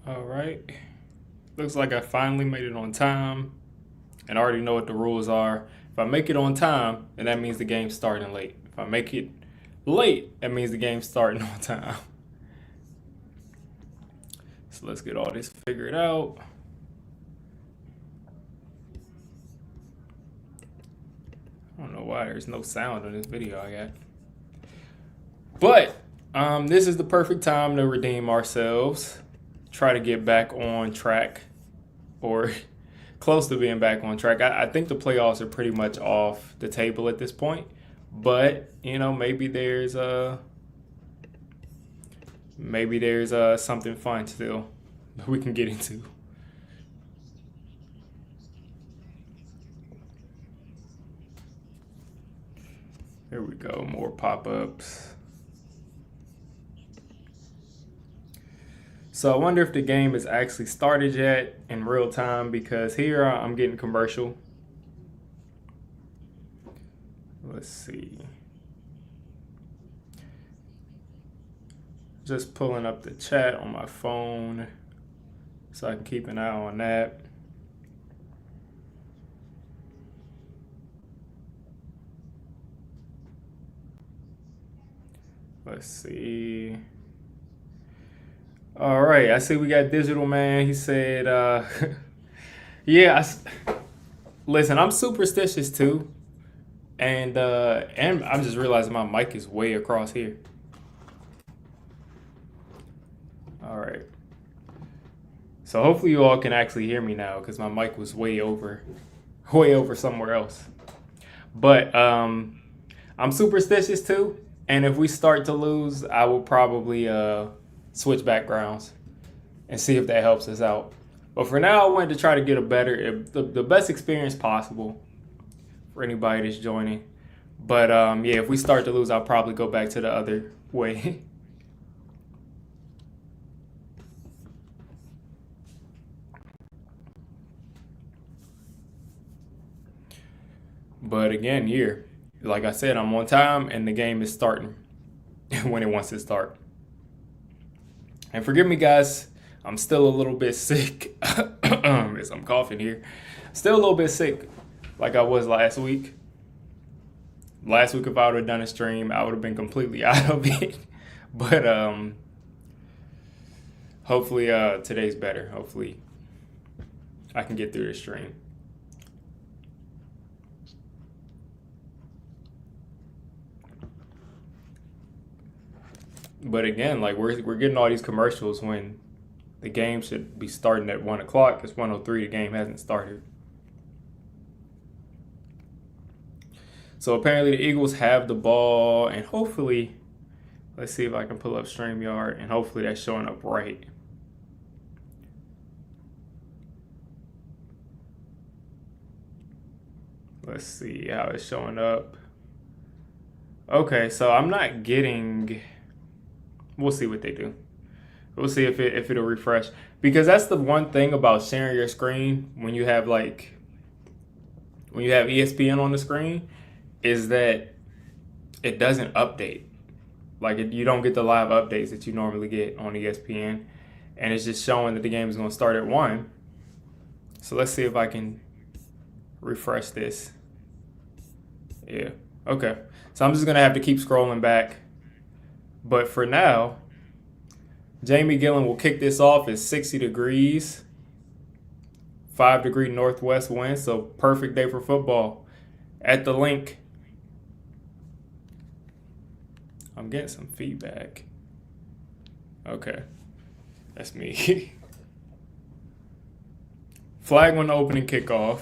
All right. Looks like I finally made it on time, and I already know what the rules are. If I make it on time, then that means the game's starting late. If I make it late, that means the game's starting on time. So let's get all this figured out. I don't know why there's no sound on this video I got. But this is the perfect time to redeem ourselves. Try to get back on track, or close to being back on track. I think the playoffs are pretty much off the table at this point. But, you know, maybe there's something fun still that we can get into. Here we go, more pop-ups. So I wonder if the game is actually started yet in real time, because here I'm getting commercial. Let's see. Just pulling up the chat on my phone so I can keep an eye on that. Let's see. All right, I see we got Digital Man. He said, yeah, listen, I'm superstitious too. And I'm just realizing my mic is way across here. All right. So hopefully you all can actually hear me now, because my mic was way over somewhere else. But I'm superstitious too. And if we start to lose, I will probably switch backgrounds and see if that helps us out. But for now, I wanted to try to get the best experience possible for anybody that's joining. But yeah, if we start to lose, I'll probably go back to the other way. But again, here, like I said, I'm on time and the game is starting when it wants to start. And forgive me, guys, I'm still a little bit sick. As I'm coughing here. Still a little bit sick, like I was last week. Last week, if I would have done a stream, I would have been completely out of it. But hopefully today's better. Hopefully I can get through the stream. But again, like we're getting all these commercials when the game should be starting at 1 o'clock. It's 1:03. The game hasn't started. So apparently the Eagles have the ball, and hopefully, let's see if I can pull up StreamYard, and hopefully that's showing up right. Let's see how it's showing up. Okay, so I'm not getting. We'll see what they do. We'll see if it'll refresh, because that's the one thing about sharing your screen when you have ESPN on the screen, is that it doesn't update. You don't get the live updates that you normally get on ESPN, and it's just showing that the game is going to start at 1. So let's see if I can refresh this. Yeah. Okay. So I'm just going to have to keep scrolling back. But for now, Jamie Gillen will kick this off at 60 degrees, 5-degree northwest wind, so perfect day for football. At the link. I'm getting some feedback. Okay, that's me. Flag on the opening kickoff.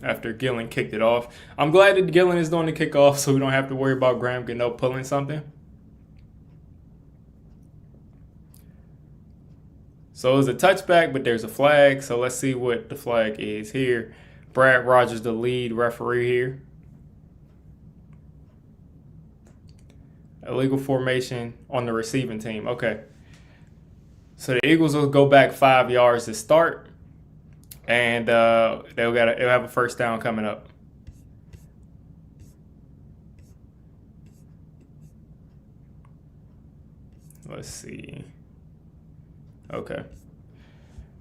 After Gillen kicked it off. I'm glad that Gillen is doing the kickoff, so we don't have to worry about Graham Gano pulling something. So it was a touchback, but there's a flag. So let's see what the flag is here. Brad Rogers, the lead referee here. Illegal formation on the receiving team. Okay. So the Eagles will go back 5 yards to start. And they'll have a first down coming up. Let's see. Okay.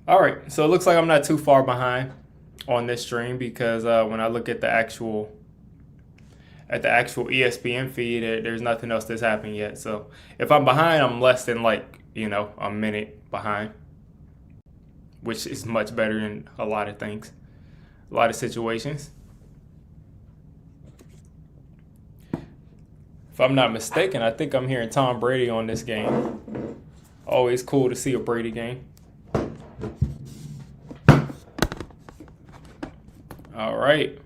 All right. So it looks like I'm not too far behind on this stream because when I look at the actual ESPN feed, there's nothing else that's happened yet. So if I'm behind, I'm less than like a minute behind, which is much better than a lot of things, a lot of situations. If I'm not mistaken, I think I'm hearing Tom Brady on this game. Always cool to see a Brady game. All right.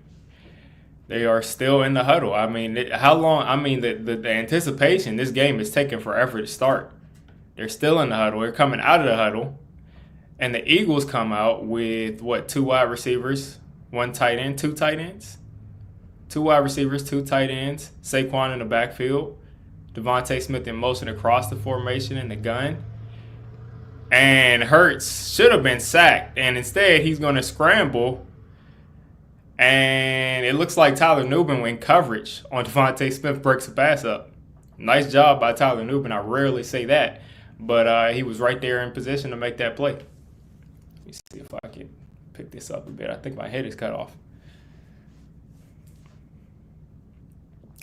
They are still in the huddle. I mean, how long? I mean, the anticipation, this game is taking forever to start. They're still in the huddle. They're coming out of the huddle. And the Eagles come out with, what, 2 wide receivers, 1 tight end, 2 tight ends? 2 wide receivers, 2 tight ends, Saquon in the backfield, Devontae Smith in motion across the formation in the gun. And Hurts should have been sacked, and instead he's going to scramble. And it looks like Tyler Nubin in coverage on Devontae Smith breaks a pass up. Nice job by Tyler Nubin. I rarely say that, but he was right there in position to make that play. Let me see if I can pick this up a bit. I think my head is cut off.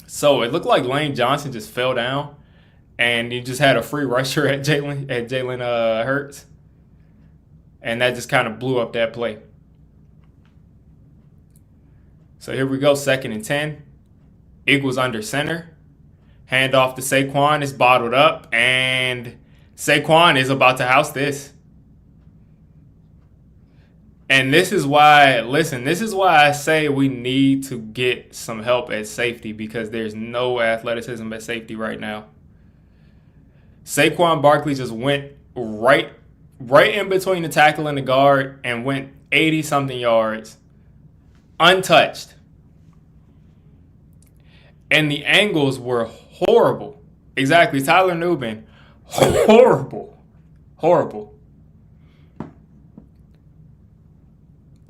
So it looked like Lane Johnson just fell down, and he just had a free rusher at Jalen Hurts, and that just kind of blew up that play. So here we go, 2nd and 10. Eagles under center. Hand off to Saquon. It's bottled up, and Saquon is about to house this. And this is why, this is why I say we need to get some help at safety because there's no athleticism at safety right now. Saquon Barkley just went right in between the tackle and the guard and went 80-something yards, untouched. And the angles were horrible. Exactly, Tyler Nubin, horrible.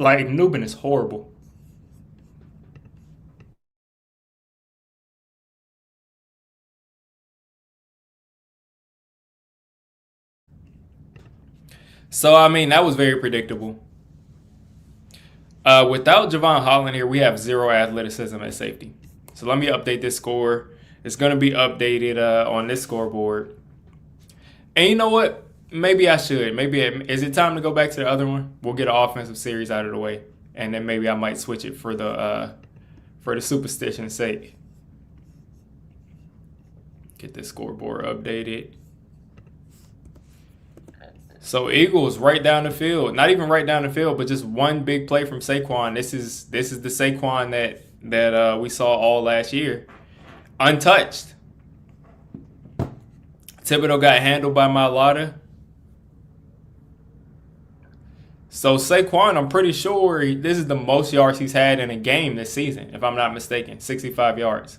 Like, Nubin is horrible. So, I mean, that was very predictable. Without Javon Holland here, we have 0 athleticism at safety. So let me update this score. It's going to be updated on this scoreboard. And you know what? Maybe I should. Is it time to go back to the other one? We'll get an offensive series out of the way, and then maybe I might switch it for the superstition's sake. Get this scoreboard updated. So Eagles right down the field, not even right down the field, but just one big play from Saquon. This is the Saquon that we saw all last year, untouched. Thibodeau got handled by Mailata. So Saquon, I'm pretty sure this is the most yards he's had in a game this season, if I'm not mistaken, 65 yards.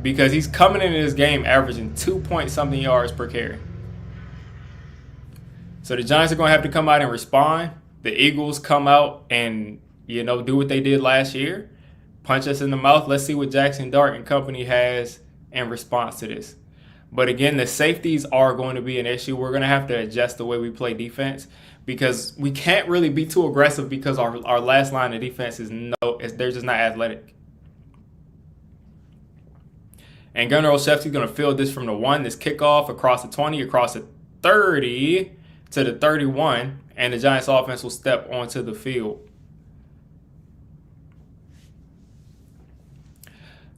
Because he's coming into this game averaging 2-point-something yards per carry. So the Giants are going to have to come out and respond. The Eagles come out and, do what they did last year. Punch us in the mouth. Let's see what Jaxson, Dart, and company has in response to this. But again, the safeties are going to be an issue. We're going to have to adjust the way we play defense because we can't really be too aggressive because our last line of defense they're just not athletic. And Gunnar Olszewski's going to field this from the 1, this kickoff across the 20, across the 30 to the 31, and the Giants offense will step onto the field.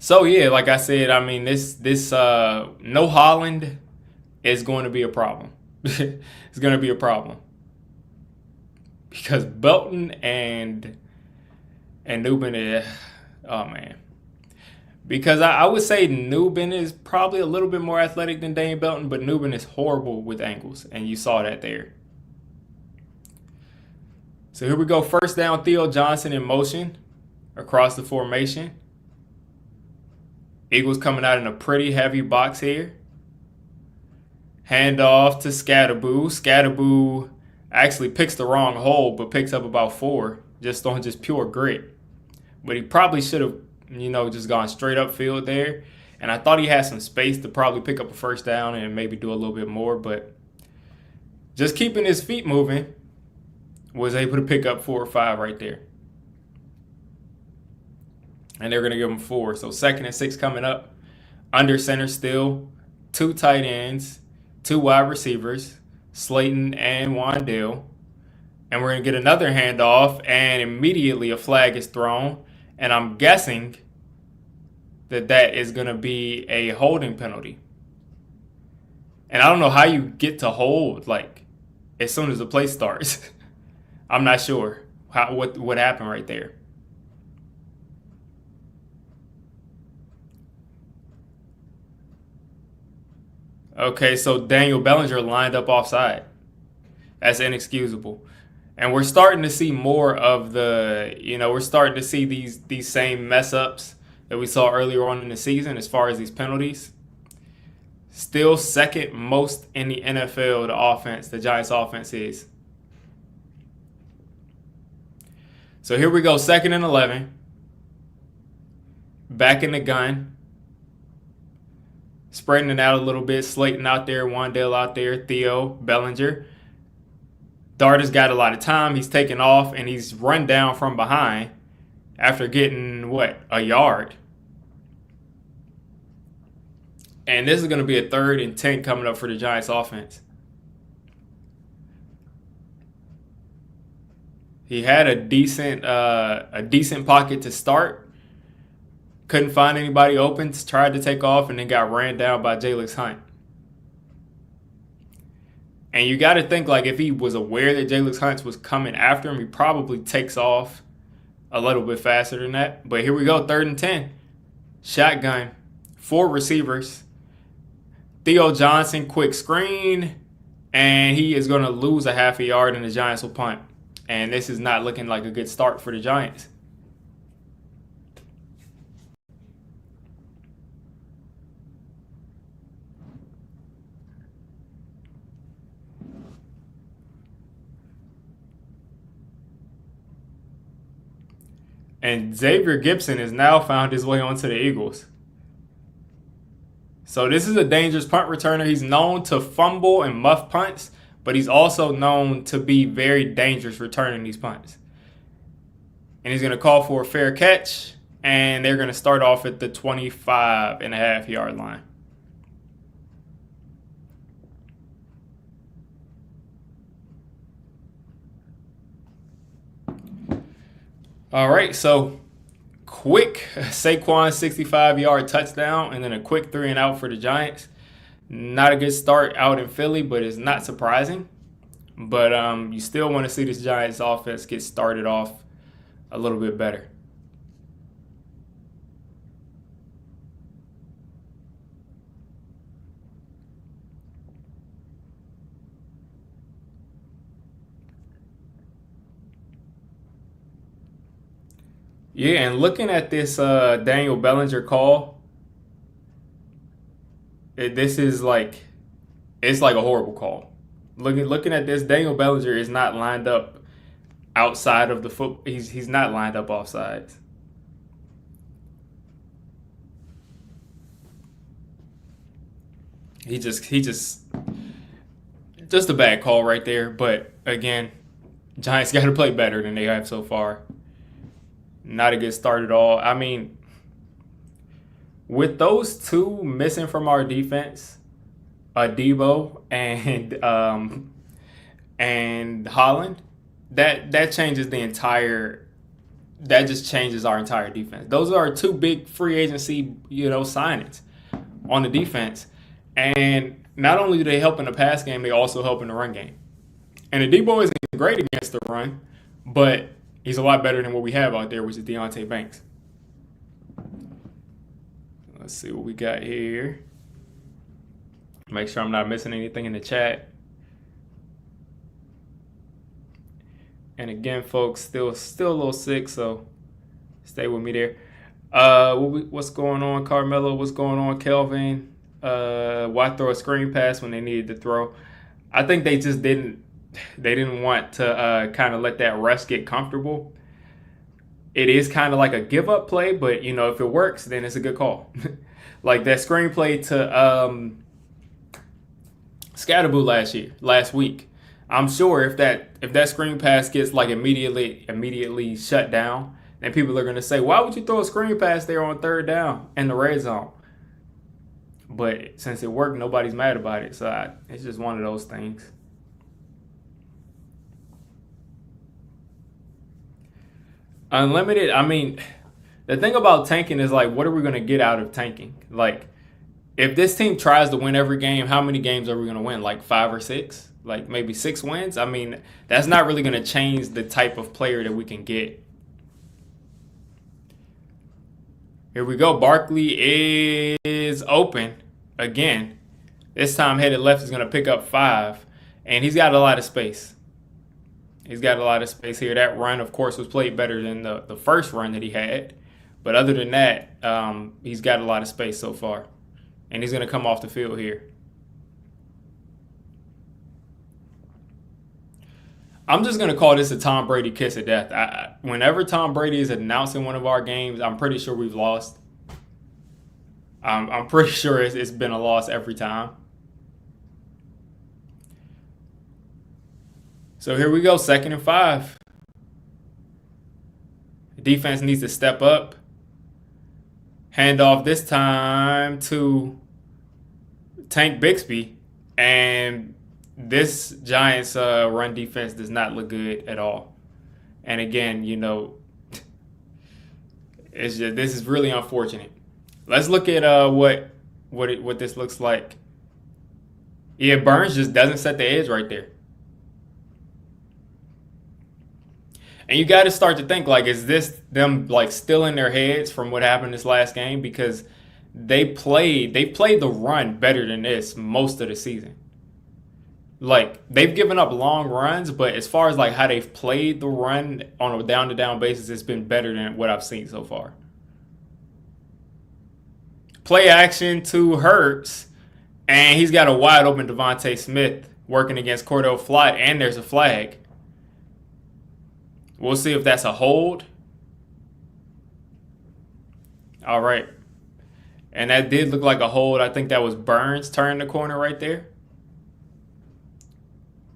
So yeah, like I said, I mean this no Holland is going to be a problem. It's going to be a problem because Belton and Nubin, oh man. Because I would say Nubin is probably a little bit more athletic than Dane Belton, but Nubin is horrible with angles, and you saw that there. So here we go. First down, Theo Johnson in motion across the formation. Eagles coming out in a pretty heavy box here. Hand off to Scatterboo. Scatterboo actually picks the wrong hole, but picks up about 4 just pure grit. But he probably should have, just gone straight up field there. And I thought he had some space to probably pick up a first down and maybe do a little bit more, but just keeping his feet moving, was able to pick up 4 or 5 right there. And they're going to give him 4. So 2nd and 6 coming up. Under center still. 2 tight ends. 2 wide receivers. Slayton and Wandale. And we're going to get another handoff. And immediately a flag is thrown. And I'm guessing that is going to be a holding penalty. And I don't know how you get to hold like as soon as the play starts. I'm not sure what happened right there. Okay, so Daniel Bellinger lined up offside. That's inexcusable. And we're starting to see more of we're starting to see these same mess ups that we saw earlier on in the season as far as these penalties. Still second most in the NFL, the Giants offense is. So here we go, 2nd and 11. Back in the gun. Spreading it out a little bit. Slayton out there, Wandale out there, Theo, Bellinger. Dart has got a lot of time. He's taken off, and he's run down from behind after getting, a yard. And this is going to be a 3rd and 10 coming up for the Giants offense. He had a decent pocket to start. Couldn't find anybody open. Tried to take off and then got ran down by Jaxson Hunt. And you got to think like if he was aware that Jaxson Hunt was coming after him, he probably takes off a little bit faster than that. But here we go, 3rd and 10. Shotgun. 4 receivers. Theo Johnson, quick screen. And he is going to lose a half a yard and the Giants will punt. And this is not looking like a good start for the Giants. And Xavier Gipson has now found his way onto the Eagles. So this is a dangerous punt returner. He's known to fumble and muff punts, but he's also known to be very dangerous returning these punts. And he's going to call for a fair catch, and they're going to start off at the 25.5-yard line. All right, so quick Saquon 65-yard touchdown and then a quick 3-and-out for the Giants. Not a good start out in Philly, but it's not surprising. But you still want to see this Giants offense get started off a little bit better. Yeah, and looking at this Daniel Bellinger call, it's like a horrible call. Looking at this, Daniel Bellinger is not lined up outside of the foot. He's not lined up offsides. He just a bad call right there. But again, Giants got to play better than they have so far. Not a good start at all. I mean, with those two missing from our defense, Debo and Holland, that changes the entire. That just changes our entire defense. Those are 2 big free agency, signings on the defense, and not only do they help in the pass game, they also help in the run game. And Debo isn't great against the run, but he's a lot better than what we have out there, which is Deonte Banks. Let's see what we got here. Make sure I'm not missing anything in the chat. And again, folks, still a little sick, so stay with me there. What's going on, Carmelo? What's going on, Kelvin? Why throw a screen pass when they needed to throw? I think they just didn't. They didn't want to kind of let that rush get comfortable. It is kind of like a give-up play, but, if it works, then it's a good call. Like that screenplay to Scatterboo last week. I'm sure if that screen pass gets like immediately shut down, then people are gonna say, why would you throw a screen pass there on third down in the red zone? But since it worked, nobody's mad about it. So it's just one of those things. Unlimited, I mean, the thing about tanking is like, what are we going to get out of tanking? Like, if this team tries to win every game, how many games are we going to win? Like 5 or 6? Like maybe 6 wins? I mean, that's not really going to change the type of player that we can get. Here we go. Barkley is open again. This time headed left is going to pick up 5. And he's got a lot of space. He's got a lot of space here. That run, of course, was played better than the first run that he had. But other than that, he's got a lot of space so far. And he's going to come off the field here. I'm just going to call this a Tom Brady kiss of death. Whenever Tom Brady is announcing one of our games, I'm pretty sure we've lost. I'm pretty sure it's been a loss every time. So here we go, 2nd and 5. The defense needs to step up. Handoff this time to Tank Bixby. And this Giants run defense does not look good at all. And again, this is really unfortunate. Let's look at what this looks like. Yeah, Burns just doesn't set the edge right there. And you got to start to think, like, is this them, like, still in their heads from what happened this last game? Because they played the run better than this most of the season. Like, they've given up long runs, but as far as, like, how they've played the run on a down-to-down basis, it's been better than what I've seen so far. Play action to Hurts, and he's got a wide-open Devontae Smith working against Cordell Flott, and there's a flag. We'll see if that's a hold. All right. And that did look like a hold. I think that was Burns turning the corner right there.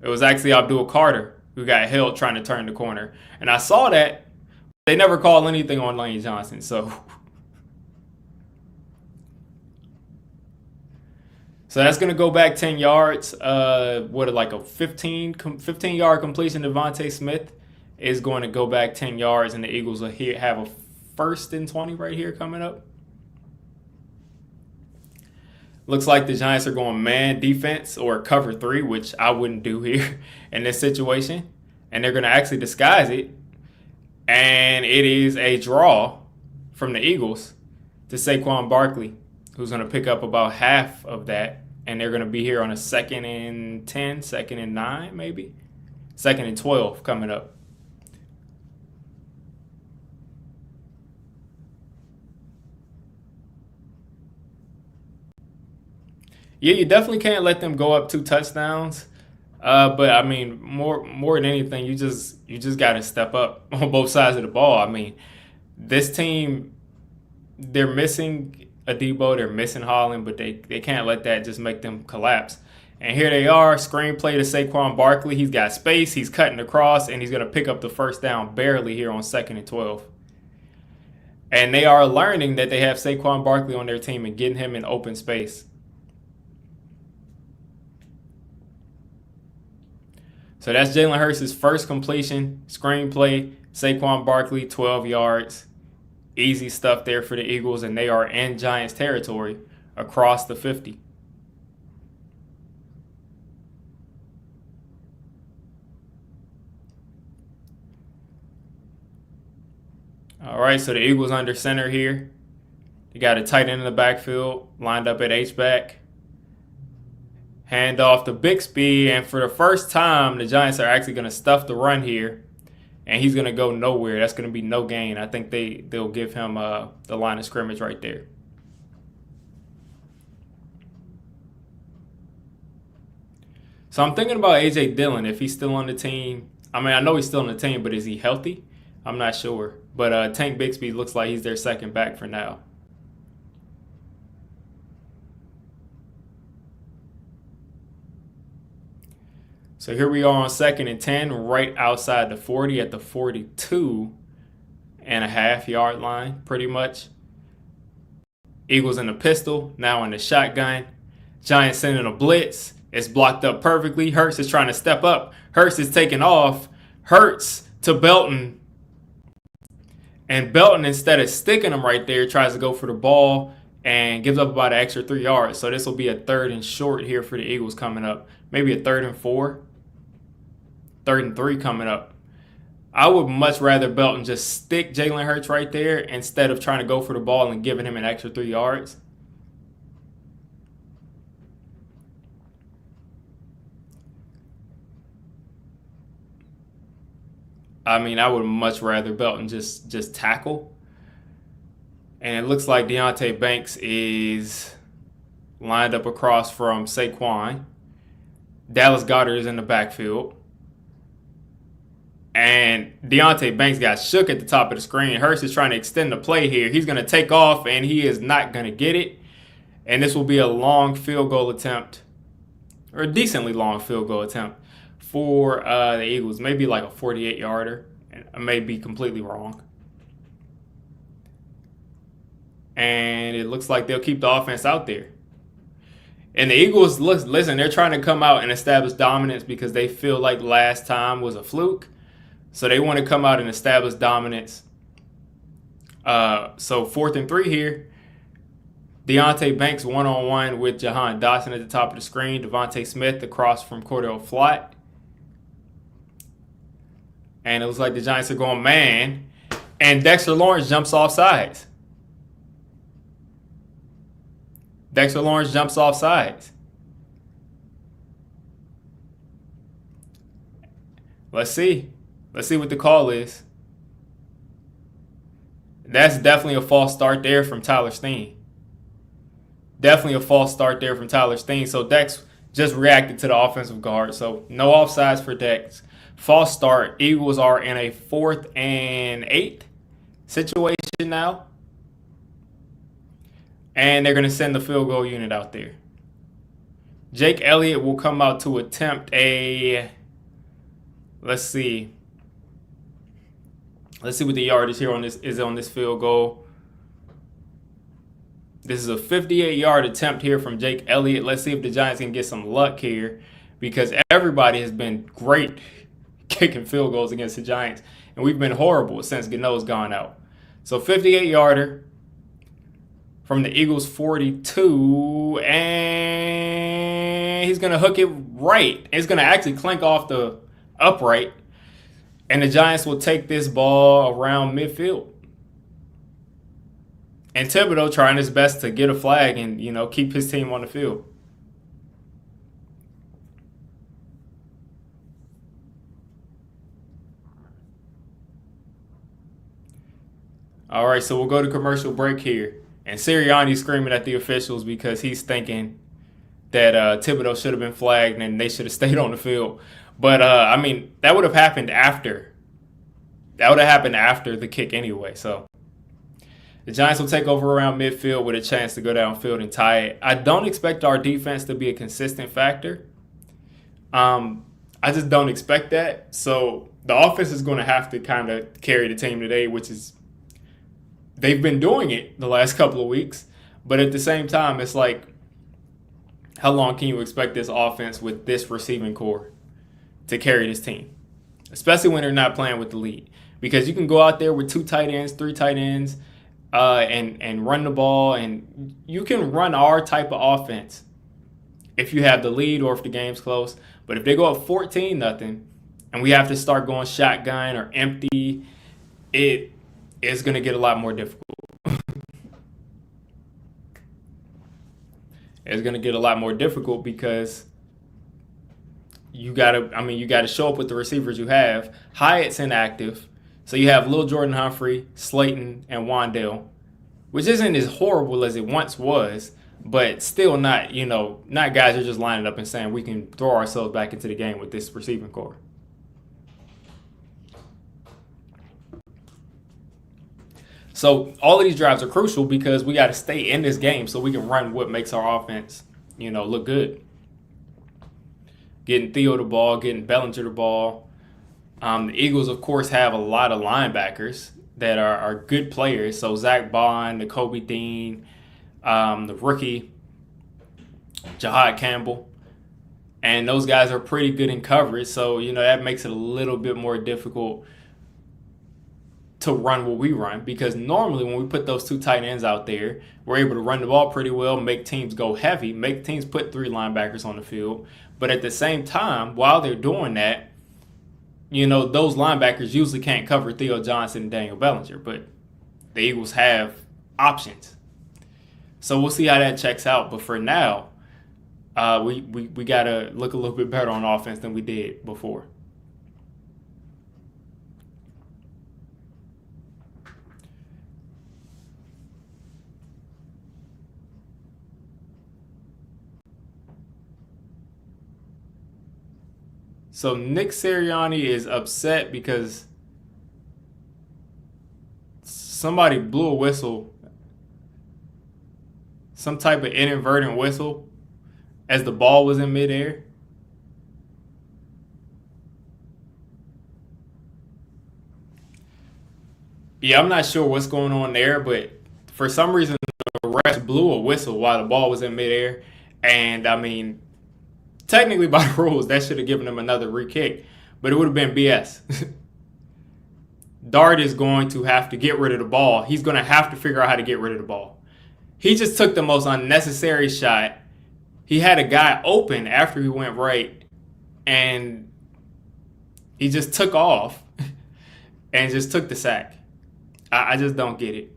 It was actually Abdul Carter who got held trying to turn the corner. And I saw that. They never called anything on Lane Johnson. So that's going to go back 10 yards. Like a 15-yard completion to Devontae Smith is going to go back 10 yards, and the Eagles will have a 1st and 20 right here coming up. Looks like the Giants are going man defense or cover 3, which I wouldn't do here in this situation. And they're going to actually disguise it. And it is a draw from the Eagles to Saquon Barkley, who's going to pick up about half of that. And they're going to be here on a 2nd and 10, 2nd and 9 maybe. 2nd and 12 coming up. Yeah, you definitely can't let them go up 2 touchdowns. But I mean, more than anything, you just got to step up on both sides of the ball. I mean, this team, they're missing Adebo, they're missing Holland, but they can't let that just make them collapse. And here they are, screenplay to Saquon Barkley. He's got space, he's cutting across, and he's going to pick up the 1st down barely here on 2nd and 12. And they are learning that they have Saquon Barkley on their team and getting him in open space. So that's Jalen Hurts' first completion, screenplay, Saquon Barkley, 12 yards. Easy stuff there for the Eagles, and they are in Giants territory across the 50. All right, so the Eagles under center here. You got a tight end in the backfield, lined up at H-back. Hand off to Bixby, and for the first time, the Giants are actually going to stuff the run here, and he's going to go nowhere. That's going to be no gain. I think they'll give him the line of scrimmage right there. So I'm thinking about A.J. Dillon, if he's still on the team. I mean, I know he's still on the team, but is he healthy? I'm not sure. But Tank Bixby looks like he's their second back for now. So here we are on 2nd and 10, right outside the 40 at the 42.5 yard line, pretty much. Eagles in the pistol, now in the shotgun. Giants sending a blitz. It's blocked up perfectly. Hurts is trying to step up. Hurts is taking off. Hurts to Belton. And Belton, instead of sticking him right there, tries to go for the ball and gives up about an extra 3 yards. So this will be a 3rd and short here for the Eagles coming up. Maybe a 3rd and 4. 3rd and 3 coming up. I would much rather Belton just stick Jalen Hurts right there instead of trying to go for the ball and giving him an extra 3 yards. I mean, I would much rather Belton just tackle. And it looks like Deonte Banks is lined up across from Saquon. Dallas Goedert is in the backfield. And Deonte Banks got shook at the top of the screen. Hurst is trying to extend the play here. He's going to take off, and he is not going to get it. And this will be a long field goal attempt, or a decently long field goal attempt for the Eagles. Maybe like a 48-yarder. I may be completely wrong. And it looks like they'll keep the offense out there. And the Eagles, listen, they're trying to come out and establish dominance because they feel like last time was a fluke. So they want to come out and establish dominance. So 4th and 3 here. Deonte Banks one-on-one with Jahan Dotson at the top of the screen. Devontae Smith across from Cordell Flott. And it looks like the Giants are going man. And Dexter Lawrence jumps off sides. Dexter Lawrence jumps off sides. Let's see. Let's see what the call is. That's definitely a false start there from Tyler Steen. Definitely a false start there from Tyler Steen. So Dex just reacted to the offensive guard. So no offsides for Dex. False start. Eagles are in a 4th and 8 situation now. And they're going to send the field goal unit out there. Jake Elliott will come out to attempt a, let's see what the yardage here on this field goal. This is a 58-yard attempt here from Jake Elliott. Let's see if the Giants can get some luck here, because everybody has been great kicking field goals against the Giants, and we've been horrible since Gano's gone out. So 58-yarder from the Eagles 42, and he's going to hook it right. It's going to actually clink off the upright, and the Giants will take this ball around midfield. And Thibodeau trying his best to get a flag and, keep his team on the field. All right, so we'll go to commercial break here. And Sirianni's screaming at the officials because he's thinking that Thibodeau should have been flagged and they should have stayed on the field. But, that would have happened after. That would have happened after the kick anyway, so. The Giants will take over around midfield with a chance to go downfield and tie it. I don't expect our defense to be a consistent factor. I just don't expect that. So the offense is going to have to kind of carry the team today, which is they've been doing it the last couple of weeks. But at the same time, it's like, how long can you expect this offense with this receiving core to carry this team? Especially when they're not playing with the lead. Because you can go out there with 2 tight ends, 3 tight ends, and run the ball, and you can run our type of offense if you have the lead or if the game's close. But if they go up 14-0 and we have to start going shotgun or empty, it is going to get a lot more difficult. It's going to get a lot more difficult because you got to show up with the receivers you have. Hyatt's inactive. So you have Lil Jordan Humphrey, Slayton, and Wandale, which isn't as horrible as it once was, but still not, not guys who are just lining up and saying we can throw ourselves back into the game with this receiving core. So all of these drives are crucial because we got to stay in this game so we can run what makes our offense, look good. getting Theo the ball, getting Bellinger the ball. The Eagles, of course, have a lot of linebackers that are good players. So Zach Bond, the Kobe Dean, the rookie, Jahad Campbell. And those guys are pretty good in coverage. So, that makes it a little bit more difficult to run what we run, because normally when we put those two tight ends out there, we're able to run the ball pretty well, make teams go heavy, make teams put 3 linebackers on the field. But at the same time, while they're doing that, those linebackers usually can't cover Theo Johnson and Daniel Bellinger, but the Eagles have options. So we'll see how that checks out. But for now, we got to look a little bit better on offense than we did before. So Nick Sirianni is upset because somebody blew a whistle, some type of inadvertent whistle, as the ball was in midair. Yeah, I'm not sure what's going on there, but for some reason the ref blew a whistle while the ball was in midair. And I mean, technically, by the rules, that should have given him another re-kick, but it would have been BS. Dart is going to have to get rid of the ball. He's going to have to figure out how to get rid of the ball. He just took the most unnecessary shot. He had a guy open after he went right, and he just took off and just took the sack. I just don't get it.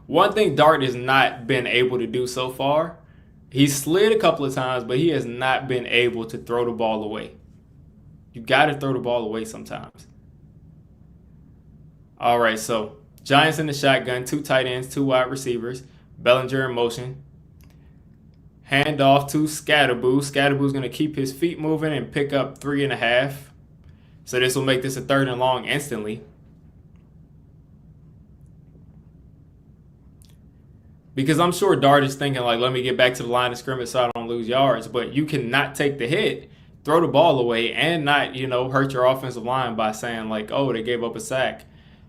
One thing Dart has not been able to do so far, he slid a couple of times, but he has not been able to throw the ball away. You got to throw the ball away sometimes. All right, so Giants in the shotgun, 2 tight ends, 2 wide receivers. Bellinger in motion. Hand off to Scatterboo. Scatterboo's going to keep his feet moving and pick up 3.5. So this will make this a 3rd and long instantly. Because I'm sure Dart is thinking, like, let me get back to the line of scrimmage so I don't lose yards. But you cannot take the hit, throw the ball away, and not, hurt your offensive line by saying, like, oh, they gave up a sack.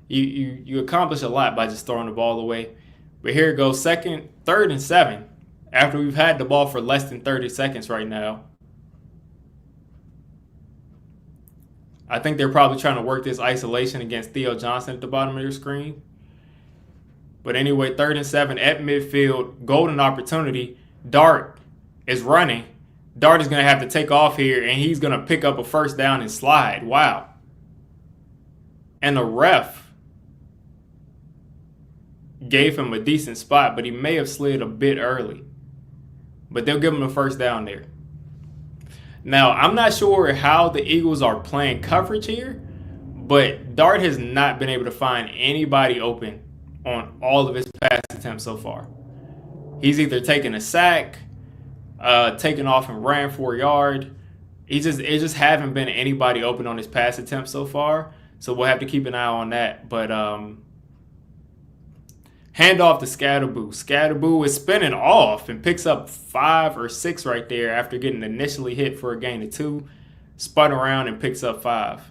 You accomplish a lot by just throwing the ball away. But here it goes, 3rd and 7. After we've had the ball for less than 30 seconds right now. I think they're probably trying to work this isolation against Theo Johnson at the bottom of your screen. But anyway, 3rd and 7 at midfield, golden opportunity. Dart is running. Dart is going to have to take off here, and he's going to pick up a 1st down and slide. Wow. And the ref gave him a decent spot, but he may have slid a bit early. But they'll give him a 1st down there. Now, I'm not sure how the Eagles are playing coverage here, but Dart has not been able to find anybody open on all of his pass attempts so far. He's either taken a sack, taken off and ran for a yard. It just haven't been anybody open on his pass attempts so far. So we'll have to keep an eye on that. But hand off to Scatterboo. Scatterboo is spinning off and picks up 5 or 6 right there after getting initially hit for a gain of 2. Spun around and picks up 5.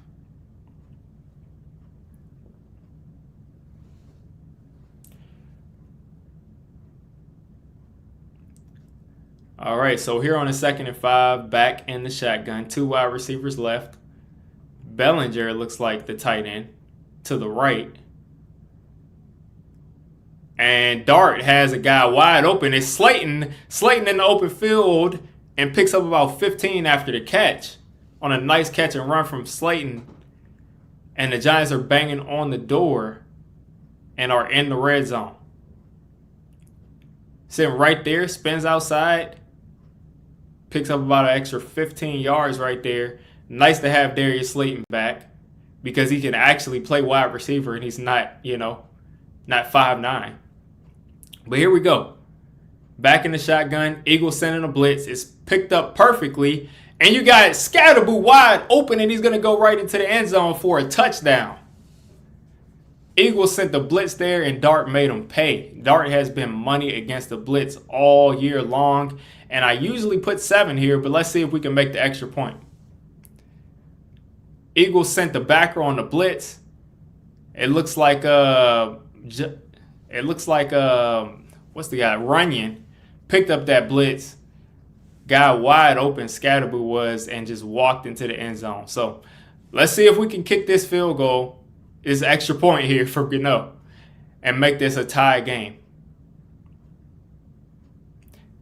All right, so here on the 2nd and 5, back in the shotgun, 2 wide receivers left. Bellinger looks like the tight end to the right. And Dart has a guy wide open. It's Slayton in the open field and picks up about 15 after the catch on a nice catch and run from Slayton. And the Giants are banging on the door and are in the red zone. Sitting right there, spins outside. Picks up about an extra 15 yards right there. Nice to have Darius Slayton back because he can actually play wide receiver and he's not, not 5'9". But here we go. Back in the shotgun. Eagles sending a blitz. It's picked up perfectly. And you got Scatterboo wide open and he's going to go right into the end zone for a touchdown. Eagles sent the blitz there, and Dart made them pay. Dart has been money against the blitz all year long, and I usually put 7 here, but let's see if we can make the extra point. Eagles sent the backer on the blitz. It looks like what's the guy? Runyon picked up that blitz, got wide open, Scatterboo was, and just walked into the end zone. So let's see if we can kick this field goal, this extra point here for Gano, and make this a tie game.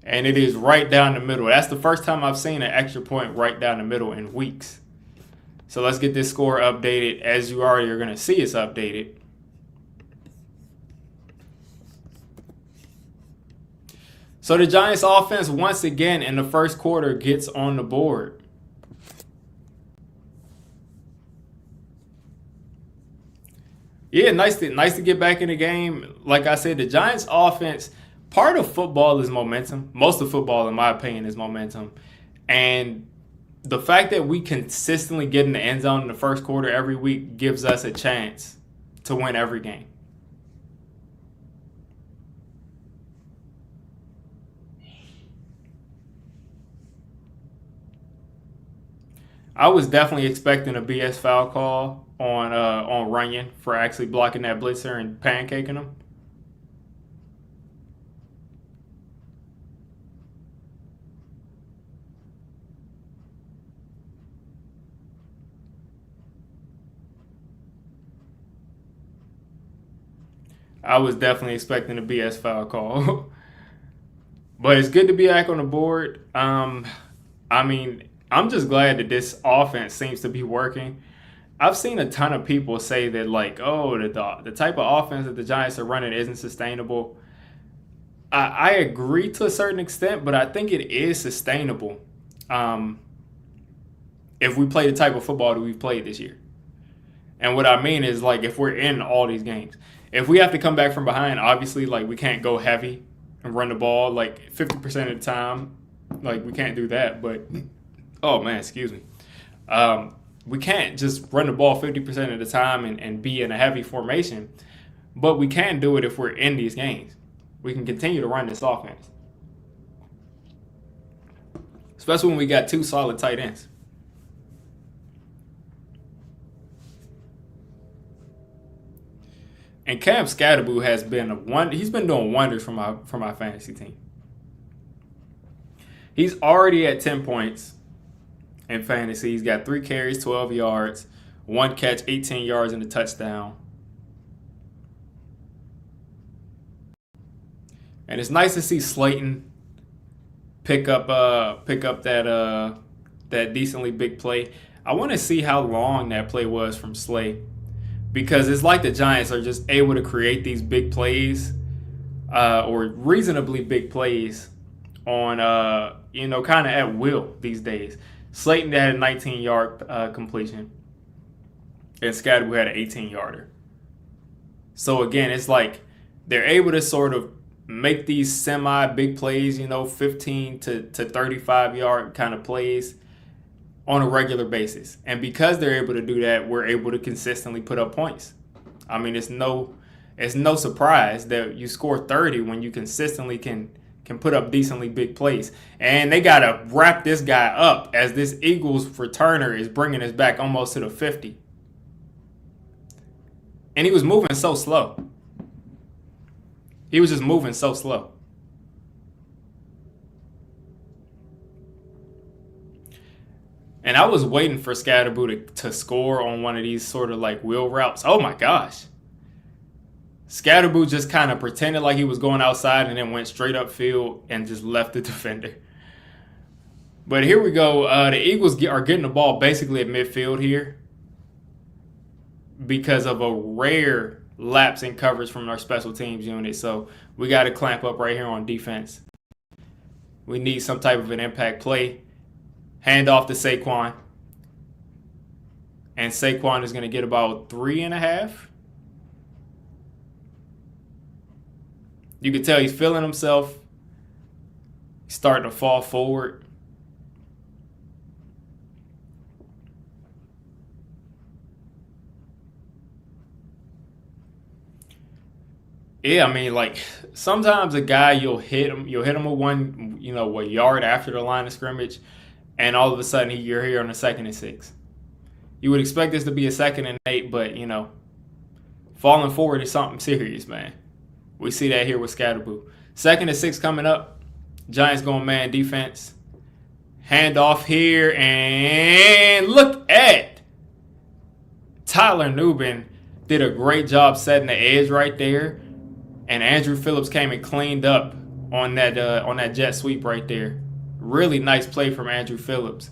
And it is right down the middle. That's the first time I've seen an extra point right down the middle in weeks. So let's get this score updated. As you already are going to see, it's updated. So the Giants offense once again in the first quarter gets on the board. Yeah, nice to get back in the game. Like I said, the Giants offense, part of football is momentum. Most of football, in my opinion, is momentum. And the fact that we consistently get in the end zone in the first quarter every week gives us a chance to win every game. I was definitely expecting a BS foul call on Runyon for actually blocking that blitzer and pancaking him. I was definitely expecting a BS foul call. But it's good to be back on the board. I mean, I'm just glad that this offense seems to be working. I've seen a ton of people say that, like, oh, the type of offense that the Giants are running isn't sustainable. I agree to a certain extent, but I think it is sustainable if we play the type of football that we've played this year. And what I mean is, like, if we're in all these games. If we have to come back from behind, obviously, like, we can't go heavy and run the ball, like, 50% of the time. Like, we can't do that. But, oh, man, excuse me. We can't just run the ball 50% of the time and be in a heavy formation. But we can do it if we're in these games. We can continue to run this offense. Especially when we got 2 solid tight ends. And Cam Scatterboo has been he's been doing wonders for my fantasy team. He's already at 10 points in fantasy. He's got 3 carries, 12 yards, 1 catch, 18 yards, and a touchdown. And it's nice to see Slayton pick up that decently big play. I want to see how long that play was from Slay, because it's like the Giants are just able to create these big plays or reasonably big plays on kind of at will these days. Slayton had a 19-yard completion, and Scatterboo had an 18-yarder. So again, it's like they're able to sort of make these semi-big plays, 15 to 35-yard kind of plays on a regular basis. And because they're able to do that, we're able to consistently put up points. I mean, it's no surprise that you score 30 when you consistently can put up decently big plays. And they got to wrap this guy up as this Eagles returner is bringing us back almost to the 50. And he was moving so slow. He was just moving so slow. And I was waiting for Scatterboo to score on one of these sort of like wheel routes. Oh my gosh. Scatterboo just kind of pretended like he was going outside and then went straight upfield and just left the defender. But here we go. The Eagles are getting the ball basically at midfield here because of a rare lapse in coverage from our special teams unit. So we got to clamp up right here on defense. We need some type of an impact play. Hand off to Saquon. And Saquon is going to get about 3.5. You can tell he's feeling himself. He's starting to fall forward. Yeah, I mean, like sometimes a guy you'll hit him with one, a yard after the line of scrimmage, and all of a sudden you're here on a 2nd and 6. You would expect this to be a 2nd and 8, but falling forward is something serious, man. We see that here with Scatterboo. 2nd and 6 coming up. Giants going man defense. Handoff here, and look at Tyler Nubin did a great job setting the edge right there, and Andrew Phillips came and cleaned up on that jet sweep right there. Really nice play from Andrew Phillips.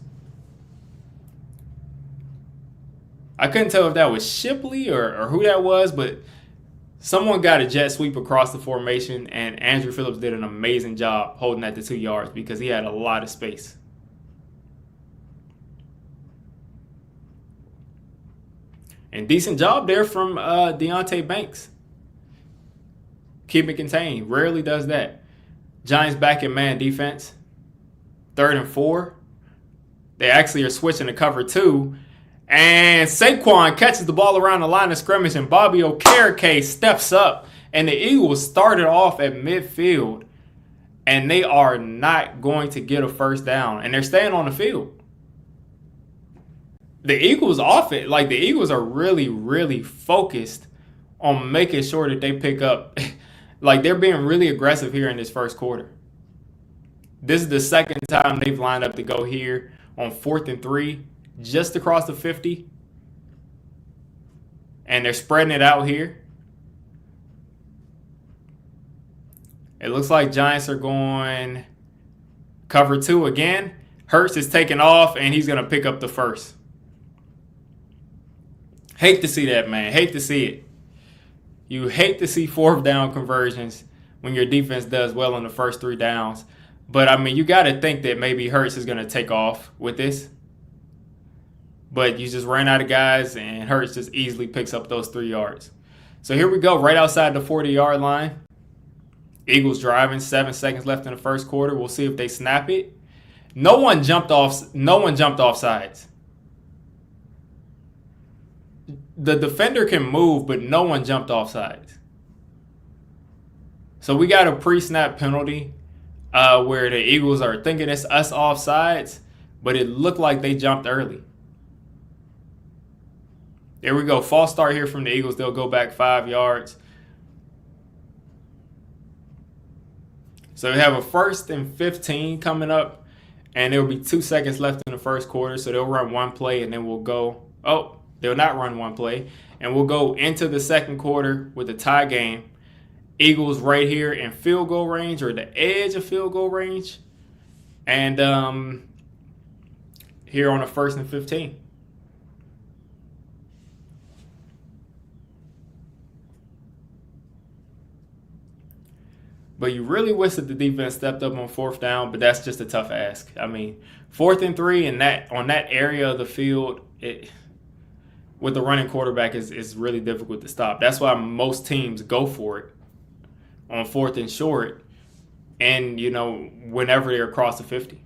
I couldn't tell if that was Shipley or who that was, but someone got a jet sweep across the formation, and Andrew Phillips did an amazing job holding that to 2 yards because he had a lot of space. And decent job there from Deontay Banks. Keep it contained. Rarely does that. Giants back in man defense. 3rd and 4. They actually are switching to cover 2. And Saquon catches the ball around the line of scrimmage, and Bobby Okereke steps up. And the Eagles started off at midfield, and they are not going to get a first down. And they're staying on the field. The Eagles offense, the Eagles are really, really focused on making sure that they pick up. They're being really aggressive here in this first quarter. This is the 2nd time they've lined up to go here on 4th and 3, just across the 50. And they're spreading it out here. It looks like Giants are going cover 2 again. Hurts is taking off, and he's going to pick up the first. Hate to see that, man. Hate to see it. You hate to see 4th down conversions when your defense does well on the first 3 downs. But, I mean, you got to think that maybe Hurts is going to take off with this. But you just ran out of guys, and Hurts just easily picks up those 3 yards. So here we go, right outside the 40-yard line. Eagles driving, 7 seconds left in the first quarter. We'll see if they snap it. No one jumped off sides. The defender can move, but no one jumped off sides. So we got a pre-snap penalty where the Eagles are thinking it's us off sides, but it looked like they jumped early. There we go. False start here from the Eagles. They'll go back 5 yards. So we have a 1st and 15 coming up, and there will be 2 seconds left in the first quarter. So they'll run one play, and then we'll go. Oh, they'll not run one play. And we'll go into the second quarter with a tie game. Eagles right here in field goal range, or the edge of field goal range. And here on the 1st and 15. But you really wish that the defense stepped up on 4th down, but that's just a tough ask. I mean, 4th and 3 and on that area of the field, with the running quarterback is really difficult to stop. That's why most teams go for it on 4th and short, and whenever they're across the 50.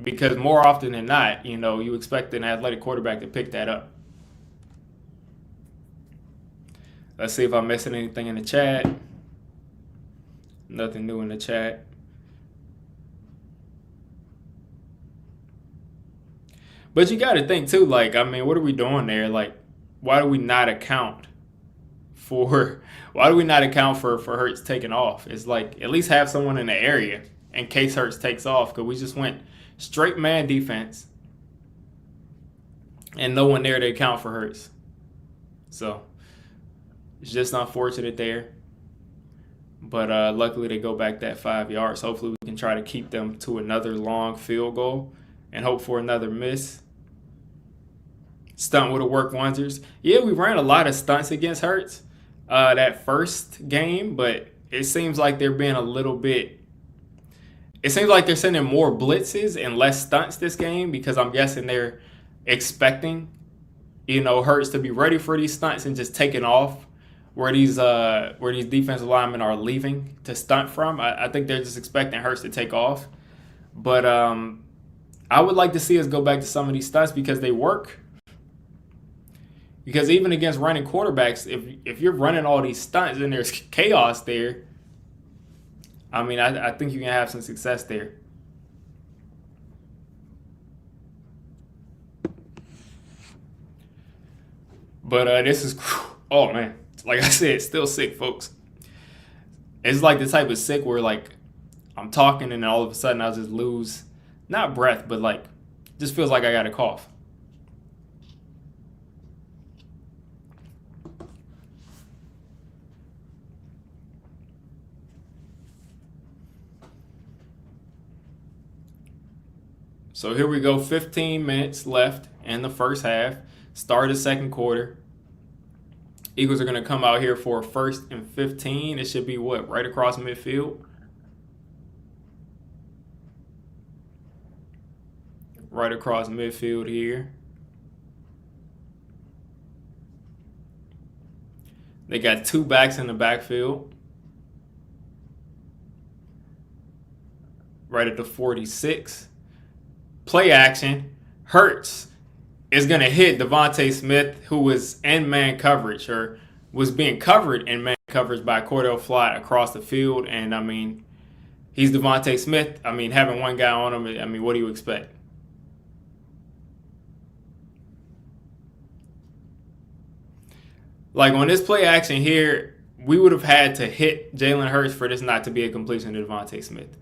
Because more often than not, you expect an athletic quarterback to pick that up. Let's see if I'm missing anything in the chat. Nothing new in the chat. But you got to think too, what are we doing there? Why do we not account for Hurts taking off? It's at least have someone in the area in case Hurts takes off, because we just went straight man defense and no one there to account for Hurts. So it's just unfortunate there. But luckily they go back that 5 yards. Hopefully we can try to keep them to another long field goal and hope for another miss. Stunt would have worked wonders. Yeah, we ran a lot of stunts against Hurts that first game, but it seems like they're being a little bit... It seems like they're sending more blitzes and less stunts this game, because I'm guessing they're expecting, Hurts to be ready for these stunts and just taking off where these defensive linemen are leaving to stunt from. I think they're just expecting Hurts to take off. But I would like to see us go back to some of these stunts because they work. Because even against running quarterbacks, if you're running all these stunts and there's chaos there, I mean, I think you can have some success there. But this is, oh man, like I said, still sick, folks. It's like the type of sick where like I'm talking and all of a sudden I'll just lose, not breath, but like just feels like I got a cough. So here we go, 15 minutes left in the first half. Start of second quarter. Eagles are going to come out here for a 1st and 15. It should be what? Right across midfield. Right across midfield here. They got 2 backs in the backfield. Right at the 46. Play action. Hurts is going to hit Devontae Smith, who was in man coverage or was being covered in man coverage by Cordell Flott across the field. And, I mean, he's Devontae Smith. I mean, having one guy on him, I mean, what do you expect? Like, on this play action here, we would have had to hit Jalen Hurts for this not to be a completion to Devontae Smith.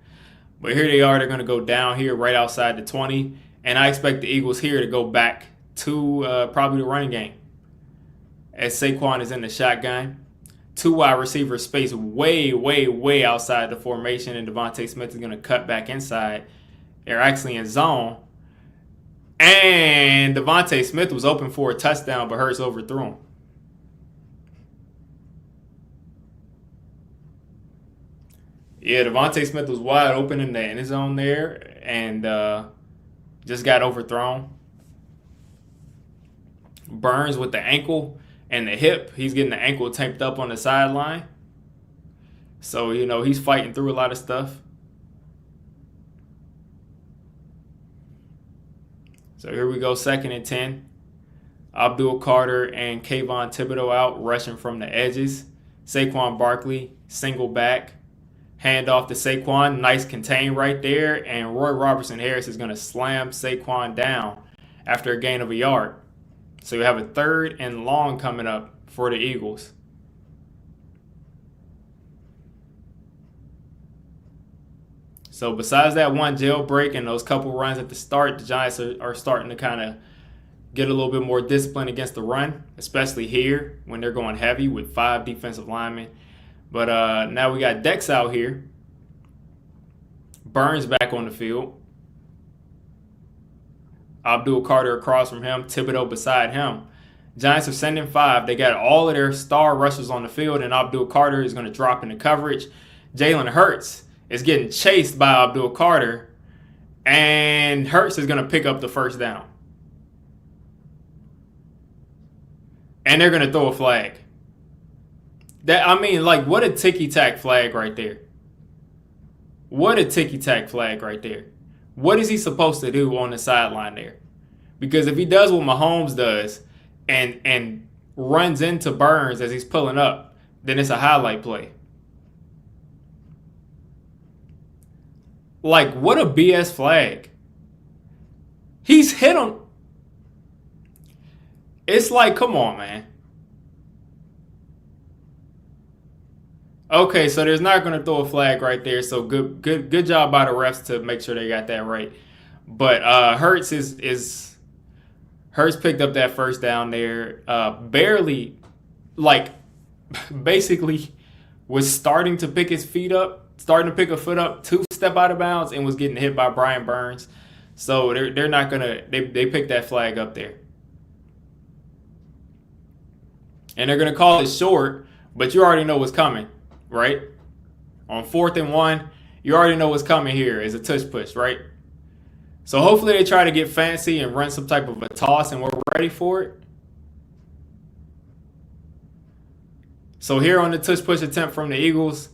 But here they are. They're going to go down here right outside the 20. And I expect the Eagles here to go back to probably the running game. As Saquon is in the shotgun. 2 wide receivers spaced way, way, way outside the formation. And Devontae Smith is going to cut back inside. They're actually in zone. And Devontae Smith was open for a touchdown, but Hurts overthrew him. Yeah, Devontae Smith was wide open in the end zone there and just got overthrown. Burns with the ankle and the hip. He's getting the ankle taped up on the sideline. So, you know, he's fighting through a lot of stuff. So here we go, 2nd and 10. Abdul Carter and Kayvon Thibodeau out rushing from the edges. Saquon Barkley, single back. Hand off to Saquon. Nice contain right there. And Roy Robertson Harris is going to slam Saquon down after a gain of a yard. So you have a 3rd and long coming up for the Eagles. So besides that one jailbreak and those couple runs at the start, the Giants are starting to kind of get a little bit more discipline against the run, especially here when they're going heavy with 5 defensive linemen. But now we got Dex out here. Burns back on the field. Abdul Carter across from him. Thibodeau beside him. Giants are sending 5. They got all of their star rushers on the field, and Abdul Carter is going to drop into coverage. Jalen Hurts is getting chased by Abdul Carter, and Hurts is going to pick up the 1st down. And they're going to throw a flag. What a ticky-tack flag right there. What a ticky-tack flag right there. What is he supposed to do on the sideline there? Because if he does what Mahomes does and runs into Burns as he's pulling up, then it's a highlight play. Like, what a BS flag. He's hit him. It's like, come on, man. Okay, so there's not going to throw a flag right there. So good job by the refs to make sure they got that right. But Hurts Hurts picked up that 1st down there. Barely, basically was starting to pick his feet up, starting to pick a foot up, 2 step out of bounds, and was getting hit by Brian Burns. So they're not gonna they picked that flag up there, and they're gonna call it short. But you already know what's coming. Right? On 4th and 1, you already know what's coming here is a tush push, right? So hopefully they try to get fancy and run some type of a toss, and we're ready for it. So here on the tush push attempt from the Eagles.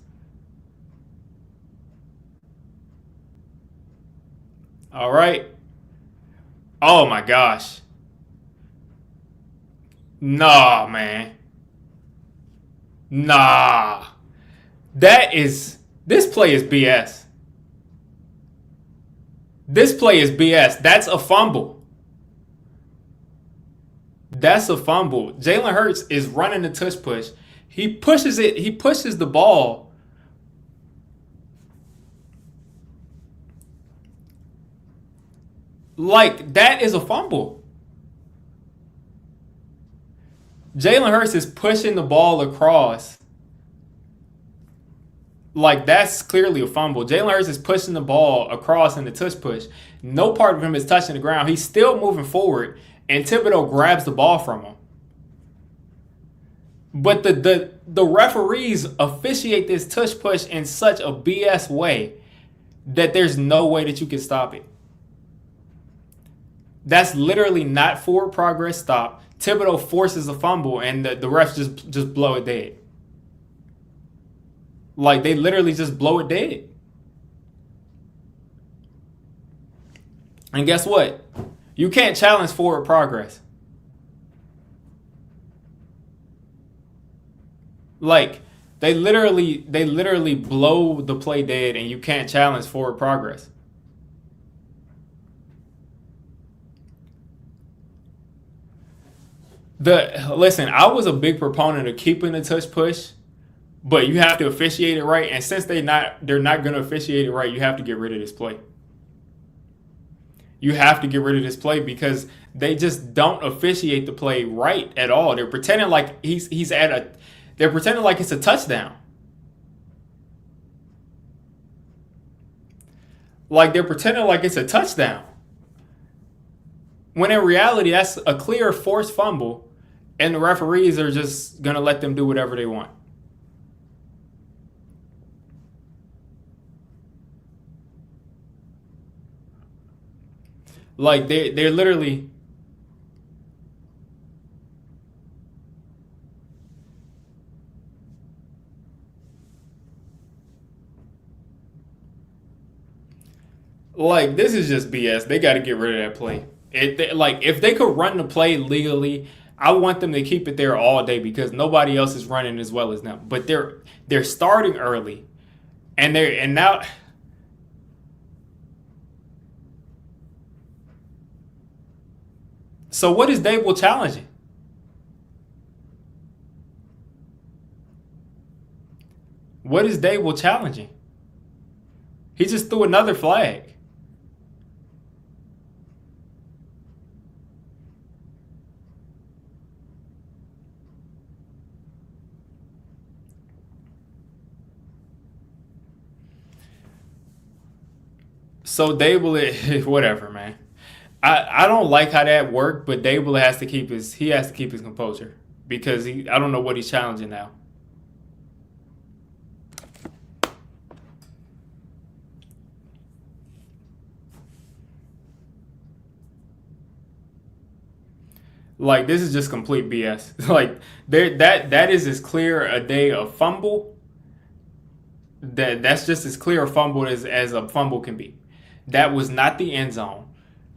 All right. Oh, my gosh. Nah, man. Nah. This play is BS. This play is BS. That's a fumble. That's a fumble. Jalen Hurts is running the tush push. He pushes it. He pushes the ball. Like, that is a fumble. Jalen Hurts is pushing the ball across. Like, that's clearly a fumble. Jalen Hurts is pushing the ball across in the tush push. No part of him is touching the ground. He's still moving forward, and Thibodeau grabs the ball from him. But the referees officiate this tush push in such a BS way that there's no way that you can stop it. That's literally not forward progress stop. Thibodeau forces a fumble, and the refs just blow it dead. Like, they literally just blow it dead. And guess what? You can't challenge forward progress. Like, they literally blow the play dead, and you can't challenge forward progress. Listen, I was a big proponent of keeping the tush push, but you have to officiate it right. And since they're not going to officiate it right, you have to get rid of this play. You have to get rid of this play because they just don't officiate the play right at all. They're pretending like they're pretending like it's a touchdown. Like, they're pretending like it's a touchdown. When in reality, that's a clear forced fumble, and the referees are just going to let them do whatever they want. Like, they're literally... Like, this is just BS. They got to get rid of that play. If they could run the play legally, I want them to keep it there all day because nobody else is running as well as them. But they're starting early, and now. So what is Dable challenging? What is Dable challenging? He just threw another flag. So Dable, whatever, man. I don't like how that worked, but Dable has to keep his composure because I don't know what he's challenging now. Like, this is just complete BS. Like, that is as clear a day of fumble. That's just as clear a fumble as a fumble can be. That was not the end zone.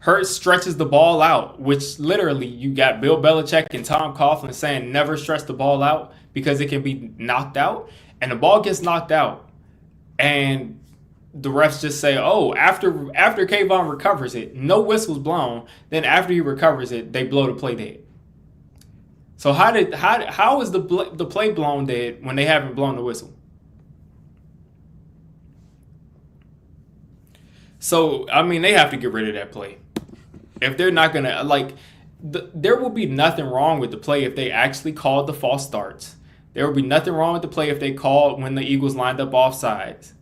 Hurts stretches the ball out, which literally you got Bill Belichick and Tom Coughlin saying never stretch the ball out because it can be knocked out. And the ball gets knocked out. And the refs just say, oh, after Kayvon recovers it, no whistle's blown. Then after he recovers it, they blow the play dead. So how is the play blown dead when they haven't blown the whistle? So, I mean, they have to get rid of that play. If they're not going to, there will be nothing wrong with the play if they actually called the false starts. There will be nothing wrong with the play if they called when the Eagles lined up offsides.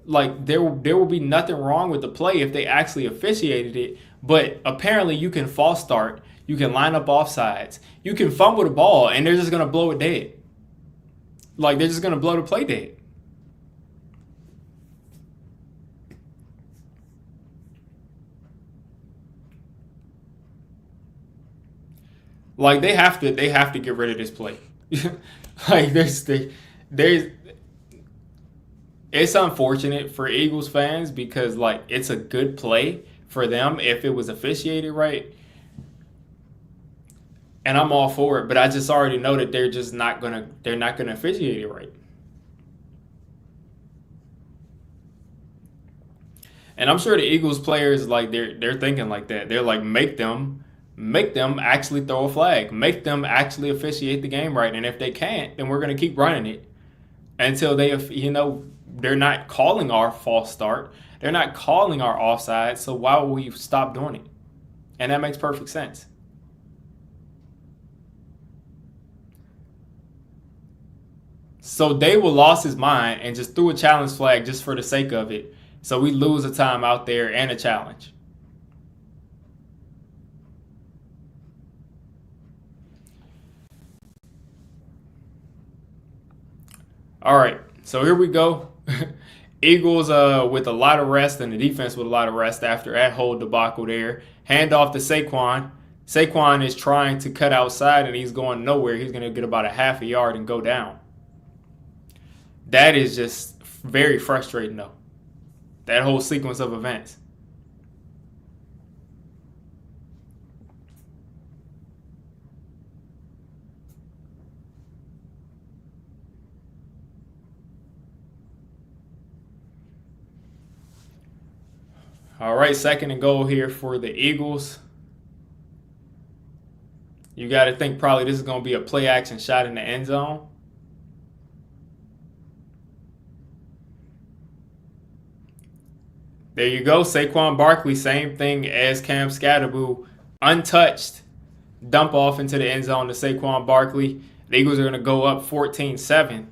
Like, there will be nothing wrong with the play if they actually officiated it. But apparently you can false start. You can line up offsides. You can fumble the ball, and they're just going to blow it dead. Like, they're just going to blow the play dead. Like, they have to get rid of this play. Like, it's unfortunate for Eagles fans because, like, it's a good play for them if it was officiated right. and I'm all for it. But I just already know that they're not gonna officiate it right. And I'm sure the Eagles players, like, they're thinking like that. They're like, make them actually throw a flag, make them actually officiate the game right. And if they can't, then we're gonna keep running it until they're not calling our false start, they're not calling our offside. So why would we stop doing it? And that makes perfect sense. So Dable lost his mind and just threw a challenge flag just for the sake of it. So we lose a time out there and a challenge. All right, so here we go. Eagles with a lot of rest and the defense with a lot of rest after that whole debacle there. Hand off to Saquon. Saquon is trying to cut outside and he's going nowhere. He's going to get about a half a yard and go down. That is just very frustrating, though. That whole sequence of events. All right, second and goal here for the Eagles. You got to think probably this is going to be a play action shot in the end zone. There you go. Saquon Barkley, same thing as Cam Scatterboo. Untouched. Dump off into the end zone to Saquon Barkley. The Eagles are going to go up 14-7.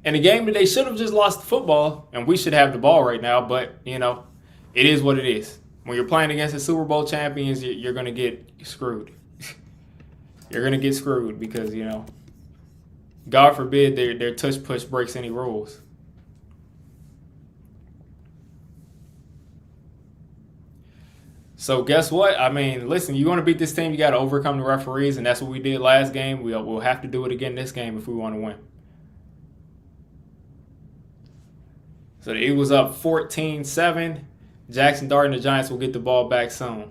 In a game that they should have just lost the football, and we should have the ball right now, but, it is what it is. When you're playing against the Super Bowl champions, you're going to get screwed. You're going to get screwed because, God forbid their tush-push breaks any rules. So guess what? I mean, listen, you want to beat this team, you got to overcome the referees, and that's what we did last game. We'll have to do it again this game if we want to win. So the Eagles up 14-7. Jaxson Dart and the Giants will get the ball back soon.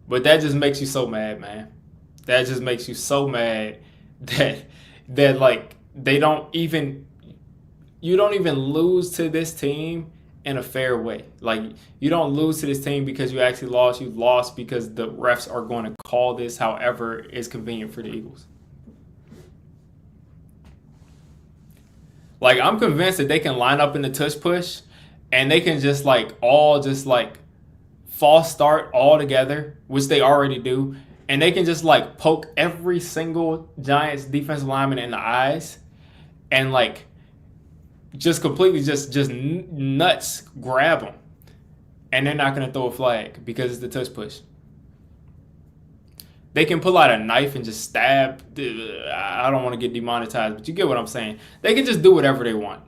But that just makes you so mad, man. That just makes you so mad that like you don't even lose to this team in a fair way. Like, you don't lose to this team because you actually lost. You lost because the refs are going to call this however is convenient for the Eagles. Like, I'm convinced that they can line up in the tush push and they can just false start all together, which they already do. And they can just poke every single Giants defensive lineman in the eyes and just completely just nuts grab them. And they're not going to throw a flag because it's the tush push. They can pull out a knife and just stab. I don't want to get demonetized, but you get what I'm saying. They can just do whatever they want.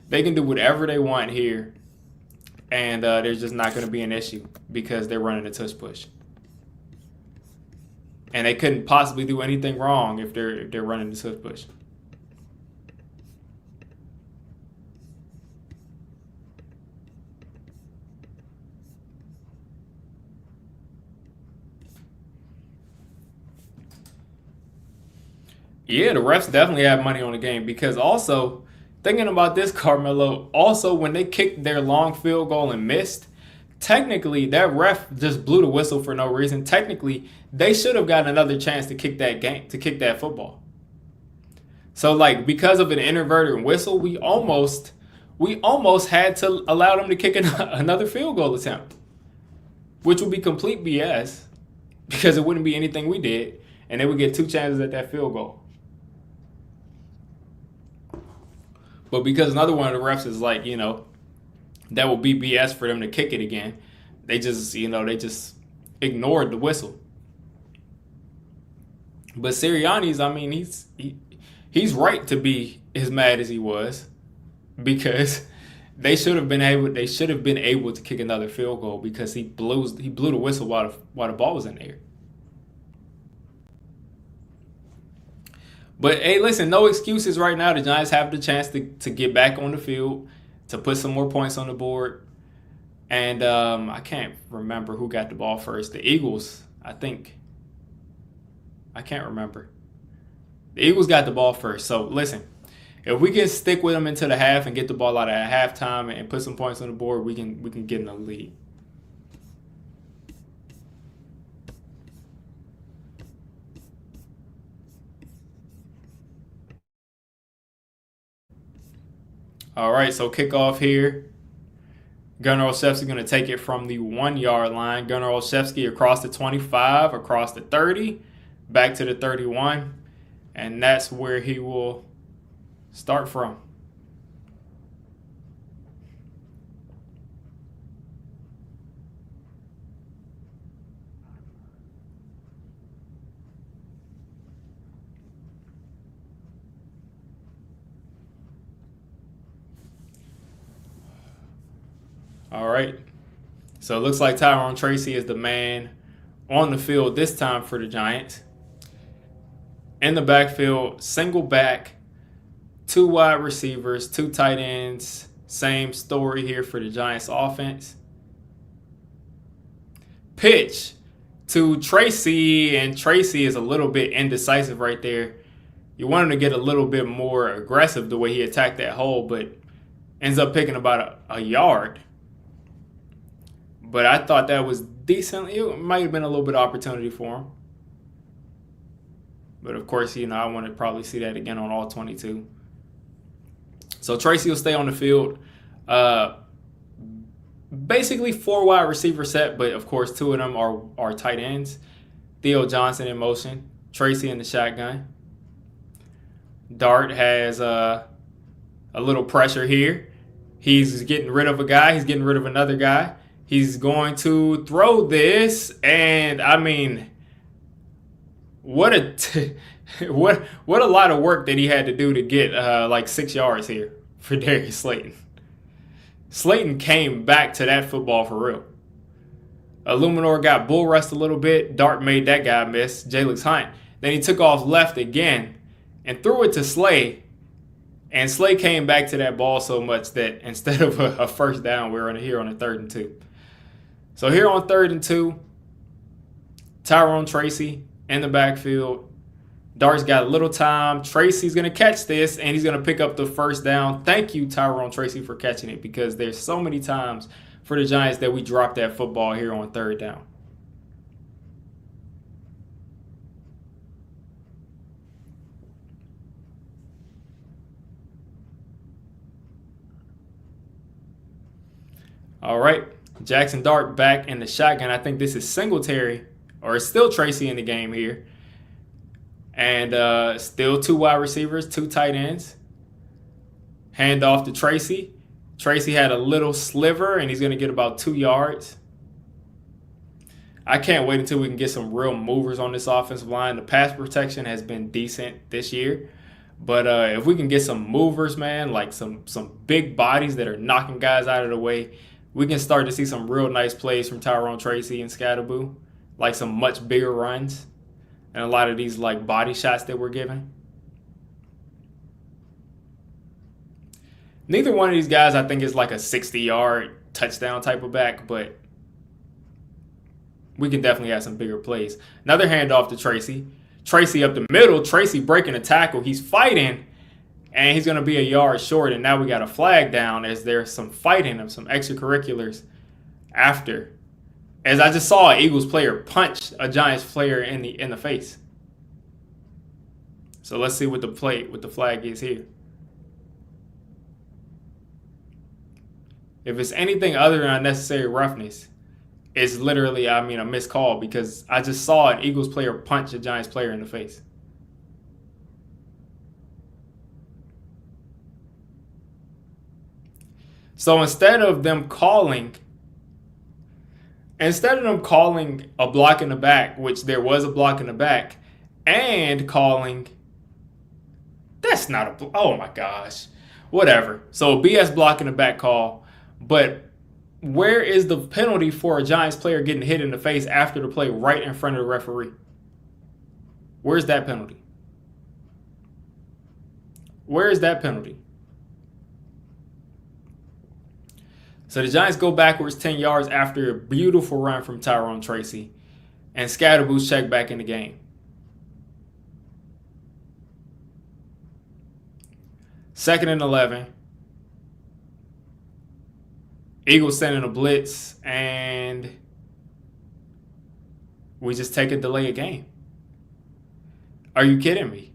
They can do whatever they want here, and there's just not going to be an issue because they're running a tush push. And they couldn't possibly do anything wrong if they're running the tush push. Yeah, the refs definitely have money on the game because also, thinking about this, Carmelo, also when they kicked their long field goal and missed, technically that ref just blew the whistle for no reason. Technically, they should have gotten another chance to kick that football. So because of an inadvertent whistle, we almost had to allow them to kick another field goal attempt, which would be complete BS because it wouldn't be anything we did, and they would get two chances at that field goal. But because another one of the refs is that would be BS for them to kick it again, they just ignored the whistle. But Sirianni's, I mean, he's right to be as mad as he was because they should have been able to kick another field goal because he blew the whistle while the ball was in the air. But, hey, listen, no excuses right now. The Giants have the chance to get back on the field, to put some more points on the board. And I can't remember who got the ball first. The Eagles, I think. I can't remember. The Eagles got the ball first. So listen, if we can stick with them into the half and get the ball out at halftime and put some points on the board, we can get in the lead. All right, so kickoff here. Gunnar Olszewski going to take it from the 1 yard line. Gunnar Olszewski across the 25, across the 30, back to the 31. And that's where he will start from. All right. So it looks like Tyrone Tracy is the man on the field this time for the Giants. In the backfield, single back, 2 wide receivers, 2 tight ends. Same story here for the Giants offense. Pitch to Tracy, and Tracy is a little bit indecisive right there. You want him to get a little bit more aggressive the way he attacked that hole, but ends up picking about a yard. But I thought that was decent. It might have been a little bit of opportunity for him. But of course, I want to probably see that again on all 22. So Tracy will stay on the field. Basically 4 wide receiver set, but of course 2 of them are tight ends. Theo Johnson in motion. Tracy in the shotgun. Dart has a little pressure here. He's getting rid of a guy. He's getting rid of another guy. He's going to throw this, and I mean, what a lot of work that he had to do to get like 6 yards here for Darius Slayton. Slayton came back to that football for real. Illuminor got bull rushed a little bit. Dart made that guy miss, Jalix Hunt. Then he took off left again and threw it to Slay. And Slay came back to that ball so much that instead of a first down, we're here on a 3rd and 2. So here on 3rd and 2, Tyrone Tracy in the backfield. Dart's got a little time. Tracy's going to catch this, and he's going to pick up the first down. Thank you, Tyrone Tracy, for catching it, because there's so many times for the Giants that we drop that football here on 3rd down. All right, Jaxson Dart back in the shotgun. I think this is Singletary, or it's still Tracy in the game here. And still 2 wide receivers, 2 tight ends. Hand off to Tracy. Tracy had a little sliver, and he's going to get about 2 yards. I can't wait until we can get some real movers on this offensive line. The pass protection has been decent this year. But if we can get some movers, man, like some big bodies that are knocking guys out of the way, we can start to see some real nice plays from Tyrone Tracy and Scatterboo, like some much bigger runs and a lot of these like body shots that we're giving. Neither one of these guys, I think, is like a 60-yard touchdown type of back, but we can definitely have some bigger plays. Another handoff to Tracy. Tracy up the middle. Tracy breaking a tackle. He's fighting, and he's going to be a yard short, and now we got a flag down as there's some fighting of some extracurriculars after. As I just saw an Eagles player punch a Giants player in the face. So let's see what the flag is here. If it's anything other than unnecessary roughness, it's literally, a missed call, because I just saw an Eagles player punch a Giants player in the face. So instead of them calling a block in the back, which there was a block in the back, and calling, that's not a, oh my gosh, whatever. So BS block in the back call, but where is the penalty for a Giants player getting hit in the face after the play right in front of the referee? Where's that penalty? Where is that penalty? So the Giants go backwards 10 yards after a beautiful run from Tyrone Tracy. And Scatterboo's checked back in the game. Second and 11. Eagles sending a blitz, and we just take a delay of game. Are you kidding me?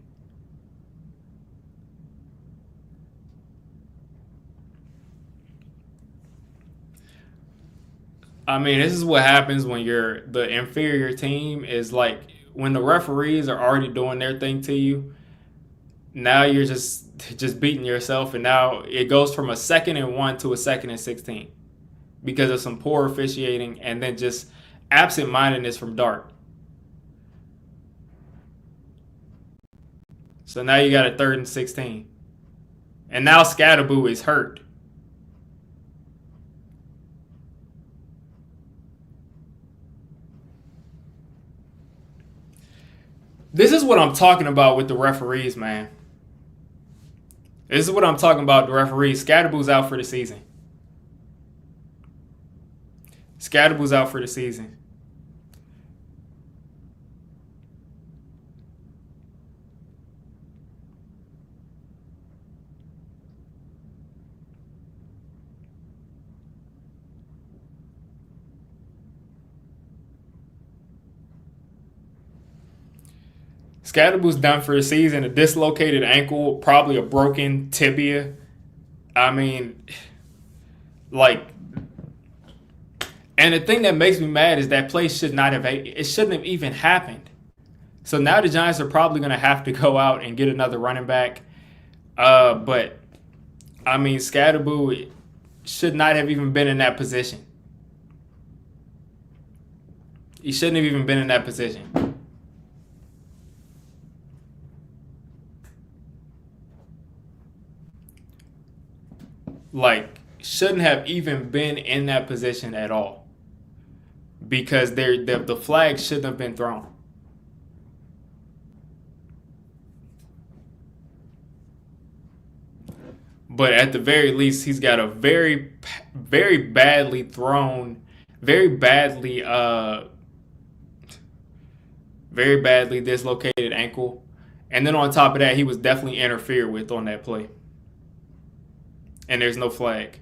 I mean, this is what happens when you're the inferior team. Is like when the referees are already doing their thing to you. Now you're just beating yourself, and now it goes from a 2nd and 1 to a 2nd and 16 because of some poor officiating and then just absent-mindedness from Dart. So now you got a 3rd and 16, and now Scatterboo is hurt. This is what I'm talking about with the referees, man. This is what I'm talking about, the referees. Scatterboo's out for the season. Scatterboo's out for the season. Scatterboo's done for the season. A dislocated ankle, probably a broken tibia. I mean, like, and the thing that makes me mad is that play shouldn't have even happened. So now the Giants are probably going to have to go out and get another running back. But, I mean, Scatterboo should not have even been in that position. He shouldn't have even been in that position. Like, shouldn't have even been in that position at all. Because the flag shouldn't have been thrown. But at the very least, he's got a very, very badly thrown, very badly dislocated ankle. And then on top of that, he was definitely interfered with on that play. And there's no flag.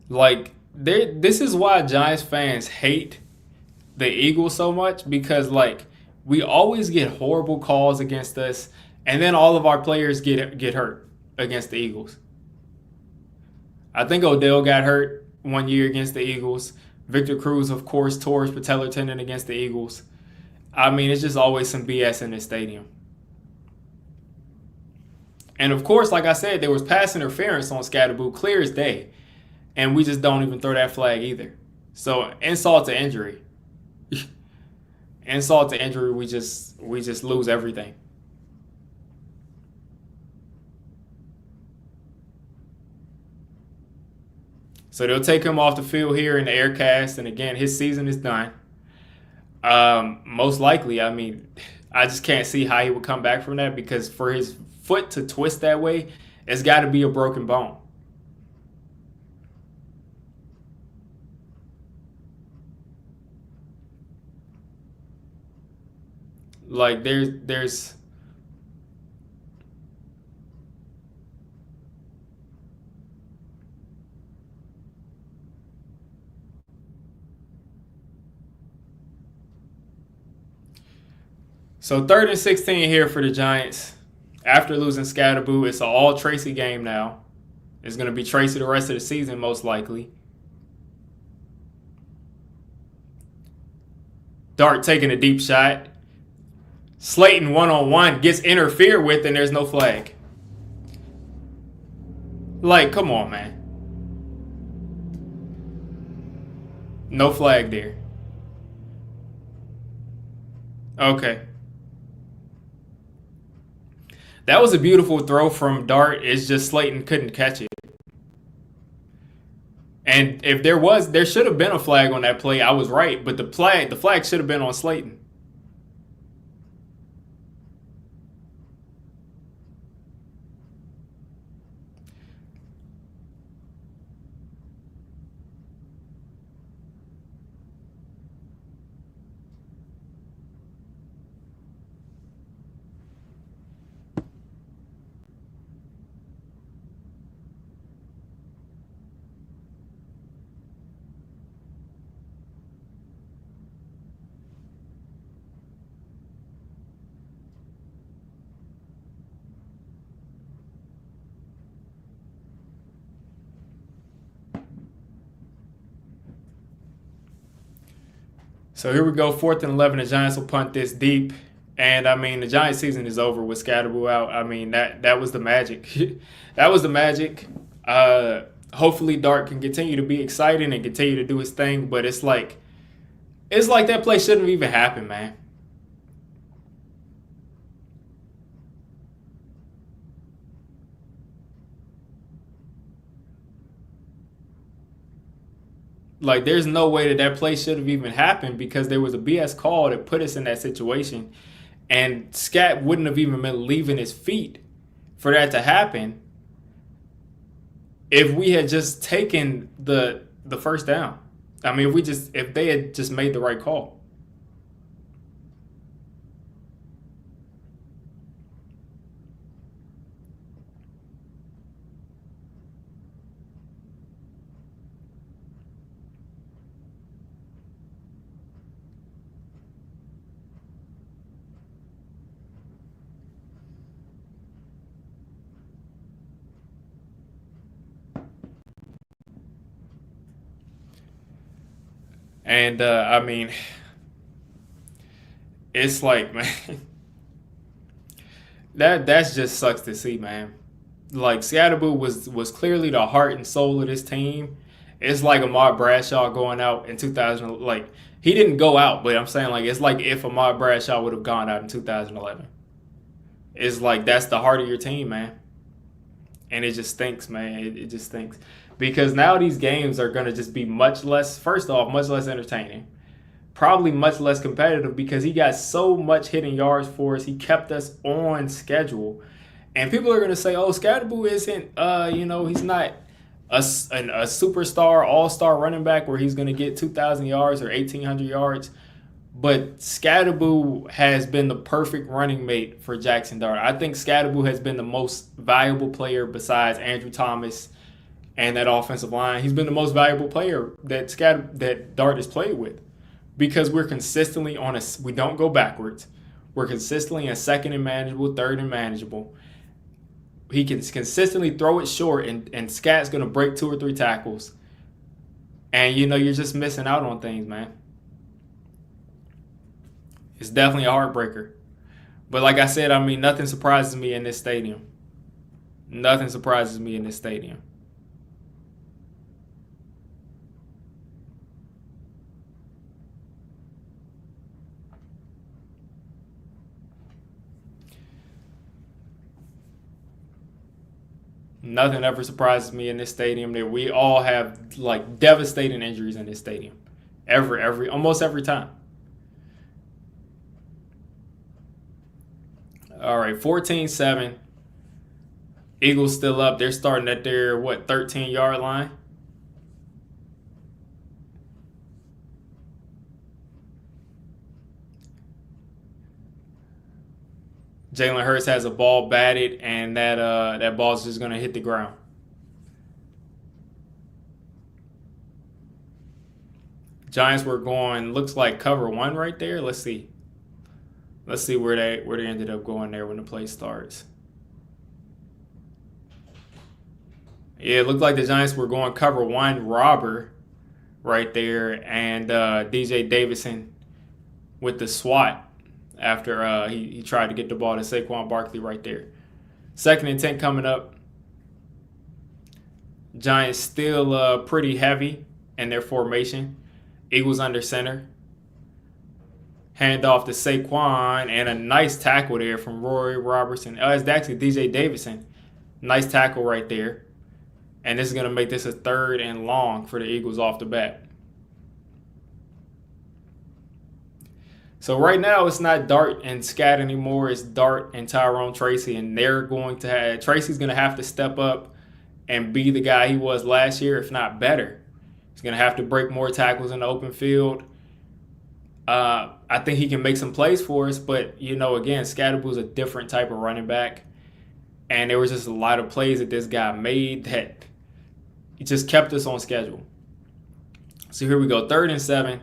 Like, this is why Giants fans hate the Eagles so much, because, like, we always get horrible calls against us, and then all of our players get hurt against the Eagles. I think Odell got hurt 1 year against the Eagles. Victor Cruz, of course, tore his patellar tendon against the Eagles. I mean, it's just always some BS in this stadium. And of course, like I said, there was pass interference on Scatterboo, clear as day. And we just don't even throw that flag either. So insult to injury. Insult to injury, we just lose everything. So they'll take him off the field here in the air cast, and again, his season is done. Most likely, I mean, I just can't see how he would come back from that, because for his foot to twist that way, it's got to be a broken bone. Like, there's So 3rd and 16 here for the Giants. After losing Scatterboo, it's an all Tracy game now. It's going to be Tracy the rest of the season, most likely. Dart taking a deep shot. Slayton one-on-one gets interfered with, and there's no flag. Like, come on, man. No flag there. Okay. That was a beautiful throw from Dart. It's just Slayton couldn't catch it. And if there should have been a flag on that play. I was right, but the flag should have been on Slayton. So here we go, 4th and 11. The Giants will punt this deep. And I mean, the Giants season is over with Scatterboo out. I mean, that was the magic. That was the magic. Hopefully Dart can continue to be exciting and continue to do his thing, but it's like that play shouldn't have even happened, man. Like, there's no way that play should have even happened because there was a BS call that put us in that situation. And Scat wouldn't have even been leaving his feet for that to happen if we had just taken the first down. I mean, if they had just made the right call. And I mean, it's like, man, that's just sucks to see, man. Like, Scatterboo was clearly the heart and soul of this team. It's like Ahmad Bradshaw going out in 2000. Like, he didn't go out, but I'm saying, like, it's like if Ahmad Bradshaw would have gone out in 2011. It's like that's the heart of your team, man. And it just stinks, man. It just stinks. Because now these games are going to just be much less, first off, much less entertaining. Probably much less competitive because he got so much hitting yards for us. He kept us on schedule. And people are going to say, oh, Scatterboo isn't, he's not a superstar, all-star running back where he's going to get 2,000 yards or 1,800 yards. But Scatterboo has been the perfect running mate for Jaxson Dart. I think Scatterboo has been the most valuable player besides Andrew Thomas and that offensive line. He's been the most valuable player that Dart has played with because we're consistently we don't go backwards. We're consistently in second and manageable, third and manageable. He can consistently throw it short, and Scat's going to break 2 or 3 tackles. And, you're just missing out on things, man. It's definitely a heartbreaker. But like I said, I mean, nothing surprises me in this stadium. Nothing surprises me in this stadium. Nothing ever surprises me in this stadium that we all have like devastating injuries in this stadium. Almost every time. All right, 14-7. Eagles still up. They're starting at their, 13-yard line? Jalen Hurts has a ball batted, and that ball's just going to hit the ground. Giants were going, looks like cover 1 right there. Let's see. Let's see where they ended up going there when the play starts. Yeah, it looked like the Giants were going cover 1 robber right there, and DJ Davison with the swat after he tried to get the ball to Saquon Barkley right there. 2nd and 10 coming up. Giants still pretty heavy in their formation. Eagles under center. Hand off to Saquon, and a nice tackle there from Rory Robertson. It's actually DJ Davison. Nice tackle right there. And this is going to make this a 3rd and long for the Eagles off the bat. So right now it's not Dart and Scat anymore. It's Dart and Tyrone Tracy, and Tracy's going to have to step up and be the guy he was last year, if not better. He's going to have to break more tackles in the open field. I think he can make some plays for us, but, again, Scatterboo's a different type of running back. And there was just a lot of plays that this guy made that he just kept us on schedule. So here we go, 3rd and 7.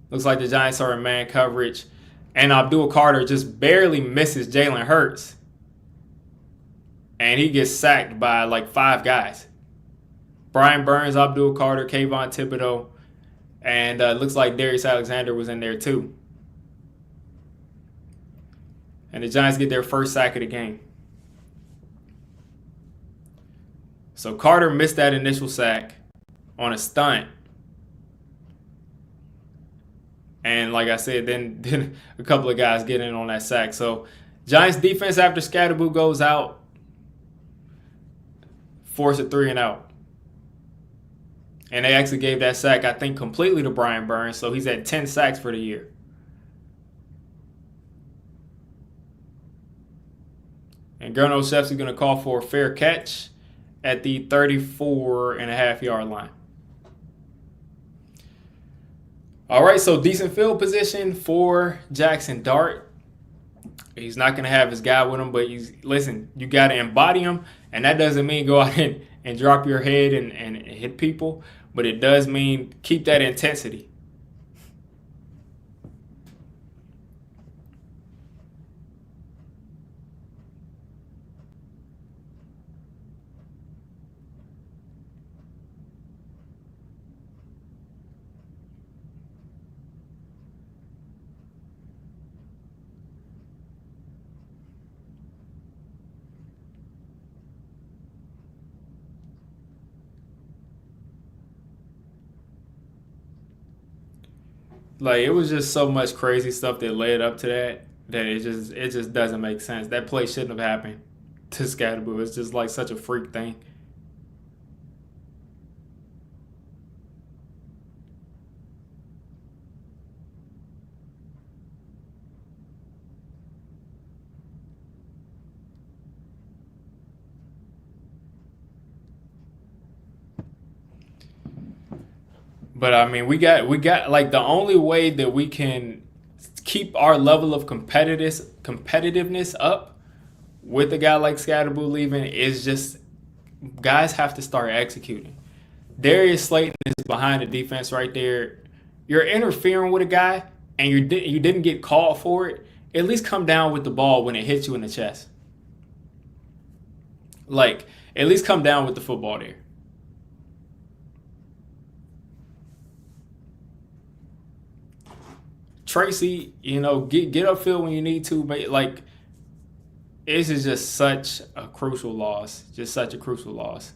Looks like the Giants are in man coverage. And Abdul Carter just barely misses Jalen Hurts. And he gets sacked by like 5 guys. Brian Burns, Abdul Carter, Kayvon Thibodeau. And looks like Darius Alexander was in there too. And the Giants get their first sack of the game. So Carter missed that initial sack on a stunt. And like I said, then a couple of guys get in on that sack. So Giants defense after Scatterboo goes out, force a 3 and out. And they actually gave that sack, I think, completely to Brian Burns. So he's at 10 sacks for the year. And Gurno Chefs is going to call for a fair catch at the 34.5-yard line. All right, so decent field position for Jaxson Dart. He's not going to have his guy with him, but you got to embody him. And that doesn't mean go out and drop your head and hit people, but it does mean keep that intensity. Like, it was just so much crazy stuff that led up to that it just doesn't make sense. That play shouldn't have happened to Scatterboo. It's just like such a freak thing. But I mean, we got like the only way that we can keep our level of competitiveness up with a guy like Scatterboo leaving is just guys have to start executing. Darius Slayton is behind the defense right there. You're interfering with a guy and you didn't get called for it. At least come down with the ball when it hits you in the chest. Like, at least come down with the football there. Tracy, get upfield when you need to, but like, this is just such a crucial loss. Just such a crucial loss.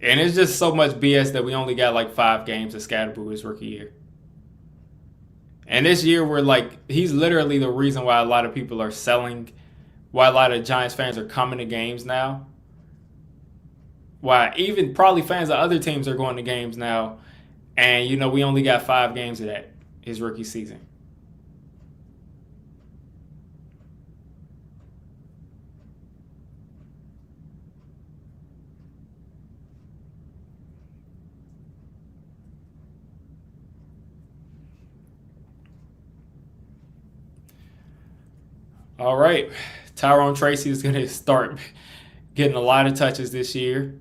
And it's just so much BS that we only got like 5 games of Scatterboo his rookie year. And this year he's literally the reason why a lot of people are selling, why a lot of Giants fans are coming to games now. Why even probably fans of other teams are going to games now. And, we only got 5 games of that his rookie season. All right. Tyrone Tracy is going to start getting a lot of touches this year.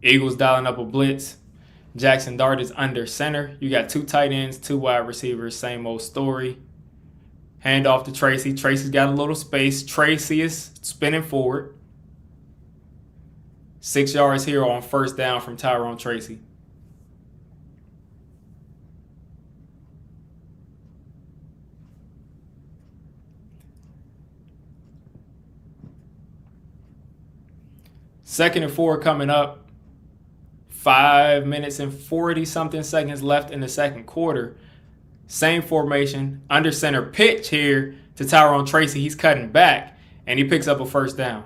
Eagles dialing up a blitz. Jaxson Dart is under center. You got 2 tight ends, 2 wide receivers, same old story. Hand off to Tracy. Tracy's got a little space. Tracy is spinning forward. 6 yards here on first down from Tyrone Tracy. Second and 4 coming up. 5 minutes and 40-something seconds left in the second quarter. Same formation. Under center pitch here to Tyrone Tracy. He's cutting back, and he picks up a first down.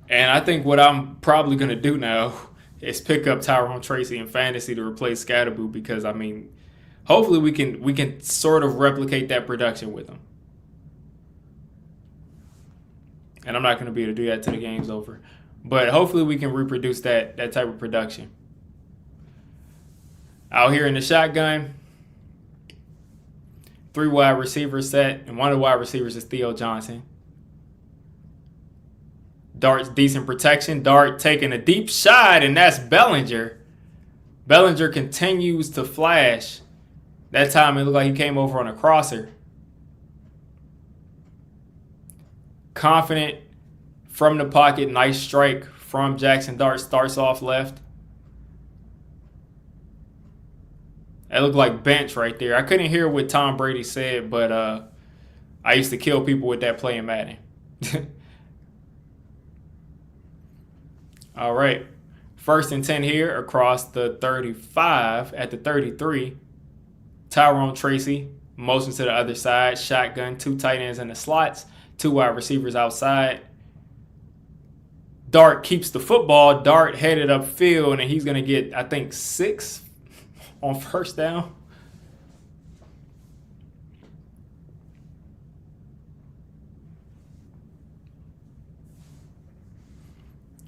And I think what I'm probably going to do now is pick up Tyrone Tracy in fantasy to replace Scatterboo, because, I mean, hopefully we can sort of replicate that production with him. And I'm not going to be able to do that till the game's over. But hopefully we can reproduce that type of production. Out here in the shotgun, 3 wide receivers set, and one of the wide receivers is Theo Johnson. Dart's decent protection. Dart taking a deep shot, and that's Bellinger. Bellinger continues to flash. That time it looked like he came over on a crosser. Confident from the pocket. Nice strike from Jaxson. Dart starts off left. That looked like bench right there. I couldn't hear what Tom Brady said, but I used to kill people with that play in Madden. All right. 1st and 10 here across the 35 at the 33. Tyrone Tracy motions to the other side. Shotgun, 2 tight ends in the slots, 2 wide receivers outside. Dart keeps the football. Dart headed upfield, and he's going to get, I think, 6 on first down.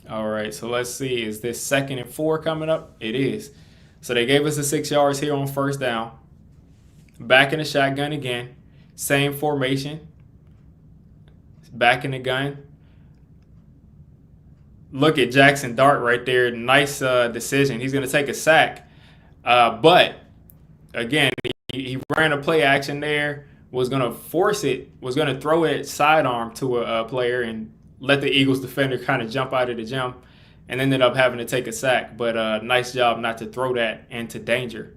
All right, so let's see. Is this 2nd and 4 coming up? It is. So they gave us the 6 yards here on first down. Back in the shotgun again. Same formation. Back in the gun. Look at Jaxson Dart right there. Nice decision. He's going to take a sack. But, again, he ran a play action there. Was going to force it. Was going to throw it sidearm to a player and let the Eagles defender kind of jump out of the jump, and ended up having to take a sack. But nice job not to throw that into danger.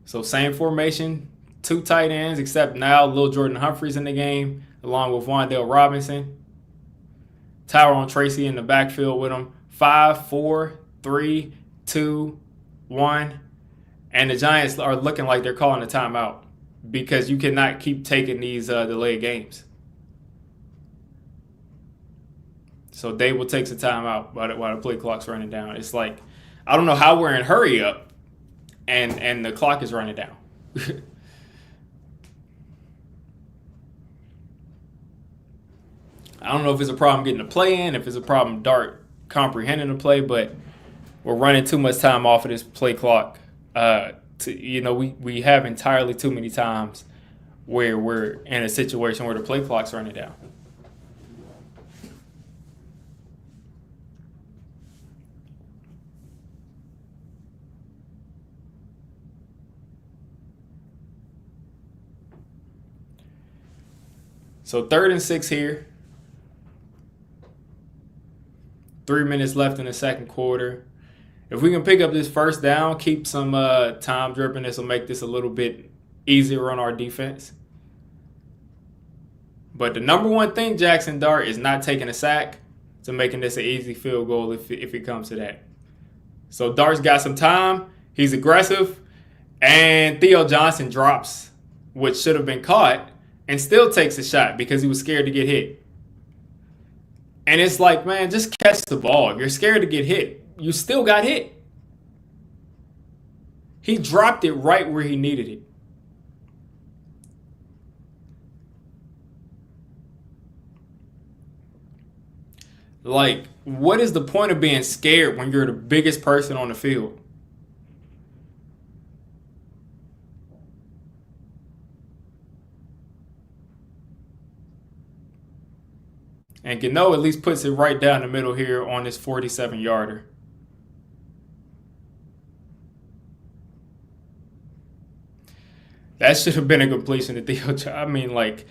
So same formation, 2 tight ends, except now Lil Jordan Humphreys in the game, along with Wan'Dale Robinson. Tyrone Tracy in the backfield with him. 5, 4, 3, 2, 1. And the Giants are looking like they're calling a timeout, because you cannot keep taking these delayed games. So Dable takes a timeout while the play clock's running down. It's like, I don't know how we're in hurry up and the clock is running down. I don't know if it's a problem getting the play in, if it's a problem Dart comprehending the play, but we're running too much time off of this play clock. We have entirely too many times where we're in a situation where the play clock's running down. So 3rd and 6 here. 3 minutes left in the second quarter. If we can pick up this first down, keep some time dripping, this will make this a little bit easier on our defense. But the number one thing, Jaxson Dart, is not taking a sack, to making this an easy field goal if it comes to that. So Dart's got some time. He's aggressive. And Theo Johnson drops, which should have been caught, and still takes a shot because he was scared to get hit. And it's like, man, just catch the ball. If you're scared to get hit, you still got hit. He dropped it right where he needed it. Like, what is the point of being scared when you're the biggest person on the field? And Gano at least puts it right down the middle here on this 47-yarder. That should have been a completion to Theo. I mean, like,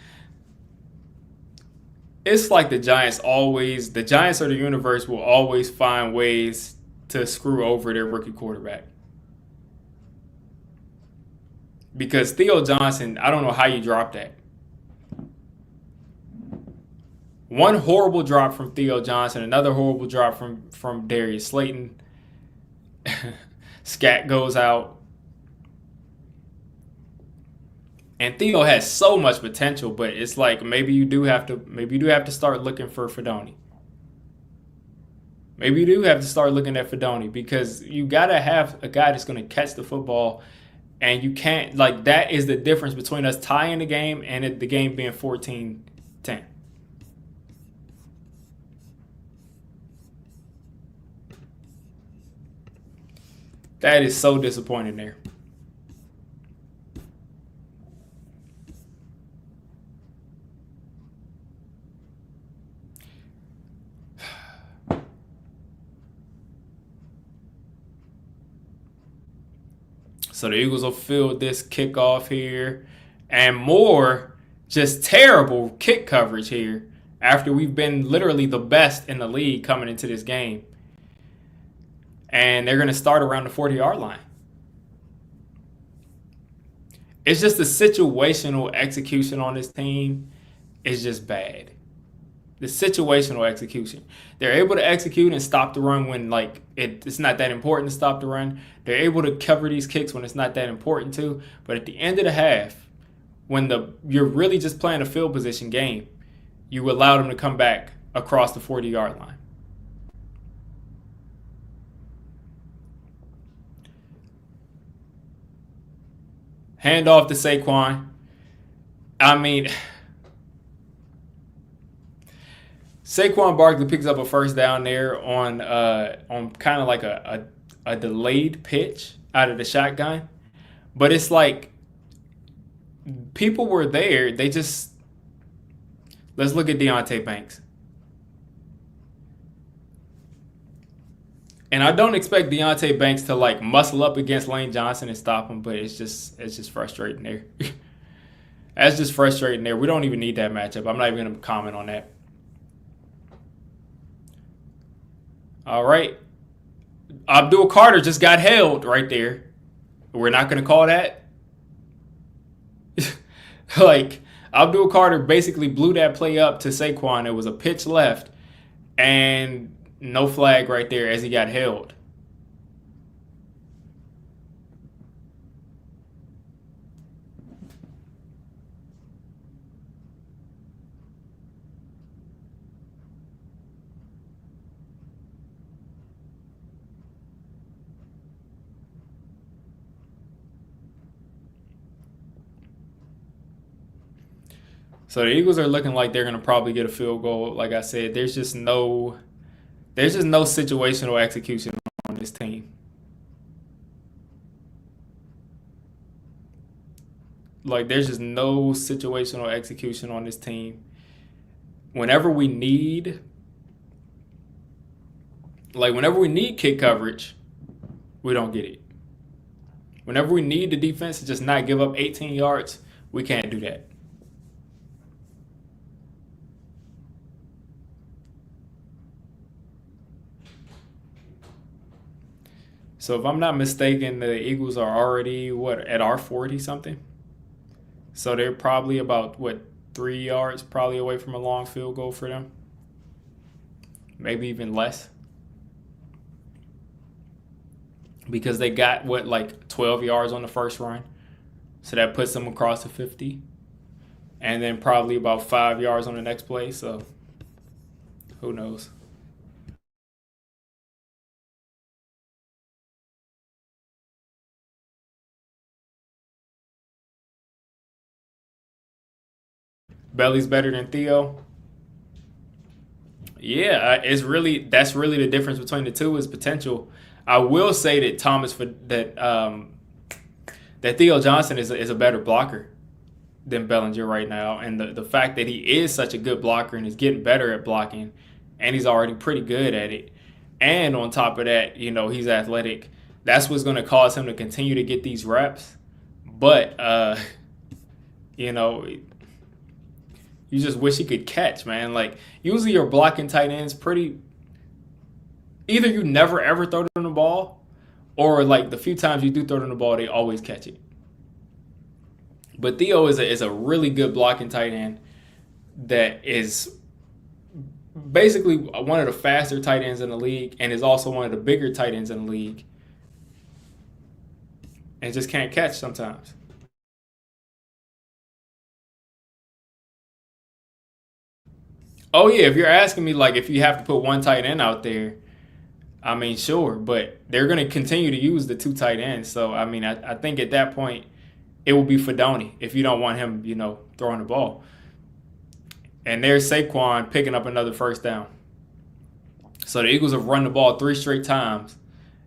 it's like the Giants or the universe will always find ways to screw over their rookie quarterback. because Theo Johnson, I don't know how you dropped that. One horrible drop from Theo Johnson, another horrible drop from Darius Slayton. Scat goes out. And Theo has so much potential, but it's like maybe you do have to start looking for Fedoni. Maybe you do have to start looking at Fedoni, because you gotta have a guy that's gonna catch the football, and you can't, like, that is the difference between us tying the game and the game being 14-10. That is so disappointing there. So the Eagles will field this kickoff here, and more just terrible kick coverage here after we've been literally the best in the league coming into this game. And they're going to start around the 40-yard line. It's just the situational execution on this team is just bad. The situational execution. They're able to execute and stop the run when, like, it's not that important to stop the run. They're able to cover these kicks when it's not that important to. But at the end of the half, when you're really just playing a field position game, you allow them to come back across the 40-yard line. Hand off to Saquon. I mean, Saquon Barkley picks up a first down there on kind of like a delayed pitch out of the shotgun. But it's like people were there. They just, let's look at Deonte Banks. And I don't expect Deonte Banks to, like, muscle up against Lane Johnson and stop him, but it's just frustrating there. That's just frustrating there. We don't even need that matchup. I'm not even going to comment on that. All right. Abdul Carter just got held right there. We're not going to call that. Like, Abdul Carter basically blew that play up to Saquon. There was a pitch left, and no flag right there as he got held. So the Eagles are looking like they're going to probably get a field goal. Like I said, there's just no situational execution on this team. Like, there's just no situational execution on this team. Whenever we need kick coverage, we don't get it. Whenever we need the defense to just not give up 18 yards, we can't do that. So if I'm not mistaken, the Eagles are already, at our 40-something? So they're probably about, 3 yards probably away from a long field goal for them? Maybe even less. Because they got, 12 yards on the first run. So that puts them across the 50. And then probably about 5 yards on the next play. So who knows? Belly's better than Theo. Yeah, that's really the difference between the two is potential. I will say that that Theo Johnson is a better blocker than Bellinger right now, and the fact that he is such a good blocker and is getting better at blocking, and he's already pretty good at it, and on top of that, he's athletic. That's what's going to cause him to continue to get these reps. But you just wish he could catch, man. Like, usually your blocking tight ends either you never ever throw them the ball, or, like, the few times you do throw them the ball, they always catch it. But Theo is a really good blocking tight end that is basically one of the faster tight ends in the league and is also one of the bigger tight ends in the league and just can't catch sometimes. Oh yeah, if you're asking me like if you have to put one tight end out there, I mean sure, but they're going to continue to use the two tight ends. So I mean I think at that point it will be Fedoni if you don't want him, throwing the ball. And there's Saquon picking up another first down. So the Eagles have run the ball 3 straight times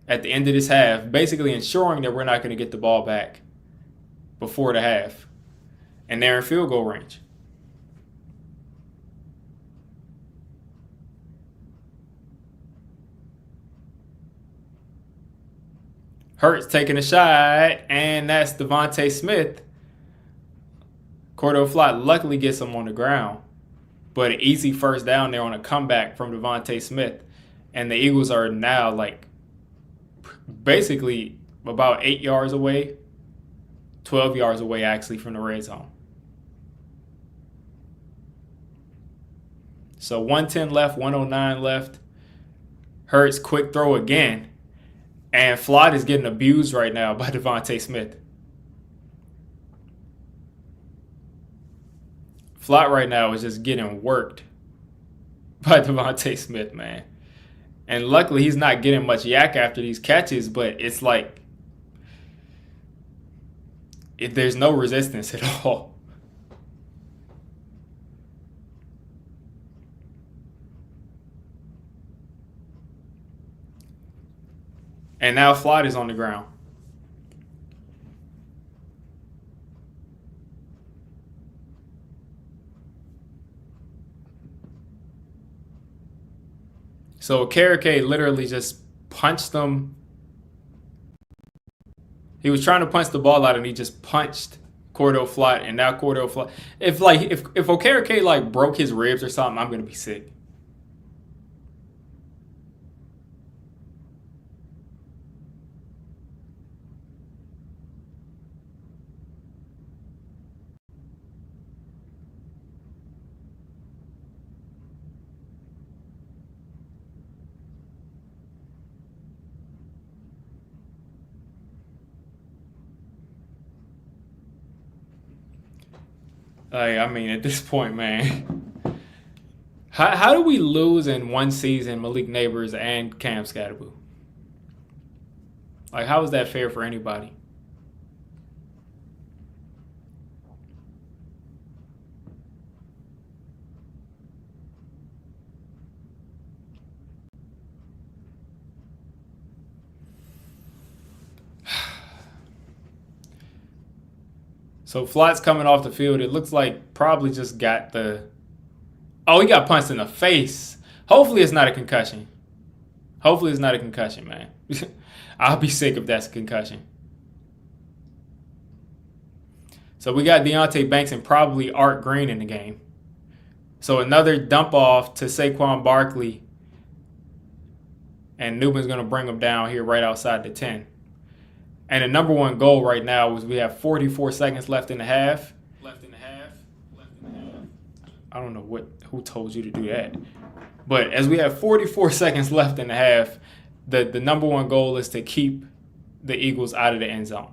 at the end of this half, basically ensuring that we're not going to get the ball back before the half. And they're in field goal range. Hurts taking a shot, and that's Devontae Smith. Cordell Flott luckily gets him on the ground. But an easy first down there on a comeback from Devontae Smith. And the Eagles are now like basically about 8 yards away, 12 yards away actually from the red zone. So 110 left, 109 left. Hurts quick throw again. And Flott is getting abused right now by Devontae Smith. Flott right now is just getting worked by Devontae Smith, man. And luckily he's not getting much yak after these catches, but it's like there's no resistance at all. And now Flott is on the ground. So Karake literally just punched him. He was trying to punch the ball out and he just punched Cordell Flott, and now Cordell Flott. If Okereke like broke his ribs or something, I'm gonna be sick. Like, I mean, at this point, man, how do we lose in one season Malik Neighbors and Cam Scatterboo? Like, how is that fair for anybody? So Flott's coming off the field. It looks like probably just got the... Oh, he got punched in the face. Hopefully it's not a concussion. Hopefully it's not a concussion, man. I'll be sick if that's a concussion. So we got Deonte Banks and probably Art Green in the game. So another dump off to Saquon Barkley. And Newman's going to bring him down here right outside the 10. And the number one goal right now is we have 44 seconds left in the half. I don't know who told you to do that. But as we have 44 seconds left in the half, the number one goal is to keep the Eagles out of the end zone.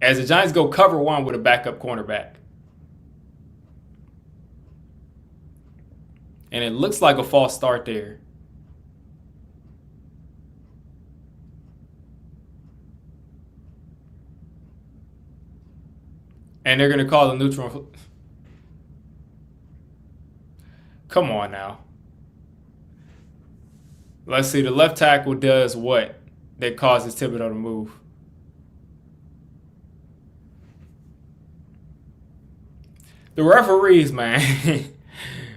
As the Giants go cover one with a backup cornerback. And it looks like a false start there. And they're going to call the neutral. Come on now. Let's see. The left tackle does what that causes Thibodeau to move? The referees, man.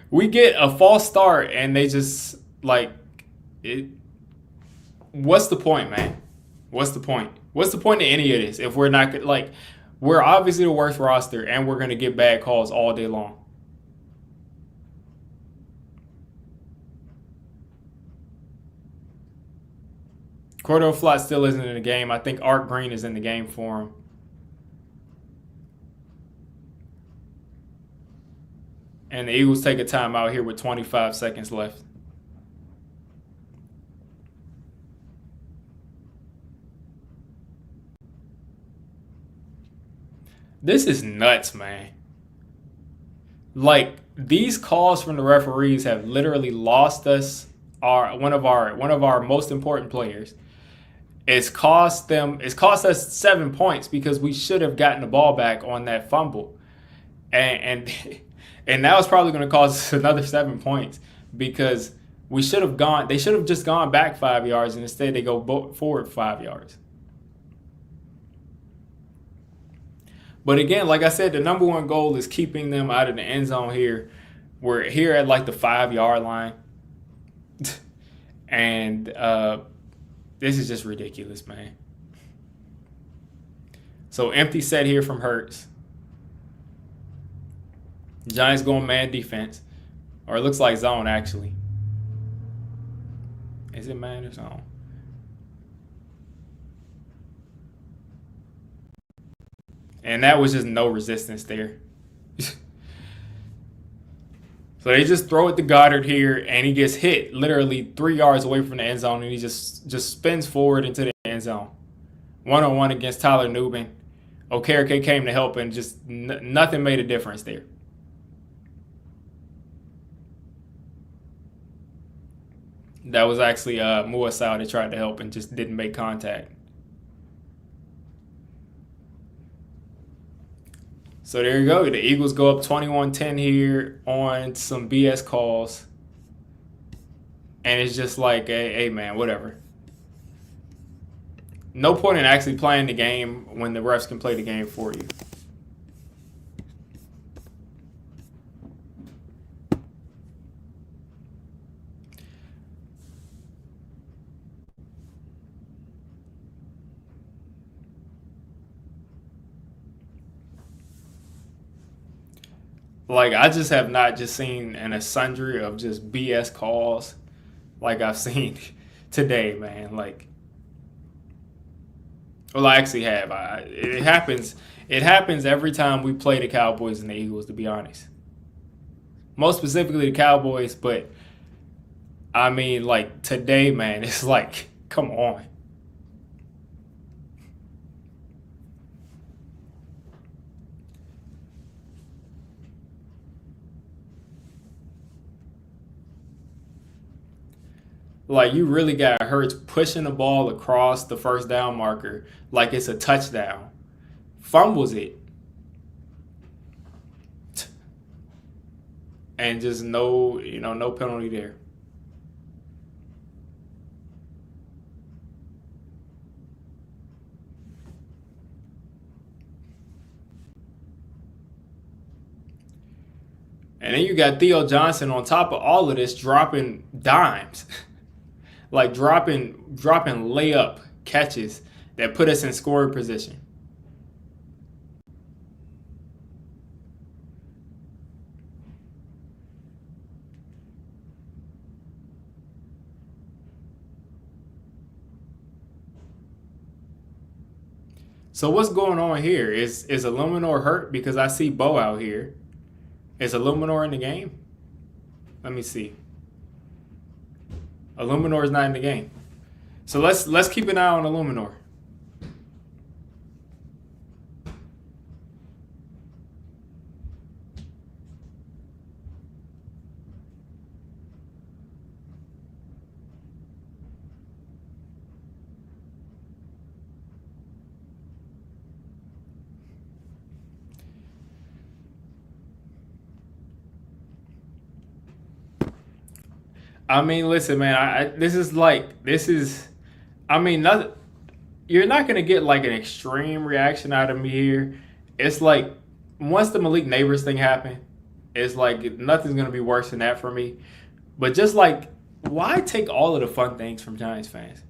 We get a false start and they just like it. What's the point, man? What's the point? What's the point of any of this if we're not like... We're obviously the worst roster, and we're going to get bad calls all day long. Cordell Flott still isn't in the game. I think Art Green is in the game for him. And the Eagles take a timeout here with 25 seconds left. This is nuts, man. Like, these calls from the referees have literally lost us one of our most important players. It's cost us 7 points because we should have gotten the ball back on that fumble. And and now it's probably going to cost us another 7 points because they should have just gone back 5 yards, and instead they go forward 5 yards. But again, like I said, the number one goal is keeping them out of the end zone here. We're here at like the 5-yard line. And this is just ridiculous, man. So empty set here from Hurts. Giants going man defense. Or it looks like zone, actually. Is it man or zone? And that was just no resistance there. So they just throw it to Goddard here, and he gets hit literally 3 yards away from the end zone, and he just spins forward into the end zone. 1-on-1 against Tyler Nubin. Okereke came to help, and just nothing made a difference there. That was actually Muasau that tried to help and just didn't make contact. So there you go. The Eagles go up 21-10 here on some BS calls. And it's just like, hey, man, whatever. No point in actually playing the game when the refs can play the game for you. Like, I just have not just seen a sundry of just BS calls like I've seen today, man. Like, well, I actually have. It happens. It happens every time we play the Cowboys and the Eagles, to be honest. Most specifically the Cowboys, but I mean, like, today, man, it's like, come on. Like, you really got Hurts pushing the ball across the first down marker like it's a touchdown. Fumbles it. And just no penalty there. And then you got Theo Johnson on top of all of this dropping dimes. Like dropping layup catches that put us in scoring position. So what's going on here? Is Illuminor hurt? Because I see Bo out here. Is Illuminor in the game? Let me see. Illuminor is not in the game. So let's keep an eye on Illuminor. I mean, listen, man. I mean, you're not gonna get like an extreme reaction out of me here. It's like once the Malik Neighbors thing happened, it's like nothing's gonna be worse than that for me. But just like, why take all of the fun things from Giants fans?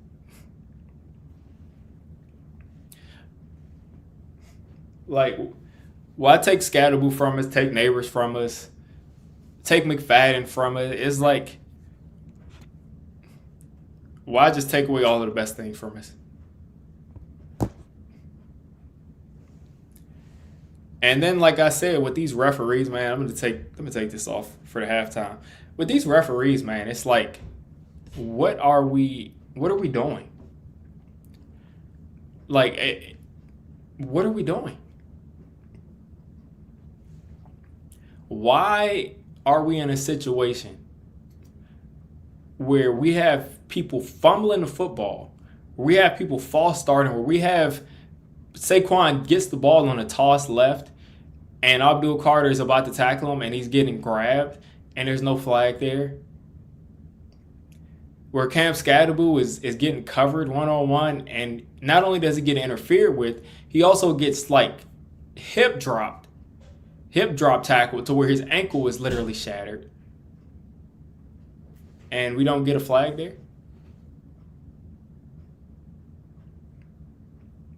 Like, why take Scatterboo from us? Take Neighbors from us? Take McFadden from us? It's like, why just take away all of the best things from us? And then, like I said, with these referees, man, let me take this off for the halftime. With these referees, man, it's like, what are we doing? Like, what are we doing? Why are we in a situation where we have people fumbling the football, where we have people false starting, where we have Saquon gets the ball on a toss left, and Abdul Carter is about to tackle him, and he's getting grabbed, and there's no flag there? Where Cam Scadaboo is getting covered one-on-one, and not only does he get interfered with, he also gets like hip drop tackle to where his ankle is literally shattered. And we don't get a flag there?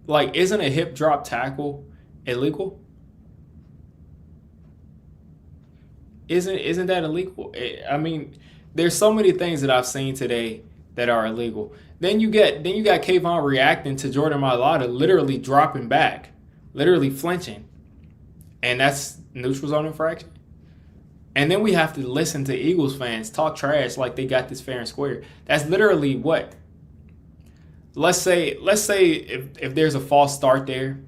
Like, isn't a hip drop tackle illegal? Isn't that illegal? I mean, there's so many things that I've seen today that are illegal. Then you got Kayvon reacting to Jordan Mailata literally dropping back, literally flinching. And that's neutral zone infraction. And then we have to listen to Eagles fans talk trash like they got this fair and square. That's literally what? Let's say if there's a false start there,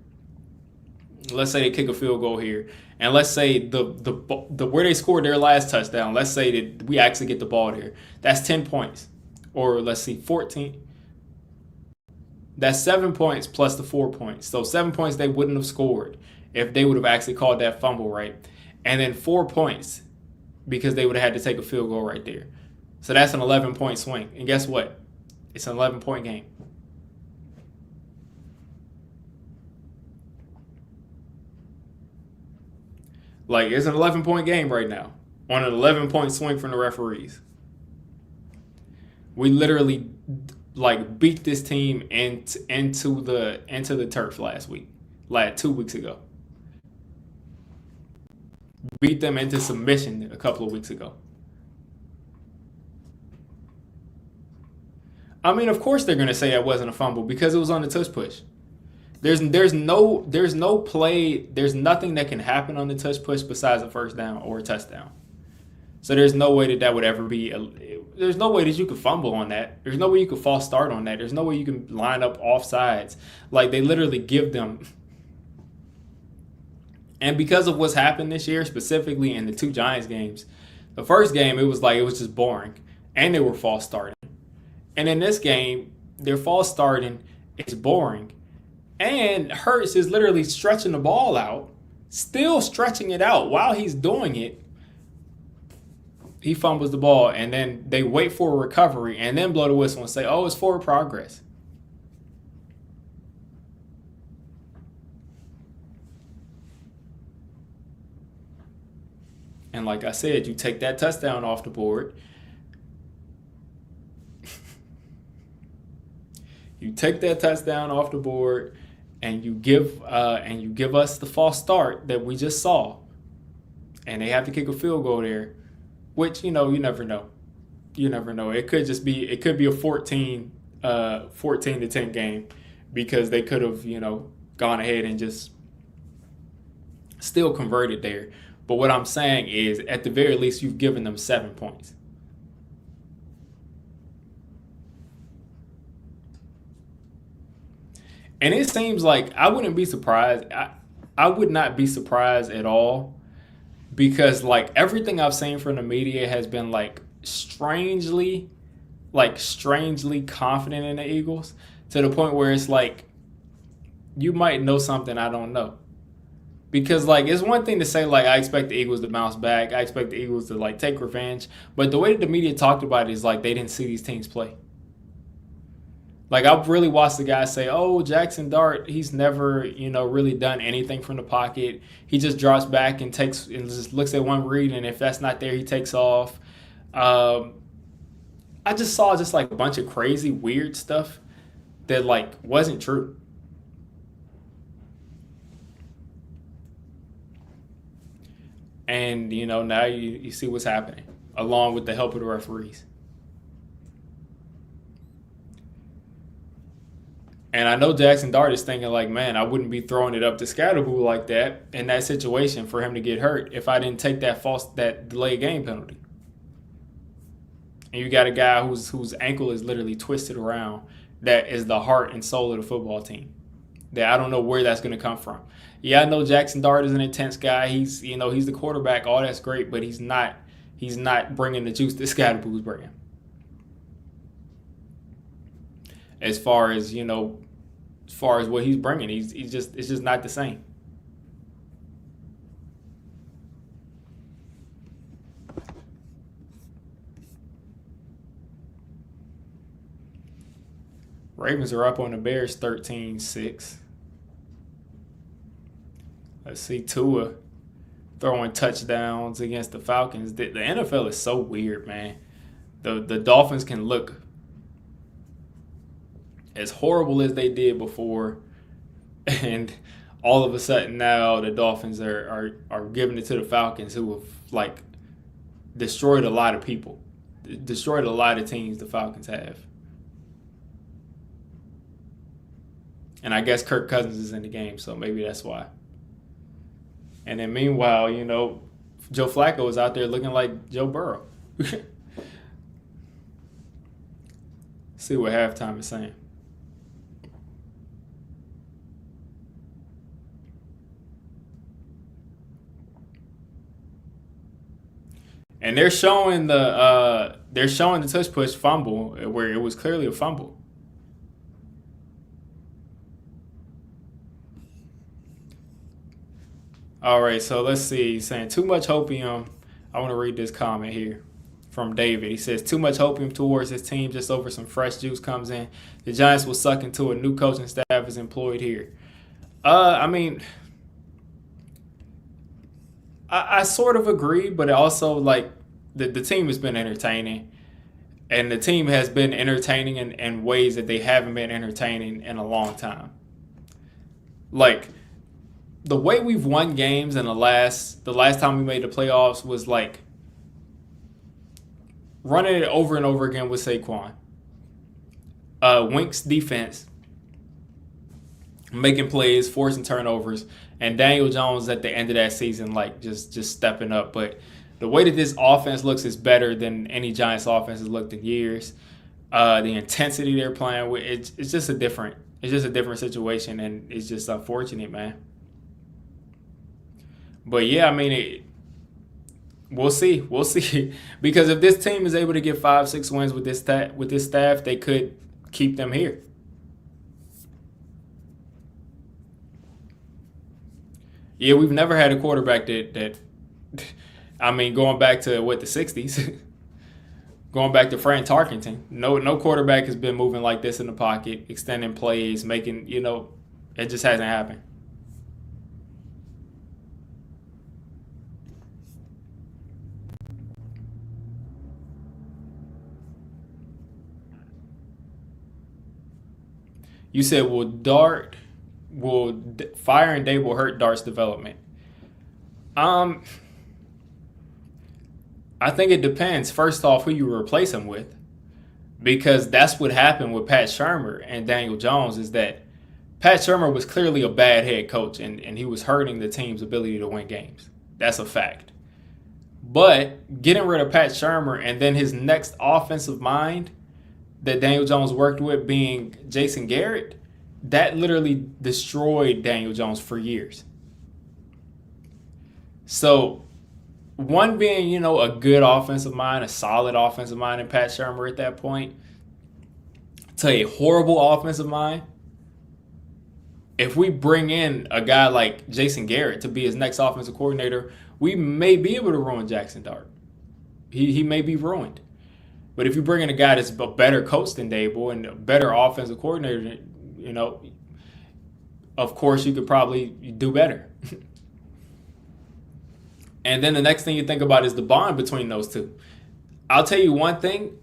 let's say they kick a field goal here, and let's say the where they scored their last touchdown, let's say that we actually get the ball there. That's 10 points. Or let's see, 14. That's 7 points plus the 4 points. So 7 points they wouldn't have scored if they would have actually called that fumble right. And then 4 points because they would have had to take a field goal right there. So that's an 11-point swing. And guess what? It's an 11-point game. Like, it's an 11-point game right now on an 11-point swing from the referees. We literally like beat this team into the turf last week, like 2 weeks ago. Beat them into submission a couple of weeks ago. I mean, of course they're gonna say that wasn't a fumble because it was on the touch push. There's no play. There's nothing that can happen on the touch push besides a first down or a touchdown. So there's no way that would ever be. There's no way that you could fumble on that. There's no way you could false start on that. There's no way you can line up offsides. Like, they literally give them. And because of what's happened this year, specifically in the 2 Giants games, the first game it was just boring, and they were false starting. And in this game, they're false starting. It's boring. And Hurts is literally stretching the ball out, still stretching it out while he's doing it. He fumbles the ball, and then they wait for a recovery and then blow the whistle and say, oh, it's forward progress. And like I said, you take that touchdown off the board. You take that touchdown off the board, and you give us the false start that we just saw, and they have to kick a field goal there, which you never know. You never know. It could be a 14 to 10 game because they could have gone ahead and just still converted there. But what I'm saying is, at the very least, you've given them 7 points. And it seems like I wouldn't be surprised. I would not be surprised at all because like everything I've seen from the media has been like strangely confident in the Eagles to the point where it's like you might know something I don't know. Because like it's one thing to say like I expect the Eagles to bounce back. I expect the Eagles to like take revenge. But the way that the media talked about it is like they didn't see these teams play. Like, I've really watched the guy say, oh, Jaxson Dart, he's never, really done anything from the pocket. He just drops back and just looks at one read, and if that's not there, he takes off. I just saw like a bunch of crazy, weird stuff that, like, wasn't true. And, now you see what's happening, along with the help of the referees. And I know Jaxson Dart is thinking like, man, I wouldn't be throwing it up to Scatterboo like that in that situation for him to get hurt if I didn't take that delayed game penalty. And you got a guy whose ankle is literally twisted around that is the heart and soul of the football team. That I don't know where that's going to come from. Yeah, I know Jaxson Dart is an intense guy. He's the quarterback. All that's great, but he's not bringing the juice that Scatterboo's bringing. As far as what he's bringing, it's just not the same. Ravens are up on the Bears 13-6. Let's see, Tua throwing touchdowns against the Falcons. The NFL is so weird, man. The Dolphins can look as horrible as they did before, and all of a sudden now the Dolphins are giving it to the Falcons, who have like destroyed a lot of people, destroyed a lot of teams the Falcons have. And I guess Kirk Cousins is in the game, so maybe that's why. And then meanwhile, Joe Flacco is out there looking like Joe Burrow. See what halftime is saying. And they're showing the touch push fumble where it was clearly a fumble. All right, so let's see. He's saying too much hopium. I want to read this comment here from David. He says too much hopium towards his team just over some fresh juice comes in. The Giants will suck until a new coaching staff is employed here. I sort of agree, but also like the team has been entertaining, and the team has been entertaining in ways that they haven't been entertaining in a long time. Like, the way we've won games in the last time we made the playoffs was like running it over and over again with Saquon. Wink's defense making plays, forcing turnovers, and Daniel Jones at the end of that season like just stepping up. But the way that this offense looks is better than any Giants offense has looked in years. The intensity they're playing with, it's just a different situation, and it's just unfortunate, man. But yeah, I mean, we'll see. Because if this team is able to get 5-6 wins with this staff, they could keep them here. Yeah, we've never had a quarterback that I mean, going back to the 60s, going back to Frank Tarkenton, no quarterback has been moving like this in the pocket, extending plays, making, it just hasn't happened. You said, will firing Dable hurt Dart's development? I think it depends, first off, who you replace him with. Because that's what happened with Pat Shurmur and Daniel Jones, is that Pat Shurmur was clearly a bad head coach, and he was hurting the team's ability to win games. That's a fact. But getting rid of Pat Shurmur and then his next offensive mind that Daniel Jones worked with being Jason Garrett, that literally destroyed Daniel Jones for years. So, one being, a good offensive mind, a solid offensive mind in Pat Shurmur at that point, to a horrible offensive mind, if we bring in a guy like Jason Garrett to be his next offensive coordinator, we may be able to ruin Jaxson Dart. He may be ruined. But if you bring in a guy that's a better coach than Dable and a better offensive coordinator, of course you could probably do better. And then the next thing you think about is the bond between those two. I'll tell you one thing.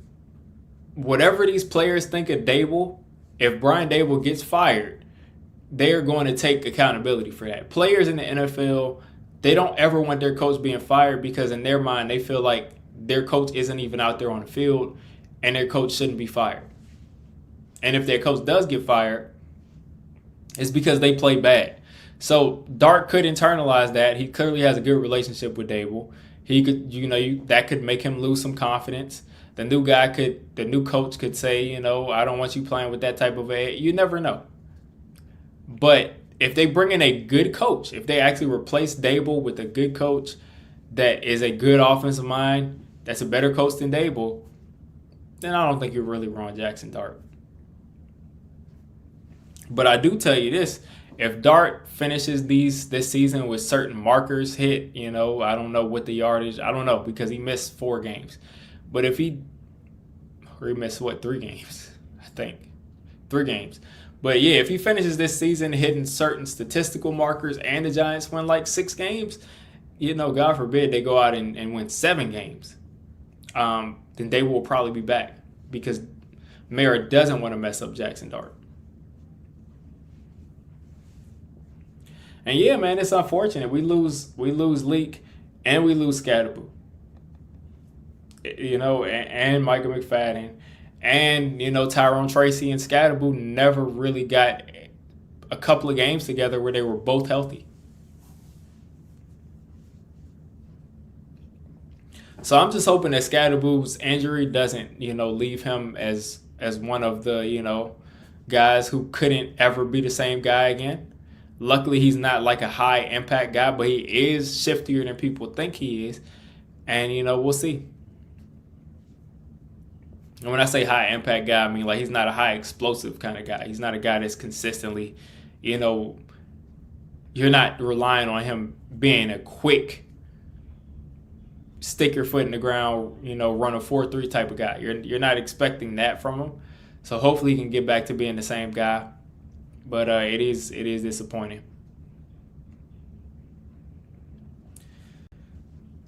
Whatever these players think of Dable, if Brian Dable gets fired, they are going to take accountability for that. Players in the NFL, they don't ever want their coach being fired because in their mind they feel like their coach isn't even out there on the field and their coach shouldn't be fired. And if their coach does get fired, It's because they play bad. So Dart could internalize that. He clearly has a good relationship with Dable. He could, that could make him lose some confidence. The new coach could say, I don't want you playing with that type of a. You never know. But if they bring in a good coach, if they actually replace Dable with a good coach that is a good offensive mind, that's a better coach than Dable, then I don't think you're really wrong, Jaxson Dart. But I do tell you this. If Dart finishes this season with certain markers hit, I don't know what the yardage, I don't know, because he missed 4 games. But if he missed, 3 games? I think. 3 games. But yeah, if he finishes this season hitting certain statistical markers and the Giants win like 6 games, God forbid they go out and win 7 games, then they will probably be back because Mara doesn't want to mess up Jaxson Dart. And yeah, man, it's unfortunate. We lose Leak and we lose Scatterboo. And Michael McFadden. And, Tyrone Tracy and Scatterboo never really got a couple of games together where they were both healthy. So I'm just hoping that Scatterboo's injury doesn't, leave him as one of the, guys who couldn't ever be the same guy again. Luckily, he's not like a high impact guy, but he is shiftier than people think he is. And, we'll see. And when I say high impact guy, I mean like he's not a high explosive kind of guy. He's not a guy that's consistently, you're not relying on him being a quick, stick your foot in the ground, run a 4-3 type of guy. You're not expecting that from him. So hopefully he can get back to being the same guy. But it is disappointing.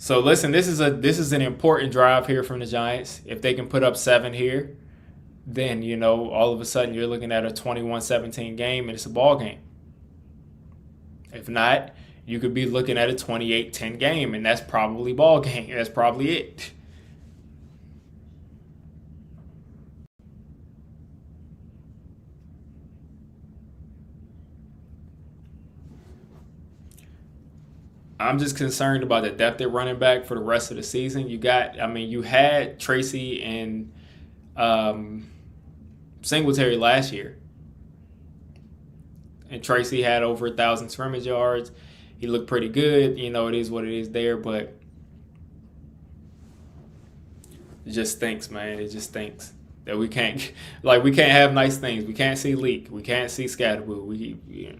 So listen, this is an important drive here from the Giants. If they can put up 7 here, then all of a sudden you're looking at a 21-17 game and it's a ball game. If not, you could be looking at a 28-10 game and that's probably ball game. That's probably it. I'm just concerned about the depth at running back for the rest of the season. You had Tracy and Singletary last year. And Tracy had over 1,000 scrimmage yards. He looked pretty good. It is what it is there, but it just stinks, man. It just stinks that we can't have nice things. We can't see Leak. We can't see Scatterboo.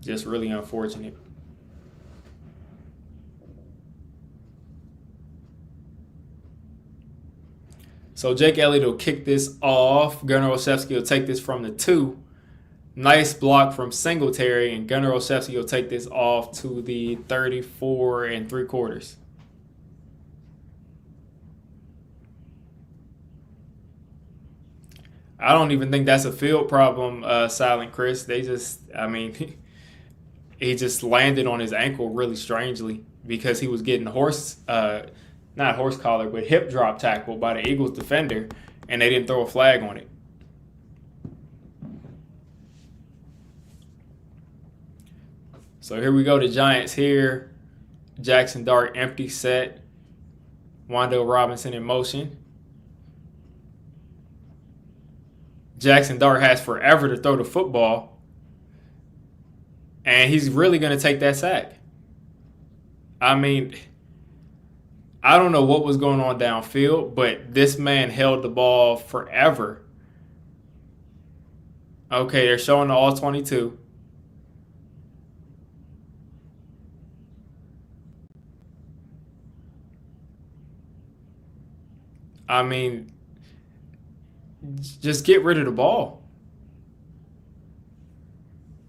Just really unfortunate. So Jake Elliott will kick this off. Gunnar Olszewski will take this from the 2. Nice block from Singletary, and Gunnar Olszewski will take this off to the 34 3/4. I don't even think that's a field problem, Silent Chris. He just landed on his ankle really strangely because he was getting not horse collar, but hip drop tackled by the Eagles defender, and they didn't throw a flag on it. So here we go, the Giants here. Jaxson Dart empty set. Wan'Dale Robinson in motion. Jaxson Dart has forever to throw the football. And he's really going to take that sack. I don't know what was going on downfield, but this man held the ball forever. Okay, they're showing the all 22. Just get rid of the ball.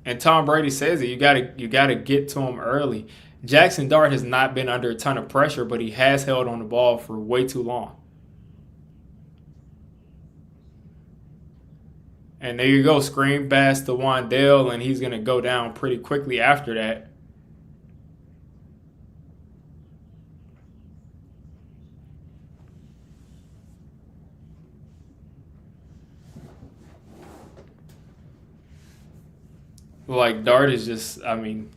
And Tom Brady says it. You gotta get to him early. Jaxson Dart has not been under a ton of pressure, but he has held on the ball for way too long. And there you go, screen pass to Wan'Dale, and he's gonna go down pretty quickly after that. Like Dart is just, I mean,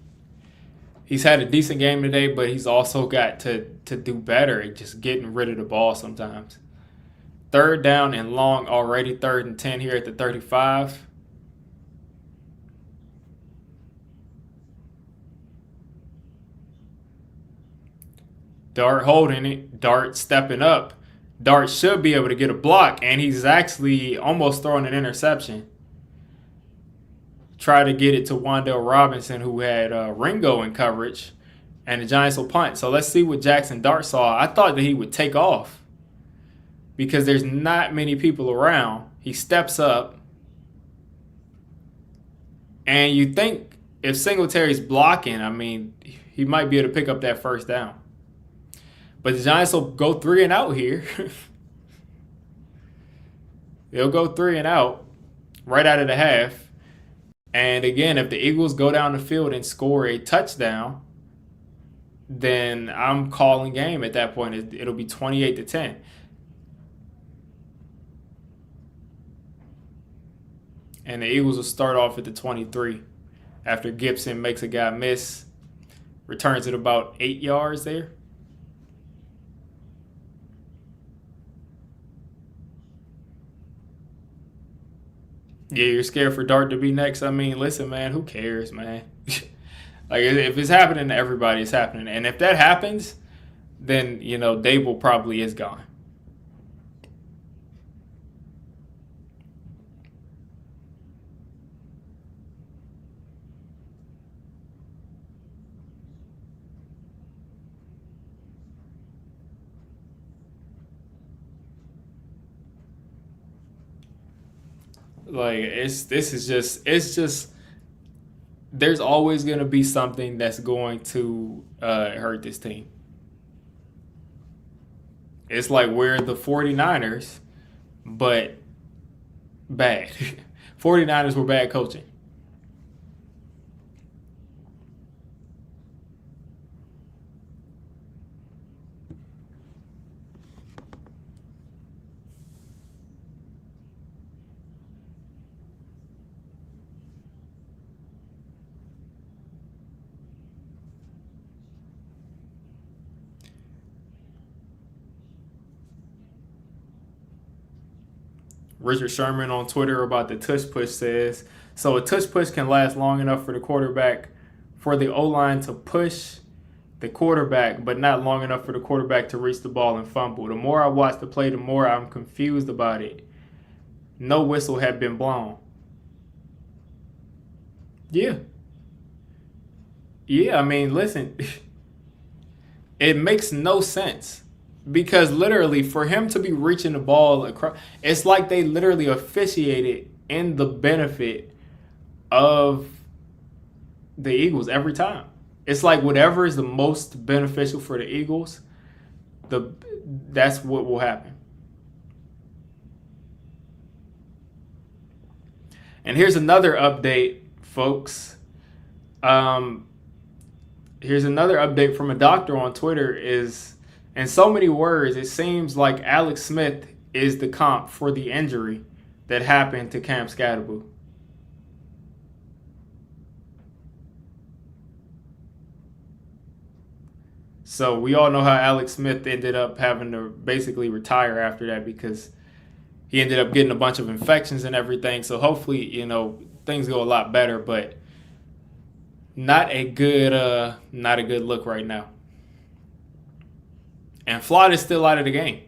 he's had a decent game today, but he's also got to do better at just getting rid of the ball sometimes. Third down and long already, 3rd and 10 here at the 35. Dart holding it. Dart stepping up. Dart should be able to get a block, and he's actually almost throwing an interception. Try to get it to Wan'Dale Robinson, who had Ringo in coverage, and the Giants will punt. So let's see what Jaxson Dart saw. I thought that he would take off because there's not many people around. He steps up, and you think if Singletary's blocking, I mean, he might be able to pick up that first down. But the Giants will go 3 and out here. They'll go 3 and out right out of the half. And again, if the Eagles go down the field and score a touchdown, then I'm calling game at that point. It'll be 28-10. And the Eagles will start off at the 23 after Gibson makes a guy miss, returns it about 8 yards there. Yeah, you're scared for Dart to be next. I mean, listen, man, who cares, man? Like, if it's happening to everybody, it's happening. And if that happens, then, you know, Dable probably is gone. Like, it's just there's always going to be something that's going to hurt this team. It's like we're the 49ers, but bad. 49ers were bad coaching. Richard Sherman on Twitter about the tush push says, so a tush push can last long enough for the O-line to push the quarterback, but not long enough for the quarterback to reach the ball and fumble. The more I watch the play, the more I'm confused about it. No whistle had been blown. Yeah. Yeah, I mean, listen, it makes no sense. Because literally, for him to be reaching the ball across, it's like they literally officiated in the benefit of the Eagles every time. It's like whatever is the most beneficial for the Eagles, that's what will happen. And here's another update, folks. Here's another update from a doctor on Twitter is, in so many words, it seems like Alex Smith is the comp for the injury that happened to Cam Scatterboo. So we all know how Alex Smith ended up having to basically retire after that because he ended up getting a bunch of infections and everything. So hopefully, you know, things go a lot better, but not a good look right now. And Floyd is still out of the game.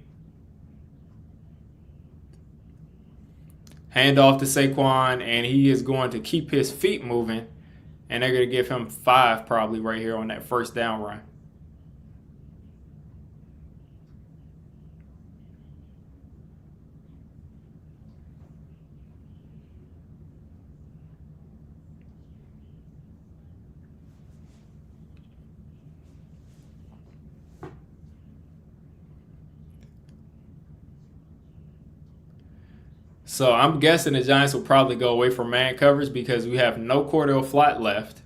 Hand off to Saquon, and he is going to keep his feet moving. And they're going to give him 5 probably right here on that first down run. So I'm guessing the Giants will probably go away from man coverage because we have no Cordell Flott left.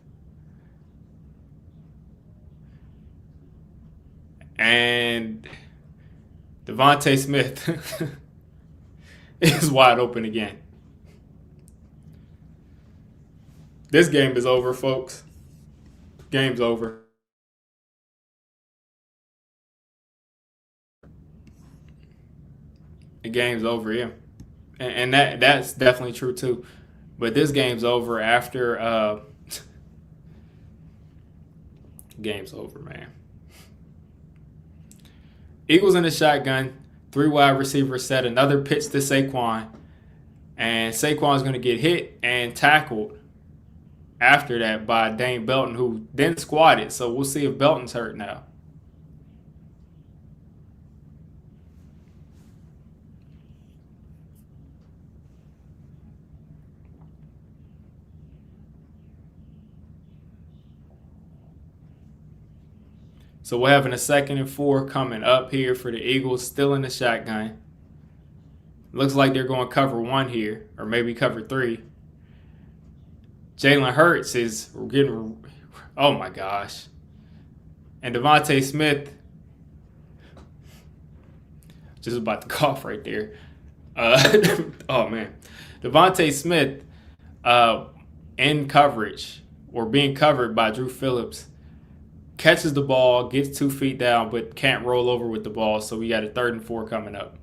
And Devontae Smith is wide open again. This game is over, folks. Game's over. The game's over, yeah. And that's definitely true too. But this game's over after game's over, man. Eagles in the shotgun, 3 wide receivers set, another pitch to Saquon. And Saquon's going to get hit and tackled after that by Dane Belton, who then squatted. So we'll see if Belton's hurt now. So we're having a 2nd and 4 coming up here for the Eagles, still in the shotgun. Looks like they're going cover 1 here, or maybe cover 3. Jalen Hurts is getting, oh my gosh. And Devontae Smith, just about to cough right there. Oh man. Devontae Smith in coverage, or being covered by Drew Phillips, catches the ball, gets 2 feet down, but can't roll over with the ball. So we got a 3rd and 4 coming up.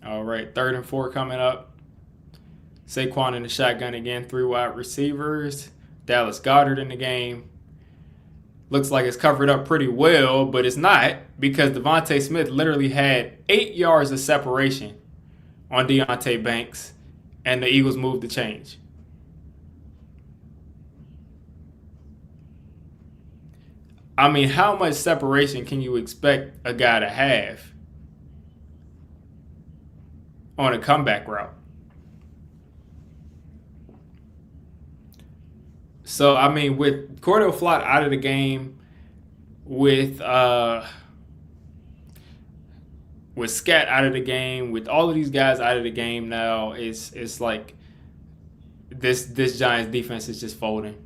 All right, 3rd and 4 coming up. Saquon in the shotgun again, 3 wide receivers. Dallas Goedert in the game. Looks like it's covered up pretty well, but it's not, because Devontae Smith literally had 8 yards of separation on Deonte Banks, and the Eagles moved the change. I mean, how much separation can you expect a guy to have on a comeback route? So, I mean, with Cordell Flott out of the game, with Scat out of the game, with all of these guys out of the game now, it's like this Giants defense is just folding.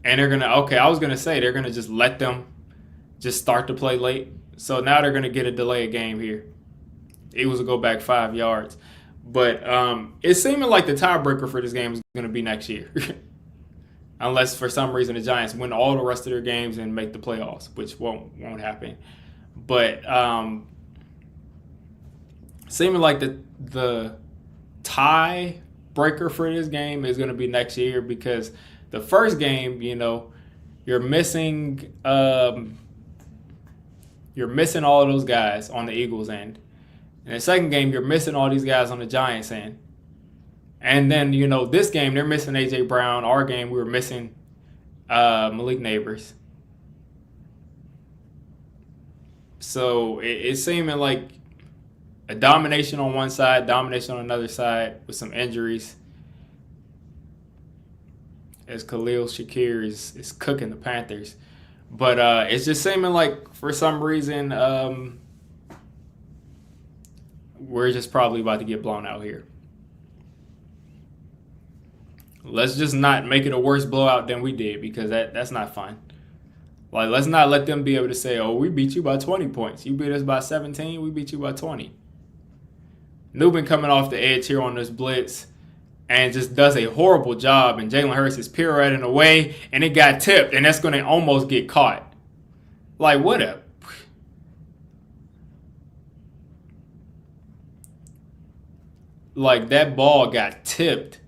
And they're they're gonna just let them just start to play late. So now they're gonna get a delay game here. Eagles will go back 5 yards. But it's seeming like the tiebreaker for this game is going to be next year. Unless for some reason the Giants win all the rest of their games and make the playoffs, which won't happen. But seeming like the tiebreaker for this game is going to be next year, because the first game, you're missing all of those guys on the Eagles end. In the second game, you're missing all these guys on the Giants end. And then, this game, they're missing A.J. Brown. Our game, we were missing Malik Neighbors. So it's seeming like a domination on one side, domination on another side with some injuries. As Khalil Shakir is cooking the Panthers. But it's just seeming like, for some reason, we're just probably about to get blown out here. Let's just not make it a worse blowout than we did, because that's not fun. Like, let's not let them be able to say, oh, we beat you by 20 points. You beat us by 17, we beat you by 20. Newman coming off the edge here on this blitz and just does a horrible job, and Jalen Hurts is pirouetting away, and it got tipped, and that's going to almost get caught. Like, what up? Like, that ball got tipped,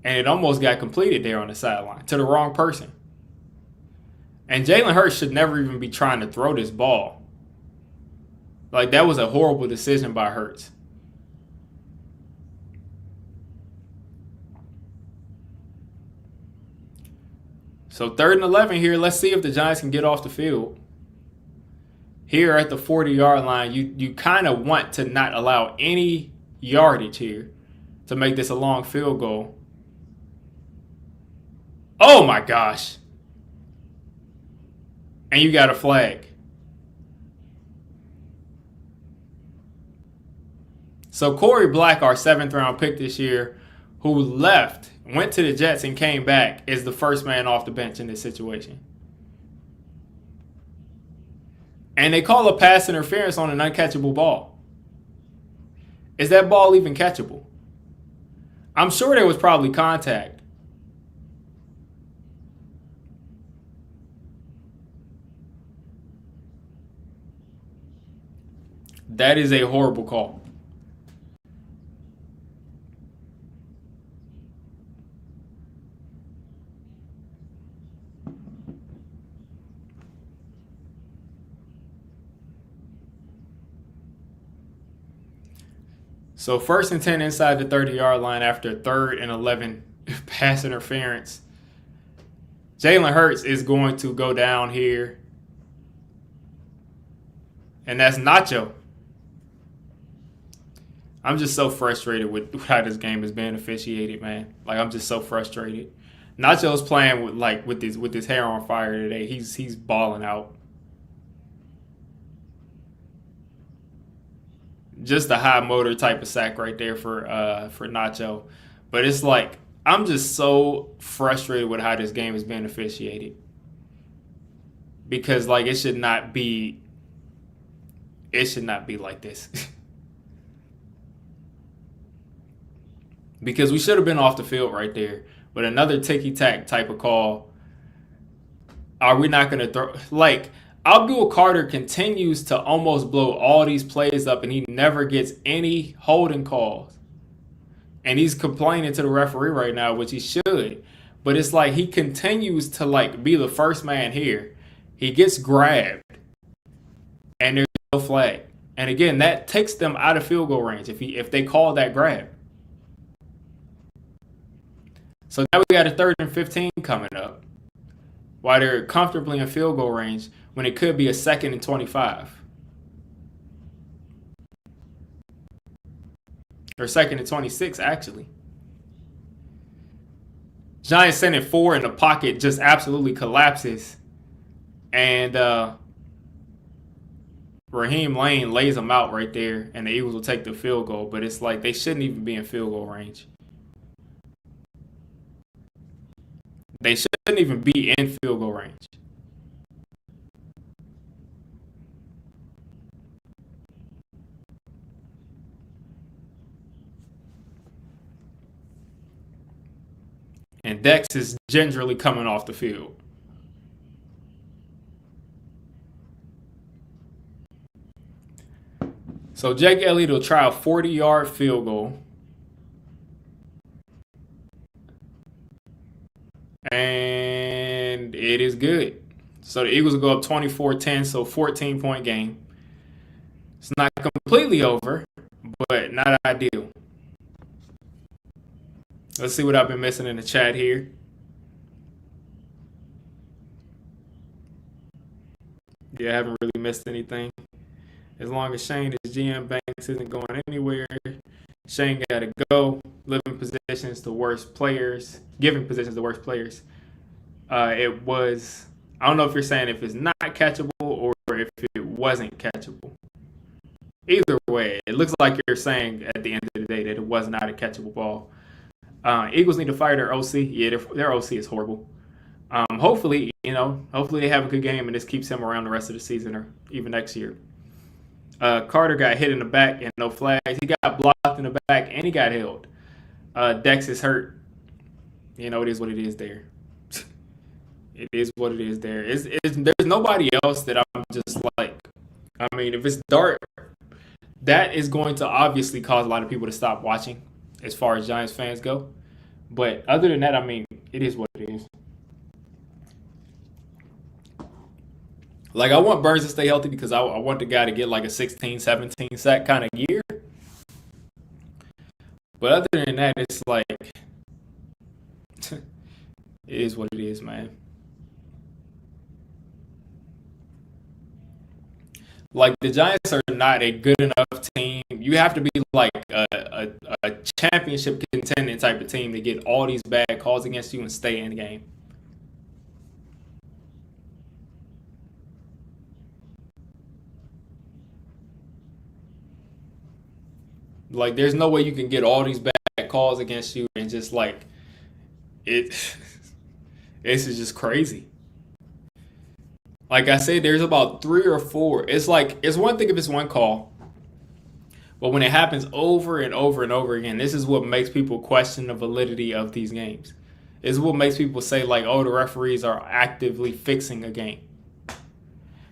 and it almost got completed there on the sideline to the wrong person. And Jalen Hurts should never even be trying to throw this ball. Like, that was a horrible decision by Hurts. So 3rd and 11 here. Let's see if the Giants can get off the field. Here at the 40-yard line, you kind of want to not allow any yardage here to make this a long field goal. Oh my gosh. And you got a flag. So Corey Black, our 7th round pick this year, who left, went to the Jets, and came back, is the first man off the bench in this situation. And they call a pass interference on an uncatchable ball. Is that ball even catchable? I'm sure there was probably contact. That is a horrible call. So 1st and 10 inside the 30-yard line after 3rd and 11 pass interference. Jalen Hurts is going to go down here. And that's Nacho. I'm just so frustrated with how this game is being officiated, man. Like, I'm just so frustrated. Nacho's playing with his hair on fire today. He's balling out. Just a high motor type of sack right there for Nacho. But it's like, I'm just so frustrated with how this game is being officiated. Because like it should not be like this. Because we should have been off the field right there. But another ticky-tack type of call. Are we not going to throw... Like, Abdul Carter continues to almost blow all these plays up, and he never gets any holding calls. And he's complaining to the referee right now, which he should. But it's like he continues to, like, be the first man here. He gets grabbed, and there's no flag. And again, that takes them out of field goal range if they call that grab. So now we got a 3rd and 15 coming up, while they're comfortably in field goal range when it could be a 2nd and 25. Or 2nd and 26, actually. Giants send it 4 in the pocket, just absolutely collapses. And Raheem Lane lays them out right there, and the Eagles will take the field goal. But it's like they shouldn't even be in field goal range. They shouldn't even be in field goal range. And Dex is gingerly coming off the field. So Jake Elliott will try a 40-yard field goal. And it is good. So the Eagles will go up 24-10, so 14-point game. It's not completely over, but not ideal. Let's see what I've been missing in the chat here. Yeah, I haven't really missed anything. As long as Shane is GM, Banks isn't going anywhere. Shane got to go. Giving positions to worst players. It was, I don't know if you're saying if it's not catchable or if it wasn't catchable. Either way, it looks like you're saying at the end of the day that it was not a catchable ball. Eagles need to fire their OC. Yeah, their OC is horrible. Hopefully they have a good game and this keeps him around the rest of the season or even next year. Carter got hit in the back and no flags. He got blocked in the back and he got held. Dex is hurt. It is what it is there. It is what it is there. There's nobody else that I'm just like, if it's dark, that is going to obviously cause a lot of people to stop watching as far as Giants fans go. But other than that, it is what it is. Like, I want Burns to stay healthy because I want the guy to get like a 16, 17 sack kind of year. But other than that, it's like, it is what it is, man. Like, the Giants are not a good enough team. You have to be like a championship contending type of team to get all these bad calls against you and stay in the game. Like, there's no way you can get all these bad calls against you, and just like it, this is just crazy. Like I said, there's about three or four. It's like it's one thing if it's one call, but when it happens over and over and over again, this is what makes people question the validity of these games. This is what makes people say like, "Oh, the referees are actively fixing a game."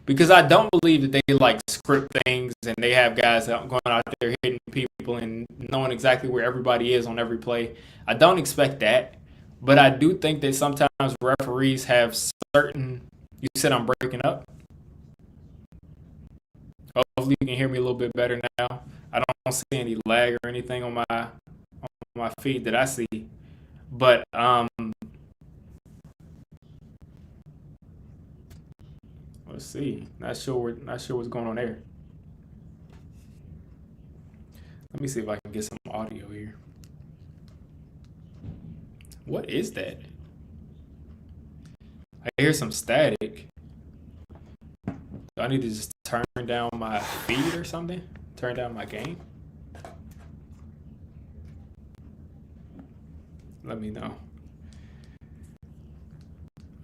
Because I don't believe that they like script things and they have guys going out there hitting people and knowing exactly where everybody is on every play. I don't expect that, but I do think that sometimes referees have certain. You said I'm breaking up. Hopefully you can hear me a little bit better now. I don't see any lag or anything on my feed that I see, but let's see. Not sure what's going on there. Let me see if I can get some audio here. What is that? I hear some static. Do I need to just turn down my feed or something? Turn down my game? Let me know.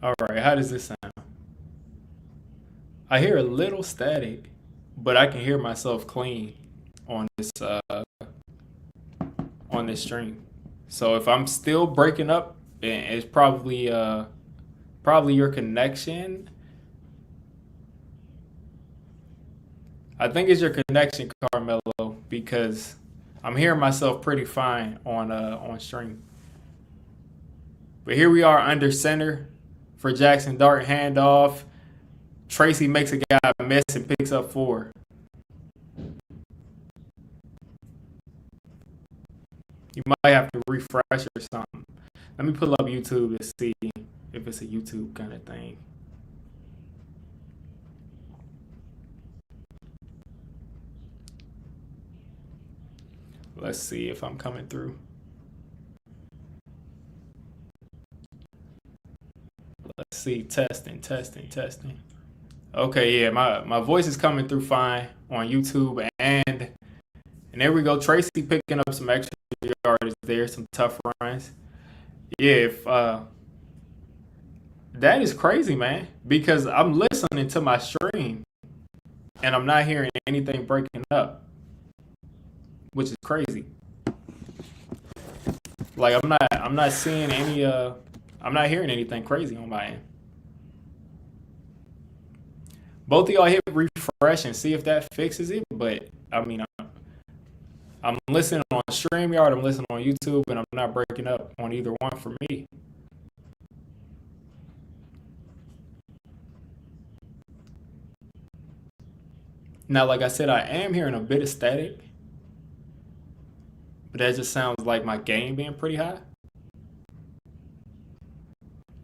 All right, how does this sound? I hear a little static, but I can hear myself clean on this stream. So if I'm still breaking up, it's probably your connection. I think it's your connection, Carmelo, because I'm hearing myself pretty fine on stream. But here we are under center for Jaxson. Dart handoff. Tracy makes a guy miss and picks up 4. You might have to refresh or something. Let me pull up YouTube to see if it's a YouTube kind of thing. Let's see if I'm coming through. Let's see, testing. Okay, yeah, my voice is coming through fine on YouTube, and there we go. Tracy picking up some extra yards there, some tough runs. Yeah, if that is crazy, man, because I'm listening to my stream and I'm not hearing anything breaking up, which is crazy. Like I'm not seeing any I'm not hearing anything crazy on my end. Both of y'all hit refresh and see if that fixes it, but I mean I'm listening on StreamYard, I'm listening on YouTube, and I'm not breaking up on either one for me. Now, like I said, I am hearing a bit of static, but that just sounds like my gain being pretty high.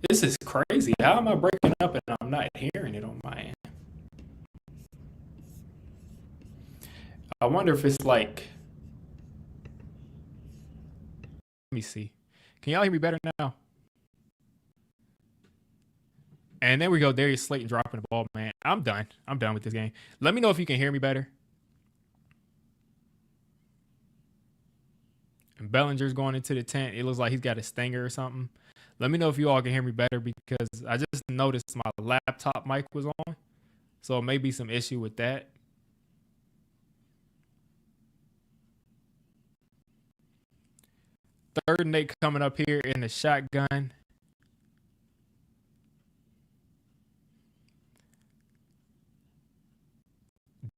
This is crazy. How am I breaking up and I'm not hearing it on my end? I wonder if it's like... Let me see. Can y'all hear me better now? And there we go. Darius Slayton dropping the ball, man. I'm done. I'm done with this game. Let me know if you can hear me better. And Bellinger's going into the tent. It looks like he's got a stinger or something. Let me know if you all can hear me better, because I just noticed my laptop mic was on. So it may be some issue with that. Third and 8 coming up here in the shotgun.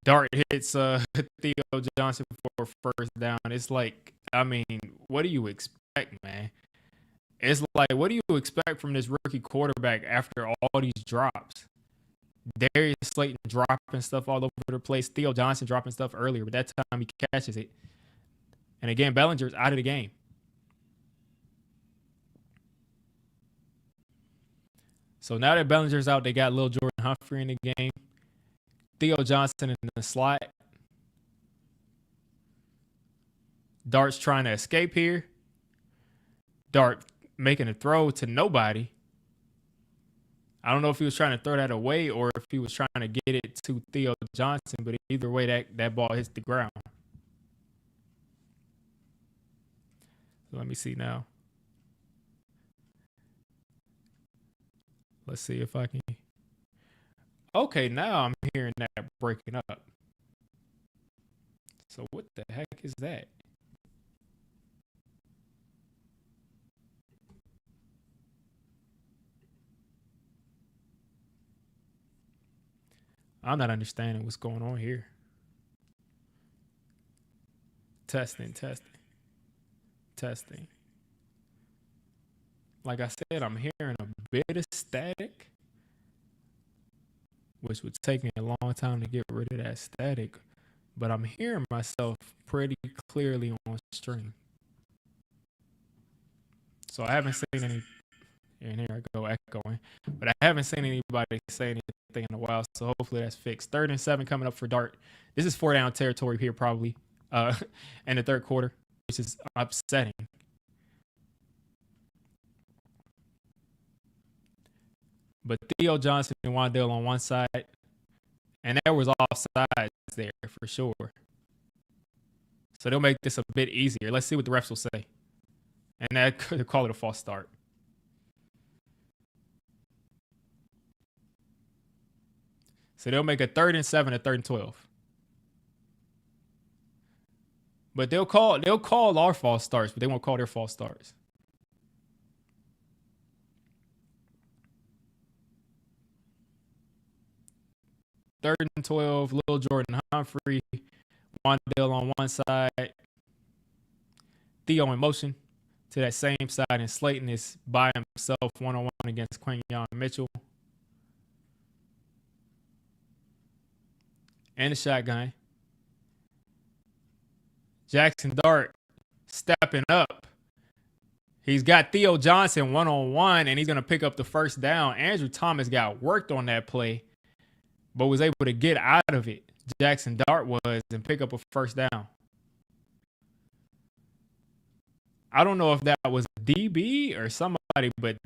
Dart hits Theo Johnson for a first down. It's like, I mean, what do you expect, man? It's like, what do you expect from this rookie quarterback after all these drops? Darius Slayton dropping stuff all over the place. Theo Johnson dropping stuff earlier, but that time he catches it. And again, Bellinger's out of the game. So now that Bellinger's out, they got Lil Jordan Humphrey in the game. Theo Johnson in the slot. Dart's trying to escape here. Dart making a throw to nobody. I don't know if he was trying to throw that away or if he was trying to get it to Theo Johnson, but either way, that ball hits the ground. So let me see now. Let's see if I can. Okay, now I'm hearing that breaking up. So what the heck is that? I'm not understanding what's going on here. Testing, testing, testing. Like I said, I'm hearing a bit of static, which would take me a long time to get rid of that static, but I'm hearing myself pretty clearly on stream. So I haven't seen any, and here I go echoing, but I haven't seen anybody say anything in a while, so hopefully that's fixed. 3rd and 7 coming up for Dart. This is 4-down territory here probably in the third quarter, which is upsetting. But Theo Johnson and Wandale on one side, and there was offsides there for sure. So they'll make this a bit easier. Let's see what the refs will say. And that could call it a false start. So they'll make a 3rd and 7, a 3rd and 12. But they'll call our false starts, but they won't call their false starts. Third and 12, Lil Jordan Humphrey, Wandale on one side, Theo in motion to that same side, and Slayton is by himself one-on-one against Quinyon Mitchell. And the shotgun. Jaxson Dart stepping up. He's got Theo Johnson one-on-one, and he's going to pick up the first down. Andrew Thomas got worked on that play, but was able to get out of it. Jaxson Dart was, and pick up a first down. I don't know if that was DB or somebody, but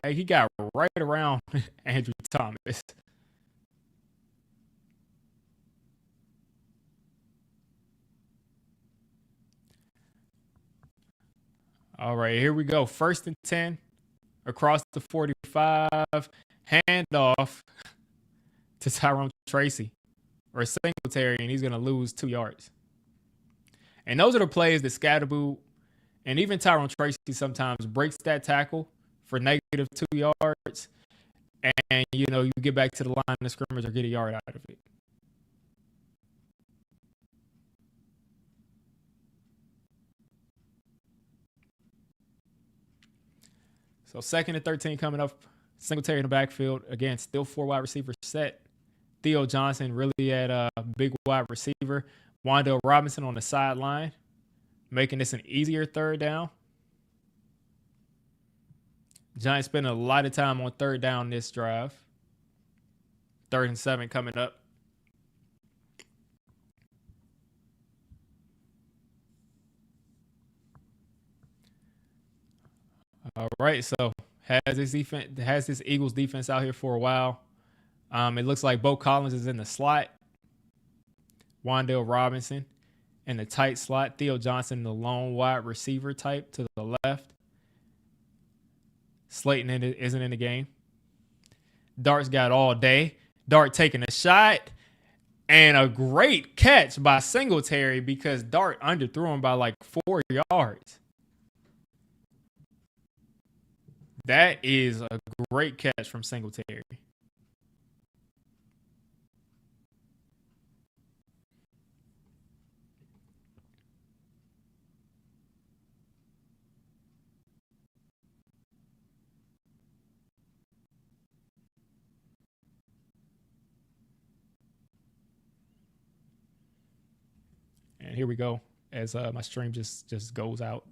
he got right around Andrew Thomas. All right, here we go. 1st and 10 across the 45. Handoff to Tyrone Tracy or Singletary, and he's going to lose 2 yards. And those are the plays that Scatterboo and even Tyrone Tracy sometimes breaks that tackle for negative 2 yards. And, you get back to the line of scrimmage or get a yard out of it. So 2nd and 13 coming up. Singletary in the backfield. Again, still 4 wide receivers set. Theo Johnson really at a big wide receiver. Wandale Robinson on the sideline, making this an easier 3rd down. Giants spending a lot of time on 3rd down this drive. 3rd and 7 coming up. All right, so has this Eagles defense out here for a while. It looks like Bo Collins is in the slot. Wandale Robinson in the tight slot. Theo Johnson, the lone wide receiver type to the left. Slayton isn't in the game. Dart's got all day. Dart taking a shot. And a great catch by Singletary because Dart underthrew him by like 4 yards. That is a great catch from Singletary. And here we go as my stream just goes out.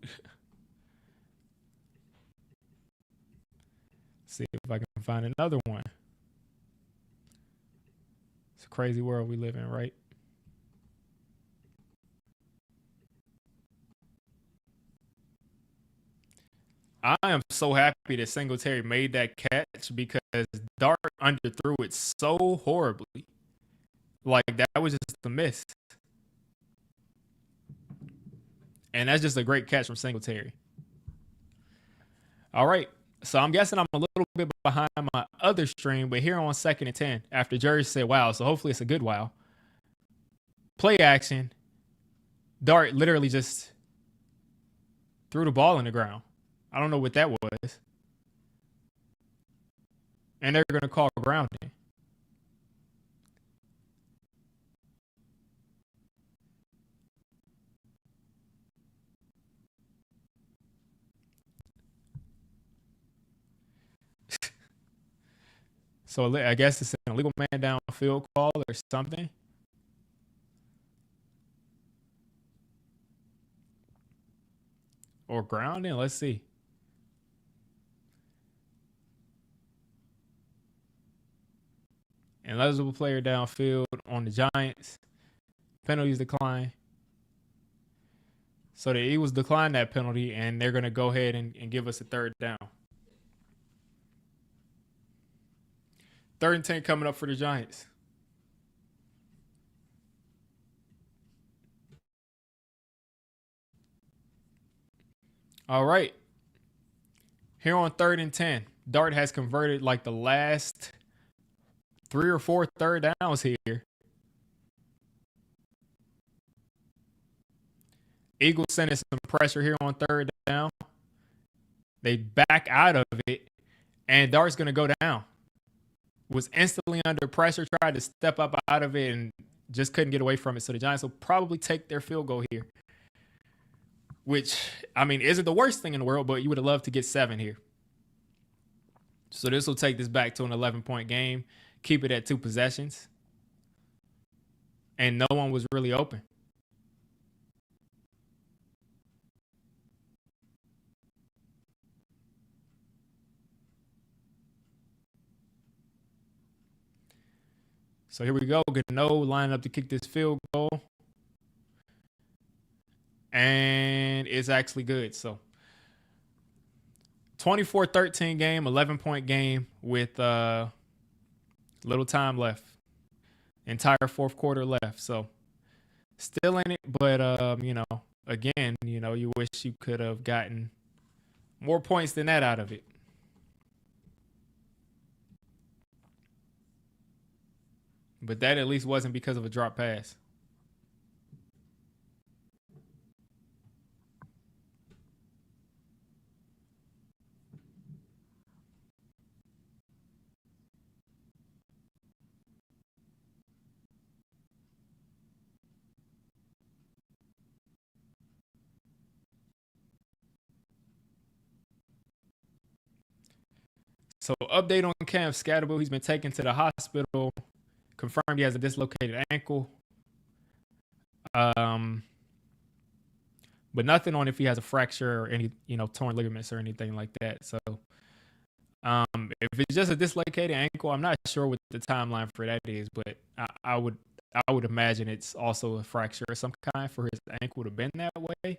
See if I can find another one. It's a crazy world we live in, right? I am so happy that Singletary made that catch because Dart underthrew it so horribly. Like, that was just a miss. And that's just a great catch from Singletary. All right. So I'm guessing I'm a little bit behind my other stream, but here on 2nd and 10, after Jerry said wow, so hopefully it's a good wow. Play action. Dart literally just threw the ball in the ground. I don't know what that was. And they're going to call grounding. So I guess it's an illegal man downfield call or something. Or grounding. Let's see. Ineligible player downfield on the Giants. Penalties decline. So the Eagles decline that penalty, and they're going to go ahead and give us a 3rd down. 3rd and 10 coming up for the Giants. All right. Here on 3rd and 10, Dart has converted like the last 3 or 4 third downs here. Eagles sending some pressure here on 3rd down. They back out of it, and Dart's going to go down. Was instantly under pressure, tried to step up out of it, and just couldn't get away from it. So the Giants will probably take their field goal here, which, I mean, isn't the worst thing in the world, but you would have loved to get 7 here. So this will take this back to an 11-point game, keep it at 2 possessions, and no one was really open. So here we go. Gano lining up to kick this field goal. And it's actually good. So 24-13 game, 11-point game with little time left. Entire 4th quarter left. So still in it, but again, you wish you could have gotten more points than that out of it. But that at least wasn't because of a drop pass. So update on Cam Scatterbo. He's been taken to the hospital. Confirmed he has a dislocated ankle. But nothing on if he has a fracture or any, torn ligaments or anything like that. So if it's just a dislocated ankle, I'm not sure what the timeline for that is, but I would imagine it's also a fracture of some kind for his ankle to bend that way.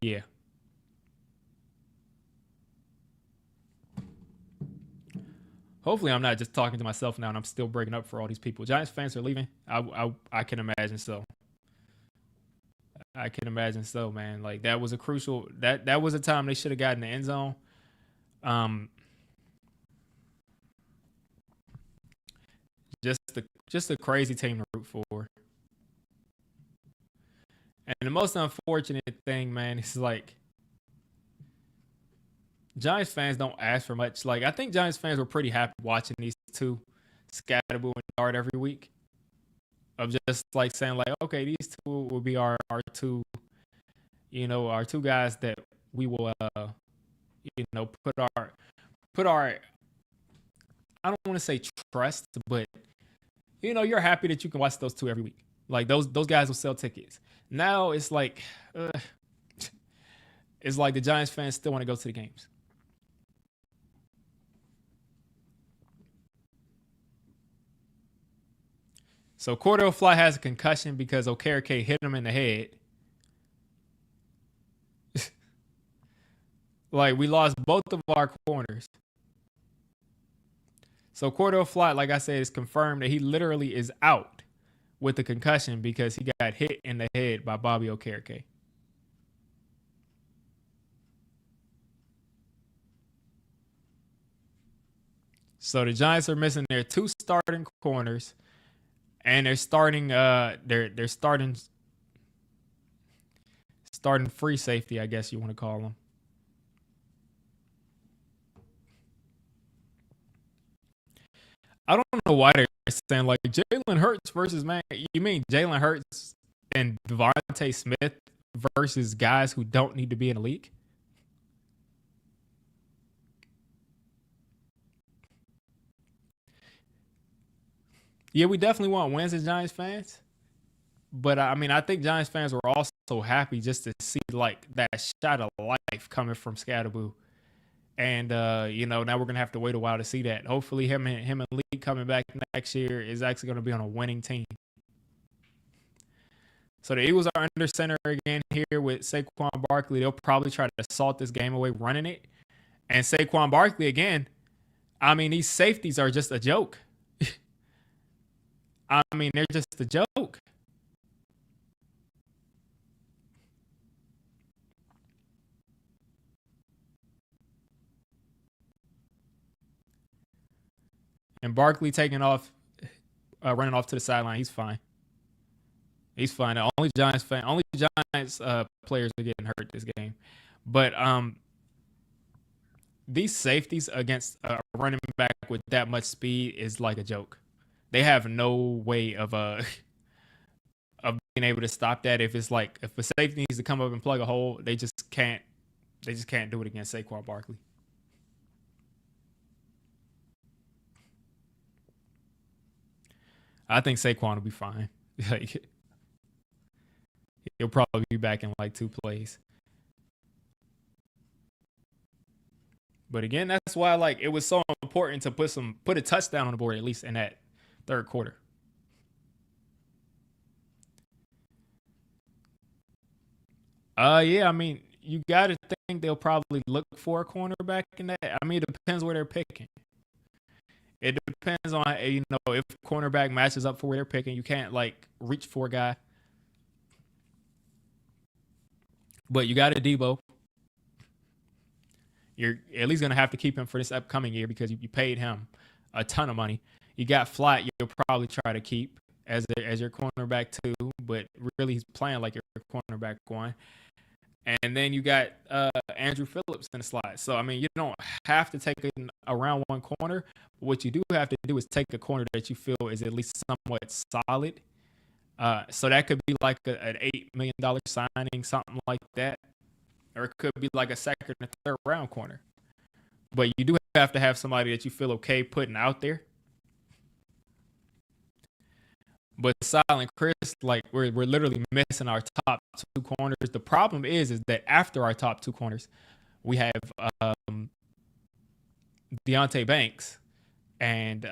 Yeah. Hopefully I'm not just talking to myself now and I'm still breaking up for all these people. Giants fans are leaving. I can imagine so. I can imagine so, man. Like that was a crucial that was a time they should have gotten the end zone. Just a crazy team to root for. And the most unfortunate thing, man, is like Giants fans don't ask for much. Like, I think Giants fans were pretty happy watching these two, Scatterbo and Dart, every week. Of just like saying like, okay, these two will be our two, our two guys that we will, put our. I don't want to say trust, but you're happy that you can watch those two every week. Like those guys will sell tickets. Now it's like, it's like the Giants fans still want to go to the games. So Cordell Fly has a concussion because Okereke hit him in the head. Like, we lost both of our corners. So Cordell Fly, like I said, is confirmed that he literally is out with the concussion because he got hit in the head by Bobby Okereke. So the Giants are missing their two starting corners, and they're starting free safety, I guess you want to call them. I don't know why they're saying like Jalen Hurts versus man. You mean Jalen Hurts and Devontae Smith versus guys who don't need to be in the league? Yeah, we definitely want wins as Giants fans. But I mean, I think Giants fans were also happy just to see like that shot of life coming from Scatterboo. And now we're gonna have to wait a while to see that. Hopefully, him and Lee coming back next year is actually gonna be on a winning team. So the Eagles are under center again here with Saquon Barkley. They'll probably try to assault this game away running it. And Saquon Barkley again. I mean, these safeties are just a joke. I mean, they're just a joke. And Barkley taking off, running off to the sideline. He's fine. He's fine. The only Giants players are getting hurt this game. But these safeties against a running back with that much speed is like a joke. They have no way of of being able to stop that. If it's like if a safety needs to come up and plug a hole, they just can't. They just can't do it against Saquon Barkley. I think Saquon will be fine. Like he'll probably be back in like two plays. But again, that's why like it was so important to put a touchdown on the board at least in that third quarter. Yeah, I mean, you got to think they'll probably look for a cornerback in that. I mean, it depends where they're picking. It depends on if cornerback matches up for where they're picking. You can't like reach for a guy, but you got a Debo. You're at least gonna have to keep him for this upcoming year because you paid him a ton of money. You got Flat. You'll probably try to keep as your cornerback too, but really he's playing like your cornerback one. And then you got Andrew Phillips in the slot. So I mean, you don't have to take a round one corner. But what you do have to do is take a corner that you feel is at least somewhat solid. So that could be like an $8 million signing, something like that, or it could be like a second or third round corner. But you do have to have somebody that you feel okay putting out there. But Silent Chris, like we're literally missing our top two corners. The problem is that after our top two corners, we have um, Deontay Banks and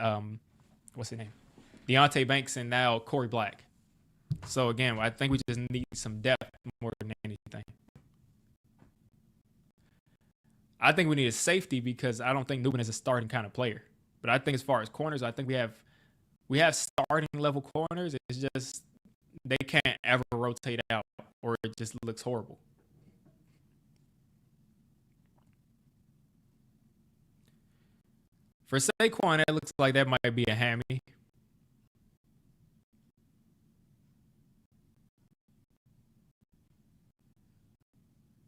what's his name? Deontay Banks and now Corey Black. So again, I think we just need some depth more than anything. I think we need a safety because I don't think Newman is a starting kind of player. But I think as far as corners, I think we have starting level corners. It's just they can't ever rotate out or it just looks horrible. For Saquon, that looks like that might be a hammy.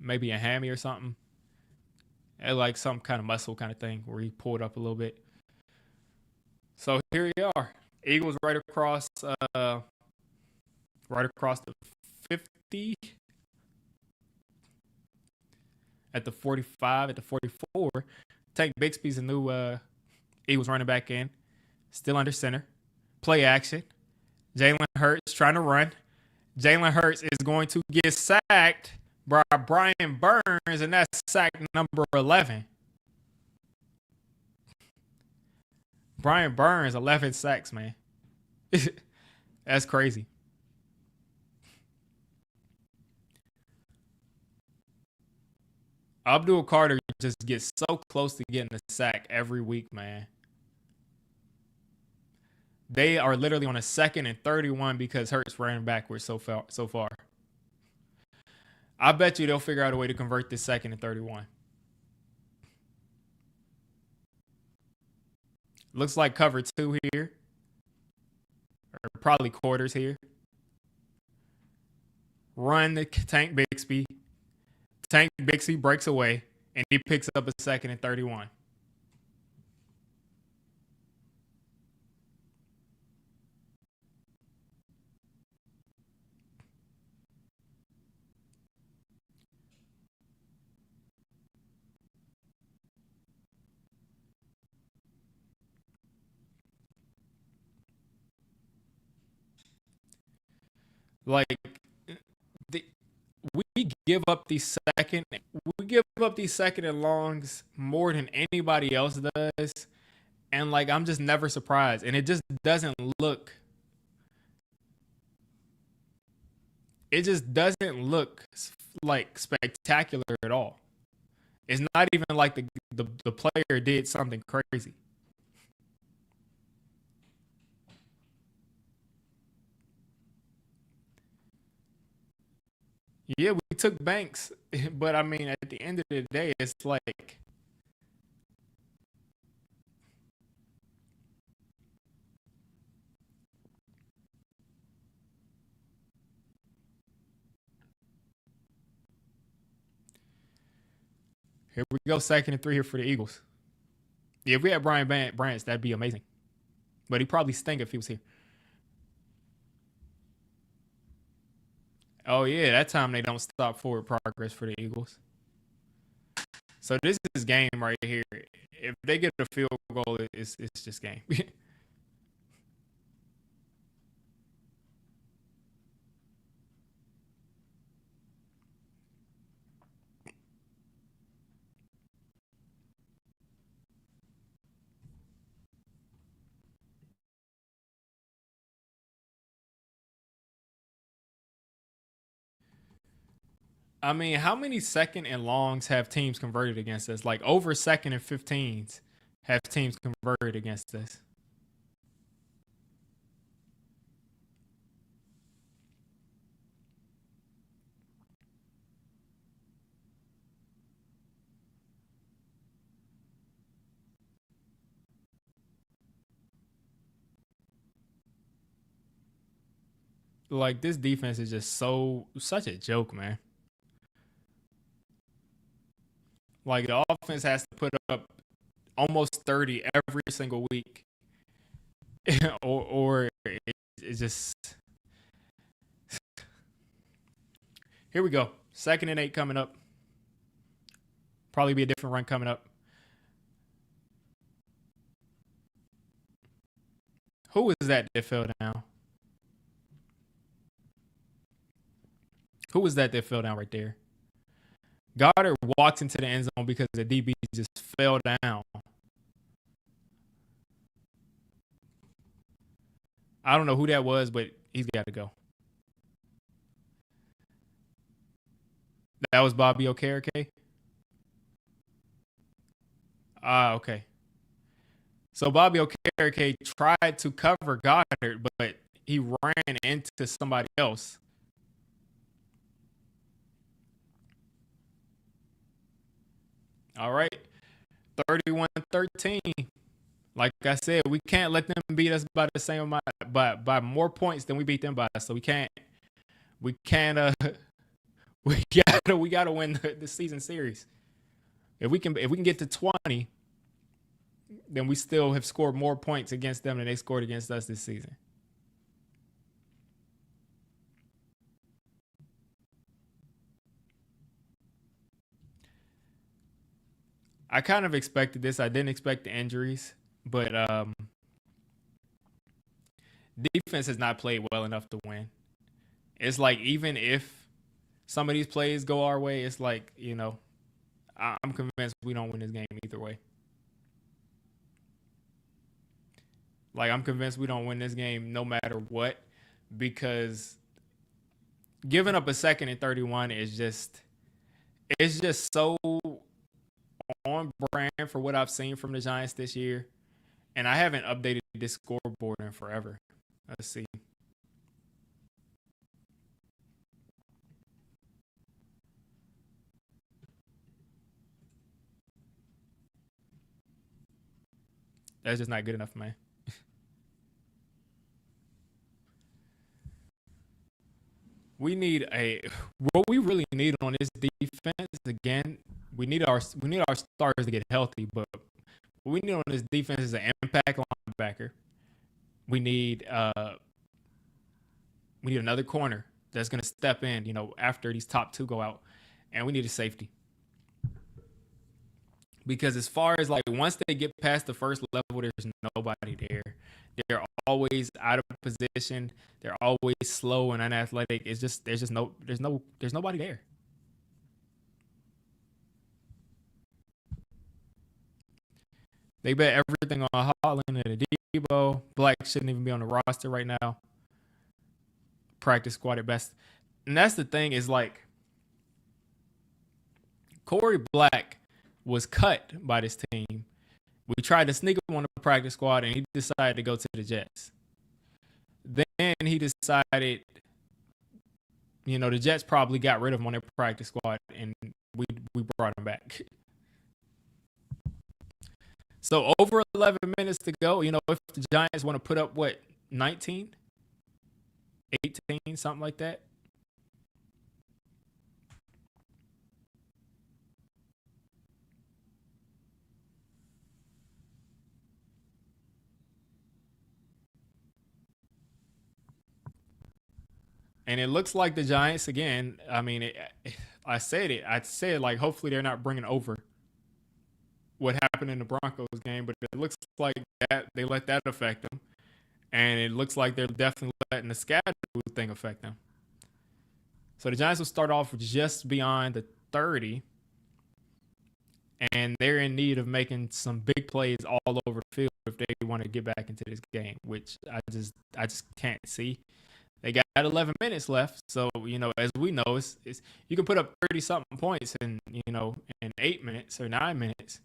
Maybe a hammy or something. And like some kind of muscle kind of thing where he pulled up a little bit. So here we are. Eagles right across the 50 at the 45, at the 44. Tank Bixby's a new Eagles running back in, still under center. Play action. Jalen Hurts trying to run. Jalen Hurts is going to get sacked by Brian Burns, and that's sack number 11. Brian Burns, 11 sacks, man. That's crazy. Abdul Carter just gets so close to getting a sack every week, man. They are literally on a 2nd and 31 because Hurts ran backwards so far. I bet you they'll figure out a way to convert this 2nd and 31. Looks like cover 2 here, or probably quarters here. Run the Tank Bixby. Tank Bixby breaks away, and he picks up a 2nd and 31. Like the, we give up these second we give up these 2nd and longs more than anybody else does, and like I'm just never surprised, and it just doesn't look like spectacular at all. It's not even like the player did something crazy. Yeah, we took Banks, but I mean, at the end of the day, it's like, here we go, 2nd and 3 here for the Eagles. Yeah, if we had Brian Branch, that'd be amazing. But he'd probably stink if he was here. Oh yeah, that time they don't stop forward progress for the Eagles. So this is game right here. If they get a field goal, it's just game. I mean, how many 2nd and longs have teams converted against us? Like over 2nd and 15s have teams converted against us. Like this defense is just such a joke, man. Like the offense has to put up almost 30 every single week, or it's just here we go. 2nd and 8 coming up. Probably be a different run coming up. Who was that fell down? Who was that fell down right there? Goddard walks into the end zone because the DB just fell down. I don't know who that was, but he's got to go. That was Bobby Okereke. Ah, okay. So Bobby Okereke tried to cover Goddard, but he ran into somebody else. All right. 31-13. Like I said, we can't let them beat us by the same amount, by more points than we beat them by. So we can't we gotta win the season series. If we can get to 20, then we still have scored more points against them than they scored against us this season. I kind of expected this. I didn't expect the injuries, but defense has not played well enough to win. It's like even if some of these plays go our way, it's like, I'm convinced we don't win this game either way. Like I'm convinced we don't win this game no matter what, because giving up a 2nd and 31 is just so on brand for what I've seen from the Giants this year. And I haven't updated this scoreboard in forever. Let's see. That's just not good enough, man. We need what we really need on this defense again. We need our stars to get healthy, but what we need on this defense is an impact linebacker. We need uh we need another corner that's gonna step in, after these top two go out, and we need a safety. Because as far as like once they get past the first level, there's nobody there. They're always out of position. They're always slow and unathletic. It's just there's nobody there. They bet everything on Holland and Debo. Black shouldn't even be on the roster right now. Practice squad at best. And that's the thing is like Corey Black was cut by this team. We tried to sneak him on the practice squad, and he decided to go to the Jets. Then he decided, the Jets probably got rid of him on their practice squad, and we brought him back. So over 11 minutes to go, if the Giants want to put up, 19, 18, something like that. And it looks like the Giants again. I mean, I said it. I said like hopefully they're not bringing over what happened in the Broncos game, but it looks like that they let that affect them, and it looks like they're definitely letting the schedule thing affect them. So the Giants will start off just beyond the 30, and they're in need of making some big plays all over the field if they want to get back into this game, which I just can't see. They got 11 minutes left, so as we know, it's you can put up 30 something points in 8 minutes or 9 minutes,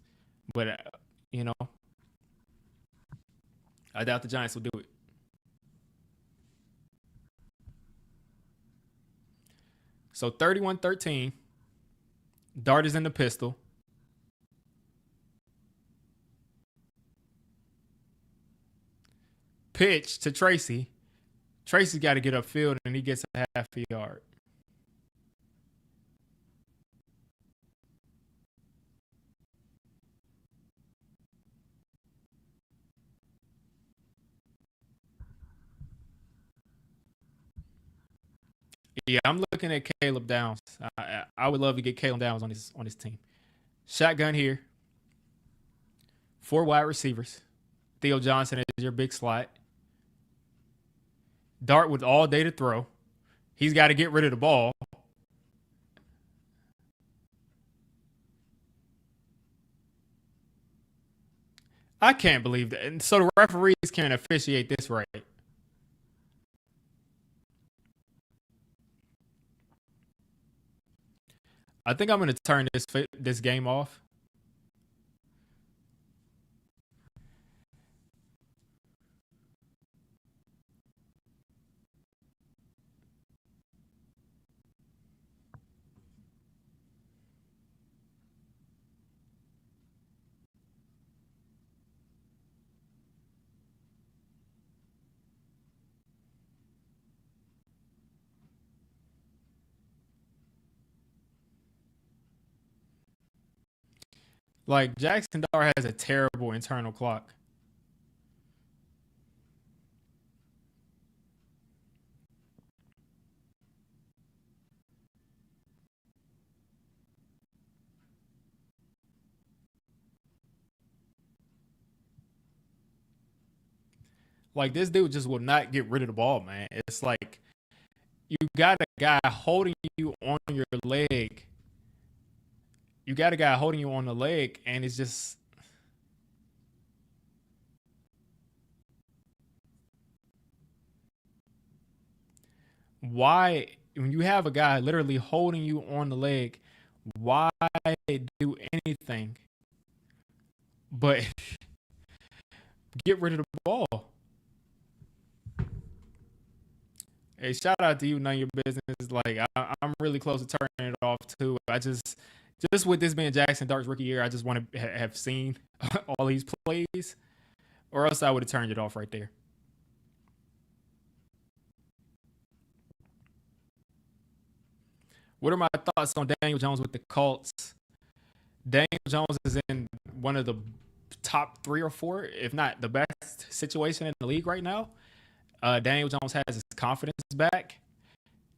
but I doubt the Giants will do it. So 31-13, Dart is in the pistol. Pitch to Tracy. Tracy's got to get upfield, and he gets a half a yard. Yeah, I'm looking at Caleb Downs. I would love to get Caleb Downs on his team. Shotgun here. 4 wide receivers. Theo Johnson is your big slot. Dart with all day to throw. He's got to get rid of the ball. I can't believe that. And so the referees can't officiate this right. I think I'm going to turn this game off. Like Jaxson Dart has a terrible internal clock. Like this dude just will not get rid of the ball, man. It's like you got a guy holding you on your leg. You got a guy holding you on the leg, and it's just why when you have a guy literally holding you on the leg, why do anything but get rid of the ball. Hey, shout out to you, none of your business. Like I'm really close to turning it off too. I just with this being Jaxson Dart's rookie year, I just want to have seen all these plays, or else I would have turned it off right there. What are my thoughts on Daniel Jones with the Colts? Daniel Jones is in one of the top 3 or 4, if not the best situation in the league right now. Daniel Jones has his confidence back,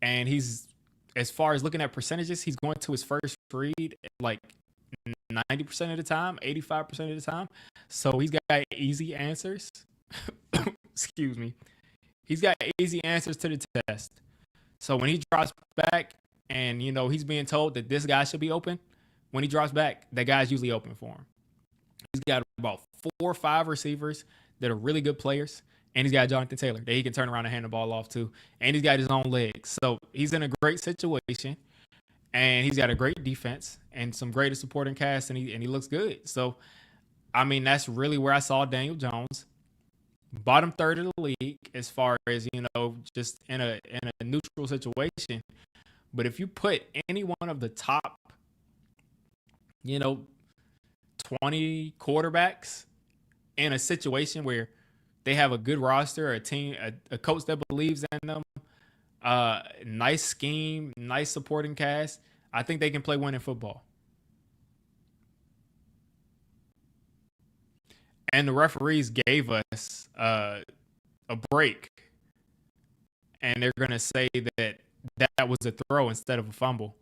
and he's, as far as looking at percentages, he's going to his first read like 90% of the time, 85% of the time. So he's got easy answers. Excuse me. He's got easy answers to the test. So when he drops back and, he's being told that this guy should be open, when he drops back, that guy's usually open for him. He's got about 4 or 5 receivers that are really good players. And he's got Jonathan Taylor that he can turn around and hand the ball off to. And he's got his own legs. So he's in a great situation. And he's got a great defense and some great supporting cast. And he looks good. So, I mean, that's really where I saw Daniel Jones. Bottom third of the league as far as, just in a neutral situation. But if you put any one of the top, 20 quarterbacks in a situation where they have a good roster, a team, a coach that believes in them, nice scheme, nice supporting cast, I think they can play winning football. And the referees gave us a break, and they're going to say that was a throw instead of a fumble.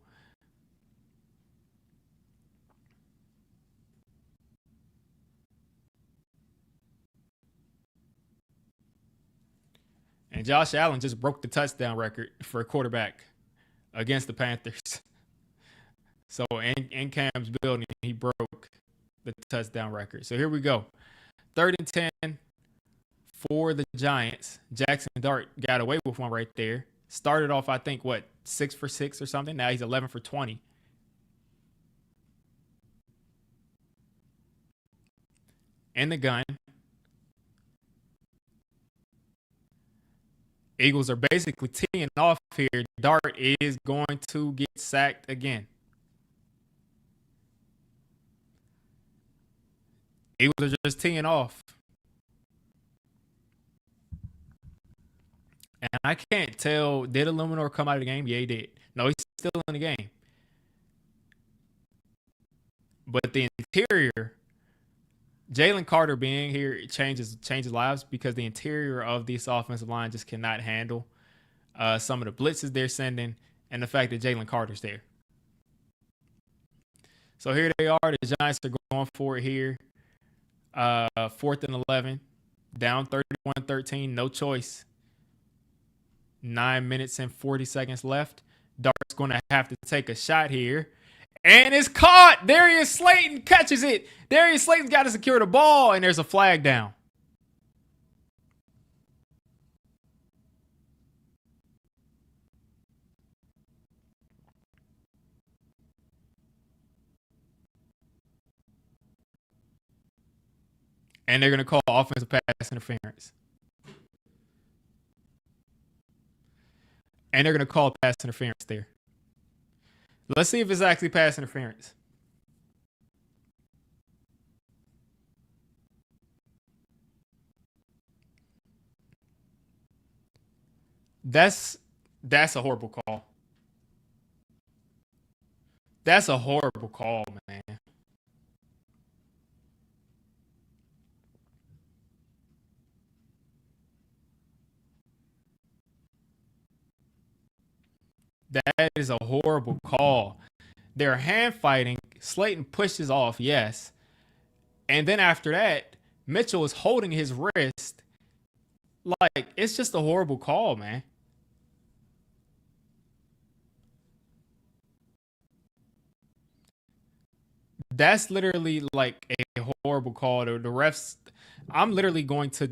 And Josh Allen just broke the touchdown record for a quarterback against the Panthers. So in Cam's building, he broke the touchdown record. So here we go. 3rd and 10 for the Giants. Jaxson Dart got away with one right there. Started off, I think, 6 for 6 or something. Now he's 11 for 20. In the gun. Eagles are basically teeing off here. Dart is going to get sacked again. Eagles are just teeing off. And I can't tell, did Illuminor come out of the game? Yeah, he did. No, he's still in the game. But the interior, Jalen Carter being here changes lives because the interior of this offensive line just cannot handle some of the blitzes they're sending and the fact that Jalen Carter's there. So here they are. The Giants are going for it here. 4th and 11. Down 31-13. No choice. 9 minutes and 40 seconds left. Dart's going to have to take a shot here. And it's caught. Darius Slayton catches it. Darius Slayton's got to secure the ball, and there's a flag down. And they're going to call offensive pass interference. And they're going to call pass interference there. Let's see if it's actually pass interference. That's a horrible call. That's a horrible call, man. That is a horrible call. They're hand fighting. Slayton pushes off, yes. And then after that, Mitchell is holding his wrist. Like, it's just a horrible call, man. That's literally like a horrible call. The refs, I'm literally going to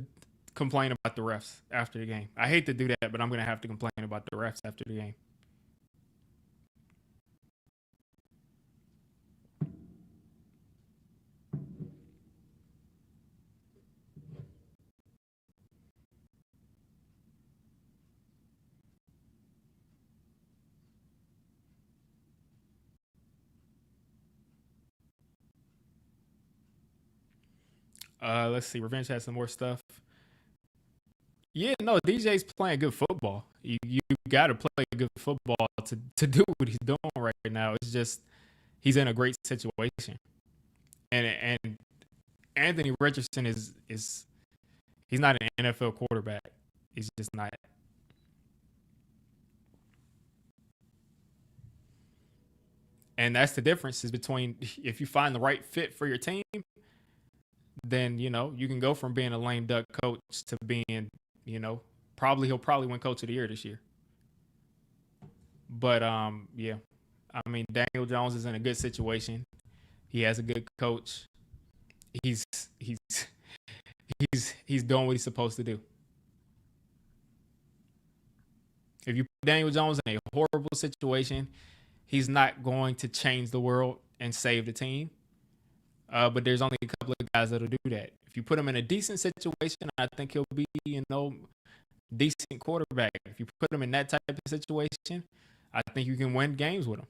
complain about the refs after the game. I hate to do that, but I'm going to have to complain about the refs after the game. Let's see. Revenge has some more stuff. Yeah, no, DJ's playing good football. You got to play good football to do what he's doing right now. It's just he's in a great situation, and Anthony Richardson is he's not an NFL quarterback. He's just not. And that's the difference is between if you find the right fit for your team, then you can go from being a lame duck coach to being, you know, he'll probably win coach of the year this year. But yeah, I mean Daniel Jones is in a good situation. He has a good coach. He's he's he's doing what he's supposed to do. If you put Daniel Jones in a horrible situation, he's not going to change the world and save the team. But there's only a couple of guys that'll do that. If you put him in a decent situation, I think he'll be, decent quarterback. If you put him in that type of situation, I think you can win games with him.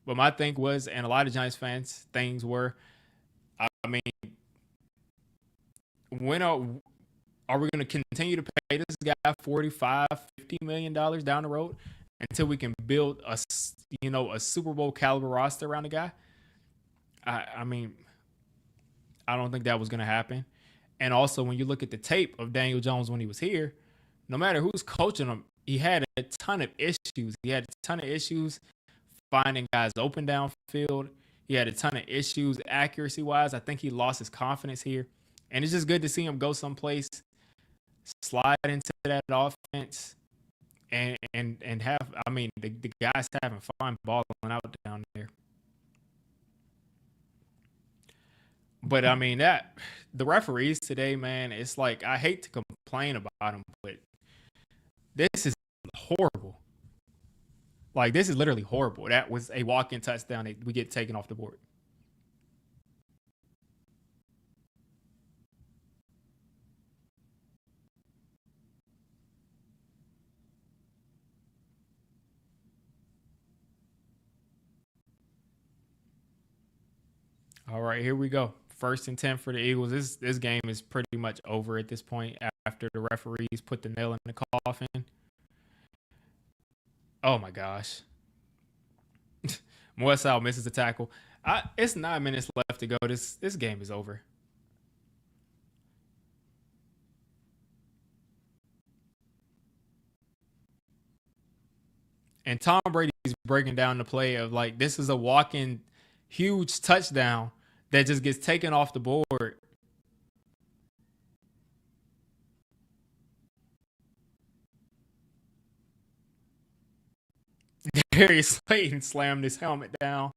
But my thing was, and a lot of Giants fans' things were, I mean, when are we going to continue to pay this guy 45, $50 million down the road until we can build a Super Bowl caliber roster around the guy? I mean, I don't think that was going to happen. And also, when you look at the tape of Daniel Jones when he was here, no matter who's coaching him, he had a ton of issues. He had a ton of issues finding guys open downfield. He had a ton of issues accuracy wise. I think he lost his confidence here. And it's just good to see him go someplace, slide into that offense, and have, I mean, the guys having fun balling out down there. But I mean that the referees today, man, it's like I hate to complain about them, but this is horrible. Like this is literally horrible. That was a walk-in touchdown that we get taken off the board. All right, here we go. First and 10 for the Eagles. This game is pretty much over at this point after the referees put the nail in the coffin. Oh my gosh. Moisal misses the tackle. It's 9 minutes left to go. This game is over. And Tom Brady's breaking down the play of like this is a walking huge touchdown that just gets taken off the board. Darius Slayton slammed his helmet down.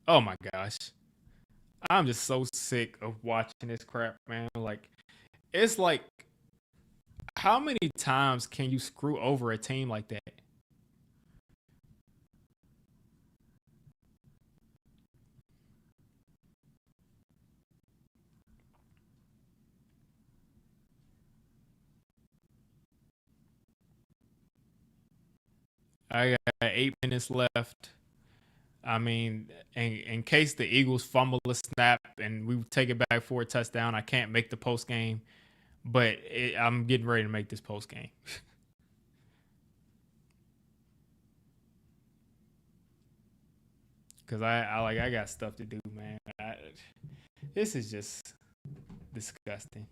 Oh my gosh. I'm just so sick of watching this crap, man. Like, it's like, how many times can you screw over a team like that? I got 8 minutes left. I mean, in case the Eagles fumble a snap and we take it back for a touchdown, I can't make the post game, but I'm getting ready to make this post game because I got stuff to do, man. This is just disgusting.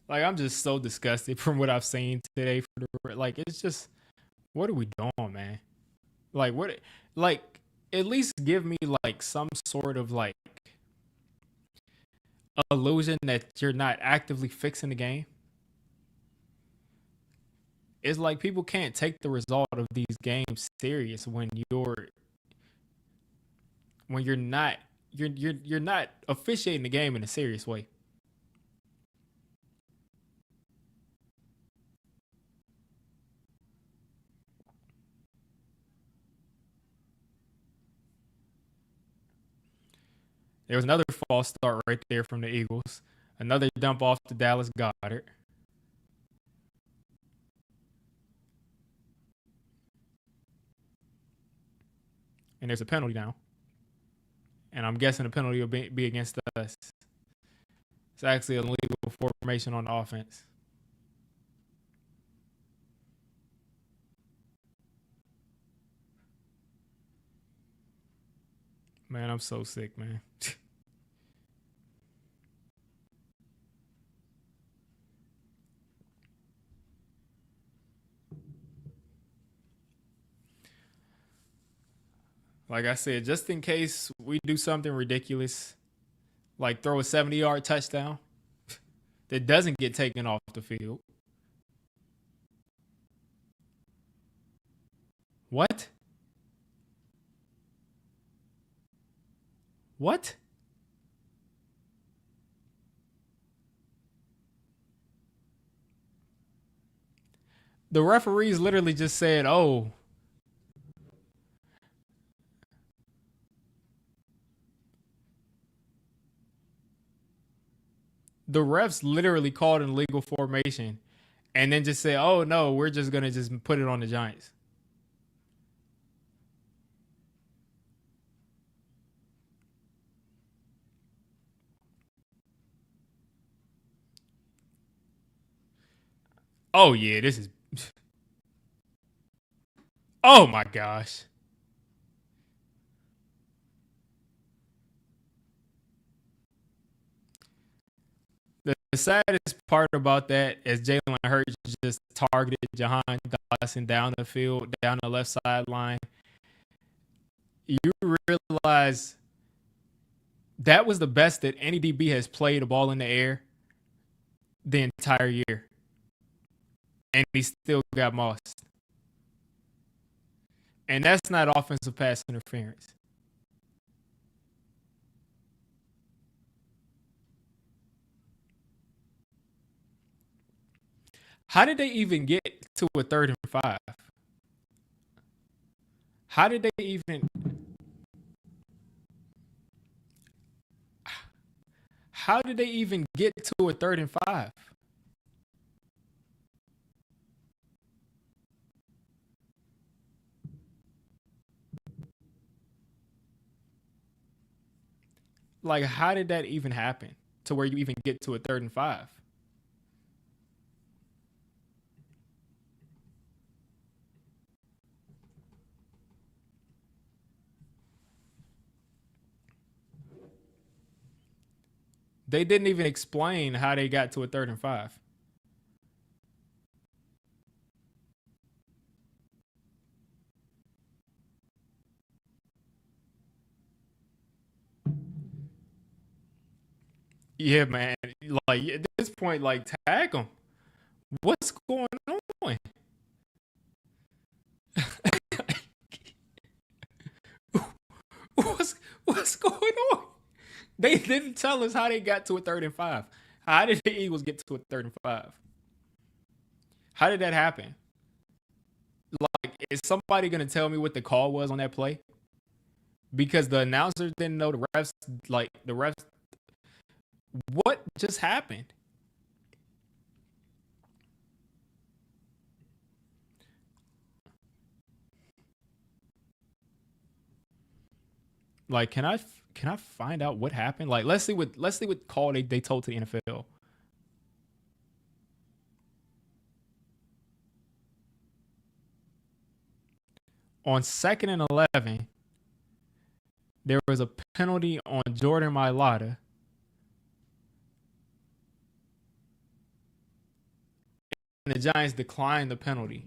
Like I'm just so disgusted from what I've seen today. Like it's just what are we doing, man? Like what? Like at least give me like some sort of like illusion that you're not actively fixing the game. It's like people can't take the result of these games serious when you're not officiating the game in a serious way. There was another false start right there from the Eagles. Another dump off to Dallas Goddard. And there's a penalty now. And I'm guessing the penalty will be against us. It's actually a legal formation on offense. Man, I'm so sick, man. Like I said, just in case we do something ridiculous, like throw a 70-yard touchdown that doesn't get taken off the field. What? What? The referees literally just said, "Oh, the refs literally called an illegal formation," and then just say, "Oh no, we're just gonna just put it on the Giants." Oh yeah, this is. Oh my gosh. The saddest part about that is Jalen Hurts just targeted Jahan Dawson down the field, down the left sideline. You realize that was the best that any DB has played a ball in the air the entire year. And he still got mossed. And that's not offensive pass interference. How did they even get to a 3rd and 5? How did they even get to a 3rd and 5? Like, how did that even happen to where you even get to a 3rd and 5? They didn't even explain how they got to a 3rd and 5. Yeah, man. Like at this point, like tag them. What's going on? what's going on? They didn't tell us how they got to a 3rd and 5. How did the Eagles get to a 3rd and 5? How did that happen? Like, is somebody gonna tell me what the call was on that play? Because the announcers didn't know, the refs. What just happened? Like, can I find out what happened? Like, let's see what call they told to the NFL. On 2nd and 11, there was a penalty on Jordan Mailata. And the Giants declined the penalty.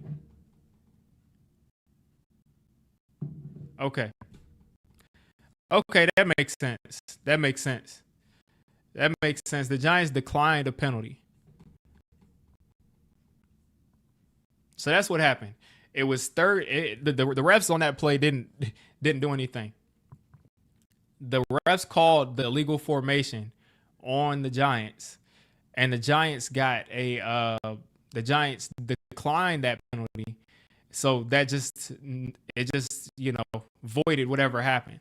Okay. Okay, that makes sense. That makes sense. That makes sense. The Giants declined a penalty. So that's what happened. It was third. The refs on that play didn't do anything. The refs called the illegal formation on the Giants, and the Giants the Giants declined that penalty. So that just voided whatever happened.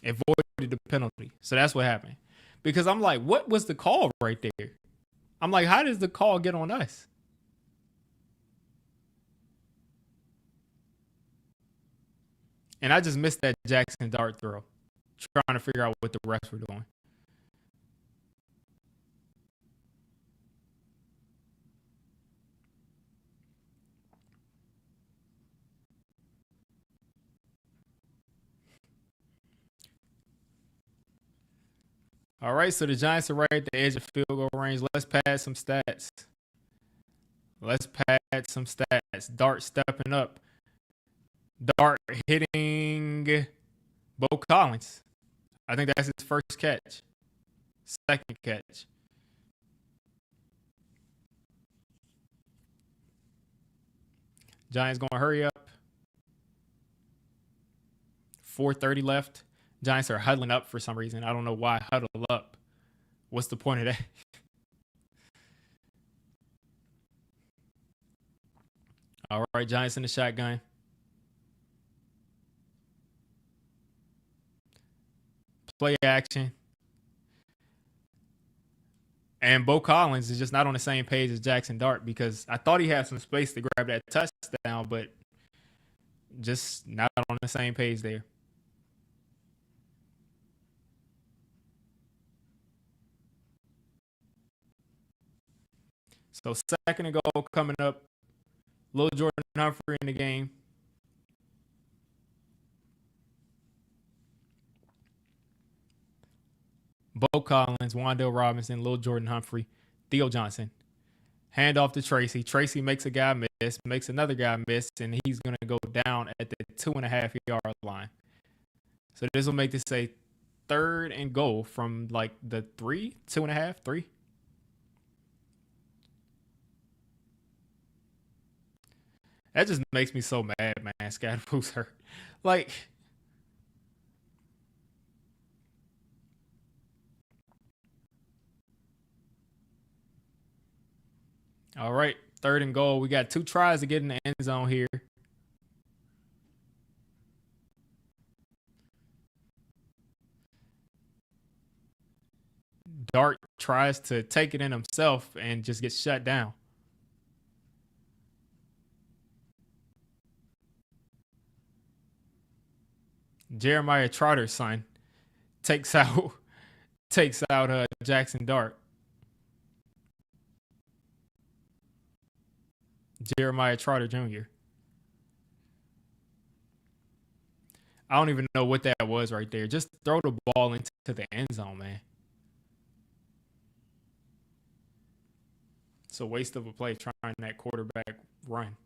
It voided the penalty. So that's what happened. Because I'm like, what was the call right there? I'm like, how does the call get on us? And I just missed that Jaxson dart throw, trying to figure out what the refs were doing. All right, so the Giants are right at the edge of field goal range. Let's pad some stats. Dart stepping up. Dart hitting Bo Collins. I think that's his first catch. Second catch. Giants going to hurry up. 4:30 left. Giants are huddling up for some reason. I don't know why huddle up. What's the point of that? All right, Giants in the shotgun. Play action. And Bo Collins is just not on the same page as Jaxson Dart, because I thought he had some space to grab that touchdown, but just not on the same page there. So second and goal coming up. Lil Jordan Humphrey in the game. Bo Collins, Wan'Dale Robinson, Lil Jordan Humphrey, Theo Johnson. Hand off to Tracy. Tracy makes a guy miss, makes another guy miss, and he's going to go down at the 2.5 yard line. So this will make this a third and goal from like the 2.5. That just makes me so mad, man. Scatterboo's hurt. Like, all right, third and goal. We got 2 tries to get in the end zone here. Dart tries to take it in himself and just gets shut down. Jeremiah Trotter's son takes out Jaxson Dart. Jeremiah Trotter Jr. I don't even know what that was right there. Just throw the ball into the end zone, man. It's a waste of a play trying that quarterback run.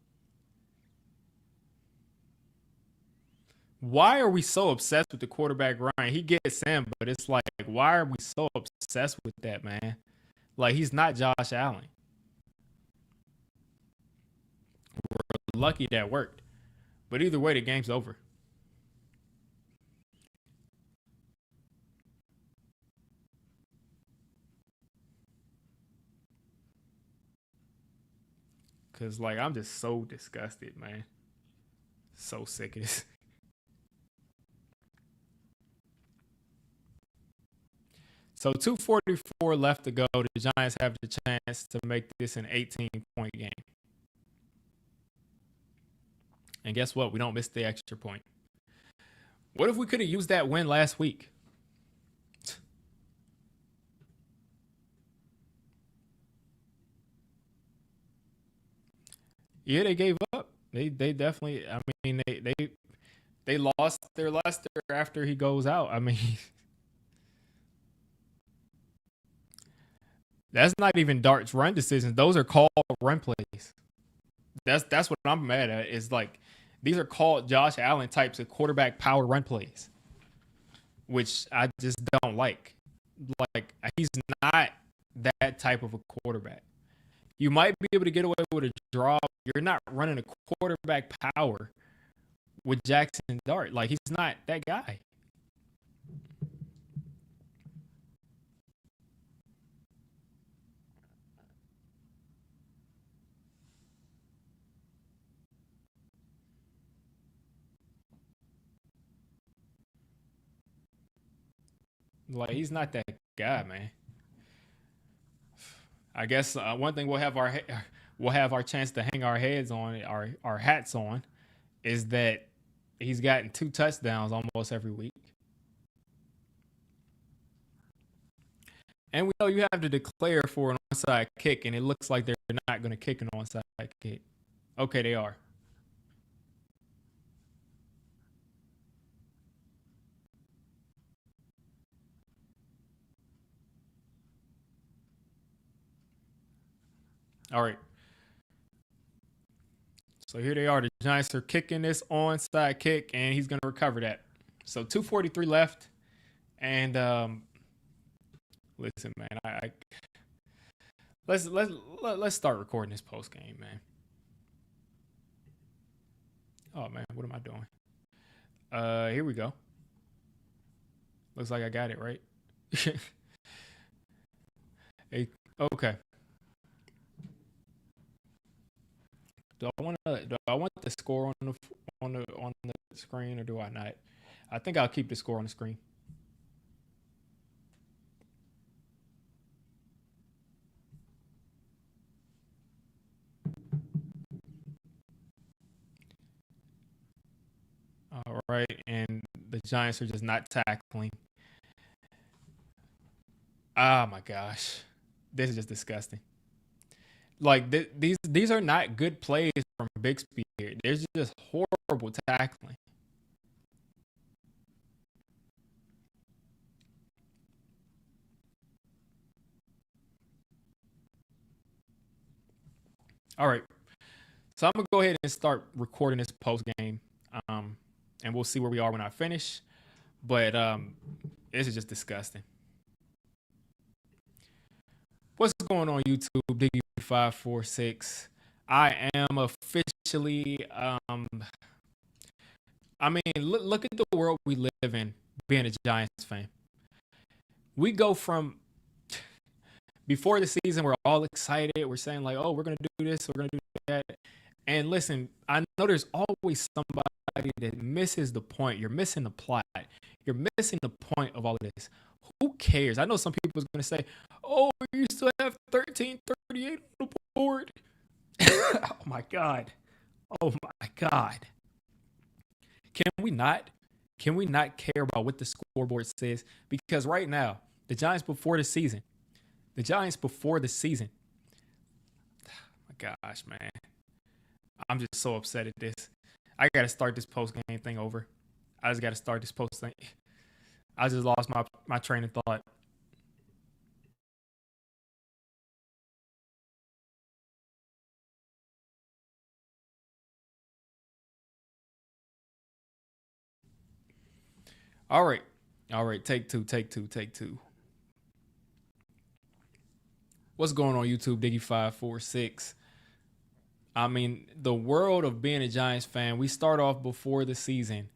Why are we so obsessed with the quarterback run? He gets in, but it's like, why are we so obsessed with that, man? Like, he's not Josh Allen. We're lucky that worked. But either way, the game's over. Because, like, I'm just so disgusted, man. So sick of this. So 2:44 left to go. The Giants have the chance to make this an 18-point game. And guess what? We don't miss the extra point. What if we could have used that win last week? Yeah, they gave up. They definitely. I mean, they lost their luster after he goes out. I mean, that's not even Dart's run decisions. Those are called run plays. That's what I'm mad at. Is like these are called Josh Allen types of quarterback power run plays, which I just don't like. Like he's not that type of a quarterback. You might be able to get away with a draw. You're not running a quarterback power with Jaxson Dart. Like he's not that guy. Like he's not that guy, man. I guess one thing we'll have our chance to hang our heads on our hats on is that he's gotten 2 touchdowns almost every week. And we know you have to declare for an onside kick, and it looks like they're not going to kick an onside kick. Okay, they are. All right. So here they are. The Giants are kicking this onside kick, and he's going to recover that. So 2:43 left. And listen, man, let's start recording this post game, man. Oh man, what am I doing? Here we go. Looks like I got it right. Hey, okay. Do I want the score on the screen, or do I not? I think I'll keep the score on the screen. All right, and the Giants are just not tackling. Oh my gosh, this is just disgusting. Like these are not good plays from Bixby here. There's just horrible tackling. All right, so I'm gonna go ahead and start recording this post game, and we'll see where we are when I finish. But this is just disgusting. What's going on YouTube? Diggy546. I am officially. I mean, look at the world we live in. Being a Giants fan, we go from before the season, we're all excited. We're saying like, "Oh, we're gonna do this, we're gonna do that." And listen, I know there's always somebody that misses the point. You're missing the plot. You're missing the point of all of this. Who cares? I know some people are gonna say, "Oh, you still have 1338 on the board." Oh my god. Oh my god. Can we not? Can we not care about what the scoreboard says? Because right now, the Giants before the season, the Giants before the season. Oh my gosh, man. I'm just so upset at this. I gotta start this post game thing over. I just gotta start this post thing. I just lost my train of thought. All right. All right. Take two. Take two. Take two. What's going on YouTube? Diggy546. I mean, the world of being a Giants fan, we start off before the season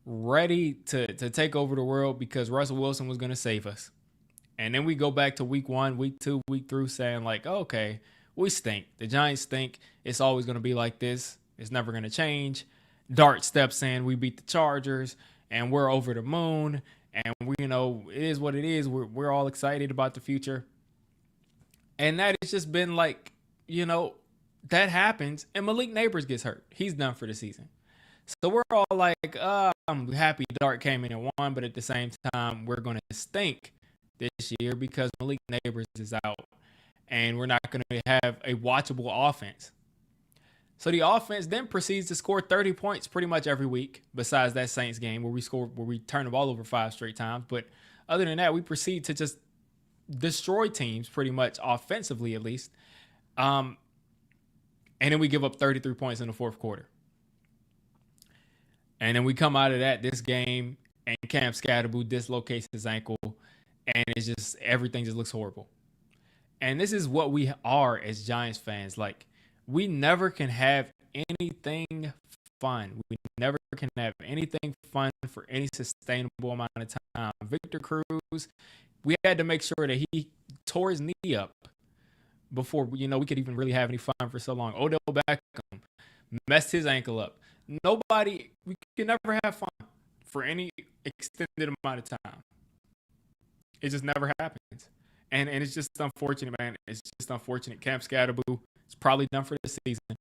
ready to take over the world because Russell Wilson was going to save us. And then we go back to week 1, week 2, week 3 saying like, okay, we stink. The Giants stink. It's always going to be like this. It's never going to change. Dart steps in. We beat the Chargers and we're over the moon. And we, it is what it is. We're all excited about the future. And that has just been like, that happens. And Malik Neighbors gets hurt. He's done for the season. So we're all like, I'm happy Dart came in and won, but at the same time, we're going to stink this year because Malik Neighbors is out. And we're not going to have a watchable offense. So the offense then proceeds to score 30 points pretty much every week, besides that Saints game where we turn the ball over 5 straight times. But other than that, we proceed to just destroy teams pretty much offensively, at least. And then we give up 33 points in the fourth quarter. And then we come out of this game, and Cam Scatterboo dislocates his ankle. and it's just everything just looks horrible. And this is what we are as Giants fans. Like, we never can have anything fun. We never can have anything fun for any sustainable amount of time. Victor Cruz, we had to make sure that he tore his knee up before we could even really have any fun for so long. Odell Beckham messed his ankle up. We can never have fun for any extended amount of time. It just never happens. And it's just unfortunate, man. It's just unfortunate. Cam Scatterboo is probably done for the season.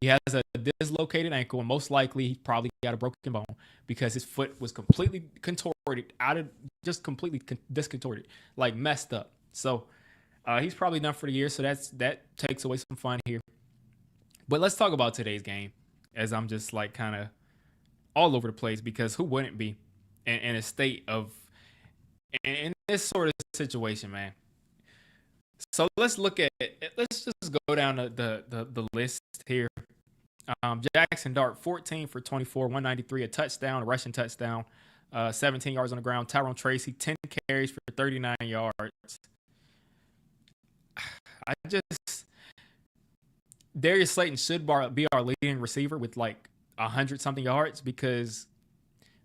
He has a dislocated ankle, and most likely he probably got a broken bone because his foot was completely contorted, completely discontorted, like messed up. So he's probably done for the year. So that takes away some fun here. But let's talk about today's game, as I'm just like kind of all over the place, because who wouldn't be in a state of in this sort of situation, man? So let's just go down the list here. Jaxson Dart, 14 for 24, 193, a touchdown, a rushing touchdown, 17 yards on the ground. Tyrone Tracy, 10 carries for 39 yards. Darius Slayton should be our leading receiver with like 100-something yards because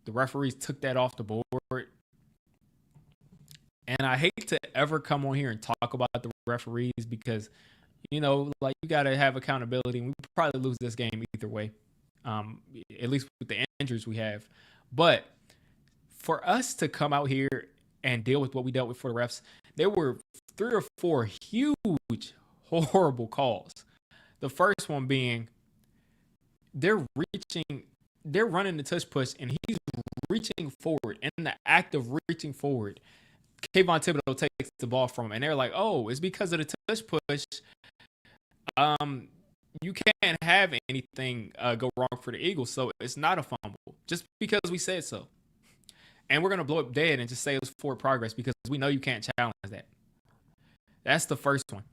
the referees took that off the board. And I hate to ever come on here and talk about the referees because, like, you got to have accountability. And we probably lose this game either way, at least with the injuries we have. But for us to come out here and deal with what we dealt with for the refs, there were 3 or 4 huge, horrible calls. The first one being they're running the touch push, and he's reaching forward. In the act of reaching forward, Kayvon Thibodeau takes the ball from him, and they're like, "Oh, it's because of the touch push. You can't have anything go wrong for the Eagles, so it's not a fumble just because we said so." And we're gonna blow up dead and just say it was forward progress because we know you can't challenge that. That's the first one.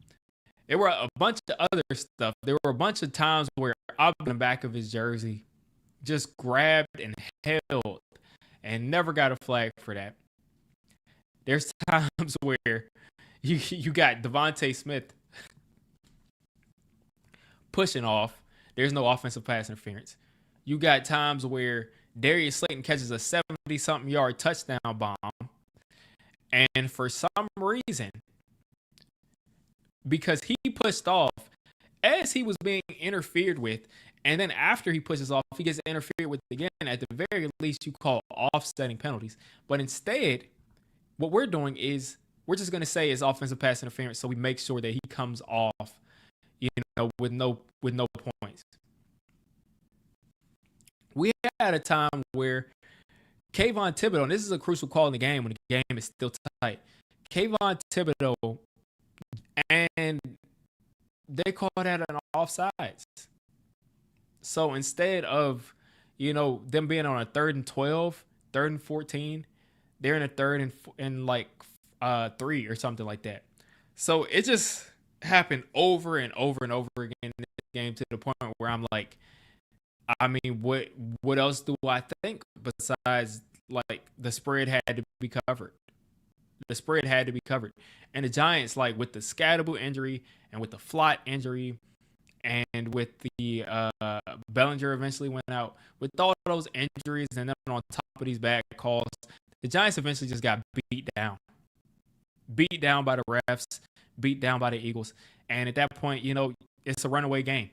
There were a bunch of other stuff. There were a bunch of times where up in the back of his jersey just grabbed and held and never got a flag for that. There's times where you got Devontae Smith pushing off. There's no offensive pass interference. You got times where Darius Slayton catches a 70-something yard touchdown bomb. And for some reason, because he pushed off as he was being interfered with, and then after he pushes off, he gets interfered with again, at the very least, you call offsetting penalties. But instead, what we're doing is we're just going to say it's offensive pass interference, so we make sure that he comes off, with no points. We had a time where Kayvon Thibodeau, and this is a crucial call in the game when the game is still tight. Kayvon Thibodeau, and they call that an offsides. So instead of, them being on a 3rd and 12, 3rd and 14, they're in a 3rd and like 3 or something like that. So it just happened over and over and over again in this game to the point where I'm like, I mean, what else do I think besides like the spread had to be covered? The spread had to be covered. And the Giants, like with the Scatterboo injury and with the Flott injury and with the Bellinger eventually went out, with all those injuries and then on top of these bad calls, the Giants eventually just got beat down. Beat down by the refs, beat down by the Eagles. And at that point, it's a runaway game.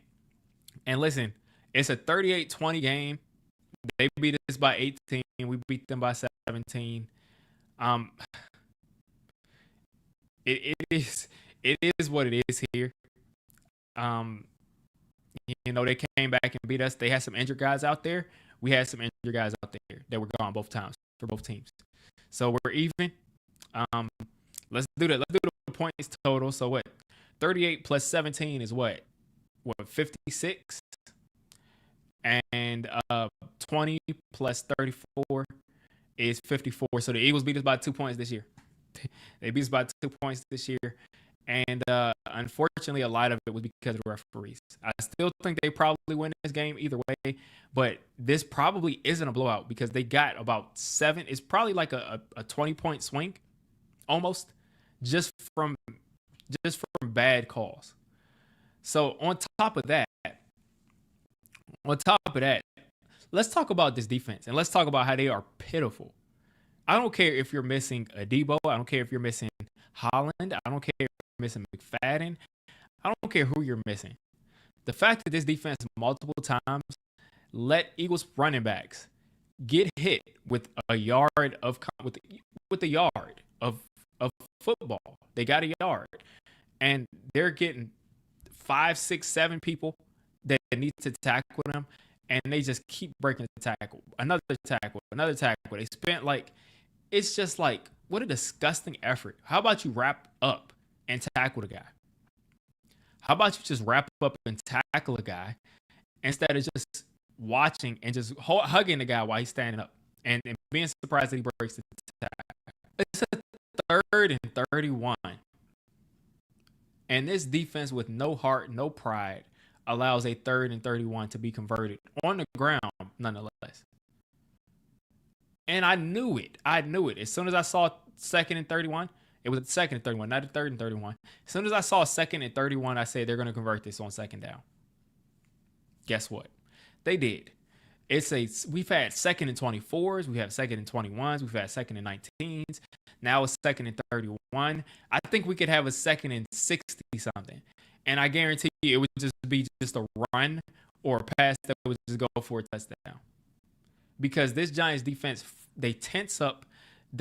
And listen, it's a 38-20 game. They beat us by 18. We beat them by 17. It is what it is here. They came back and beat us. They had some injured guys out there. We had some injured guys out there that were gone both times for both teams. So we're even. Let's do that. Let's do the points total. So what? 38 plus 17 is what? 56? And 20 plus 34 is 54. So the Eagles beat us by 2 points this year. They beat us by 2 points this year. And unfortunately, a lot of it was because of the referees. I still think they probably win this game either way, but this probably isn't a blowout because they got about 7. It's probably like a 20-point swing almost just from bad calls. So on top of that, let's talk about this defense and let's talk about how they are pitiful. I don't care if you're missing a Debo. I don't care if you're missing Holland. I don't care if you're missing McFadden. I don't care who you're missing. The fact that this defense multiple times let Eagles running backs get hit with a yard with a yard of football. They got a yard, and they're getting 5, 6, 7 people that need to tackle them, and they just keep breaking the tackle. Another tackle. They spent it's just what a disgusting effort. How about you wrap up and tackle the guy? How about you just wrap up and tackle a guy instead of just watching and just hugging the guy while he's standing up and being surprised that he breaks the tackle? It's a 3rd and 31. And this defense with no heart, no pride, allows a 3rd and 31 to be converted on the ground, nonetheless. And I knew it. As soon as I saw 2nd and 31, it was a 2nd and 31, not a 3rd and 31. As soon as I saw 2nd and 31, I said they're going to convert this on 2nd down. Guess what? They did. We've had 2nd and 24s, we have 2nd and 21s, we've had 2nd and 19s. Now it's 2nd and 31. I think we could have a 2nd and 60 something. And I guarantee you it would just be just a run or a pass that would just go for a touchdown. Because this Giants defense, they tense up,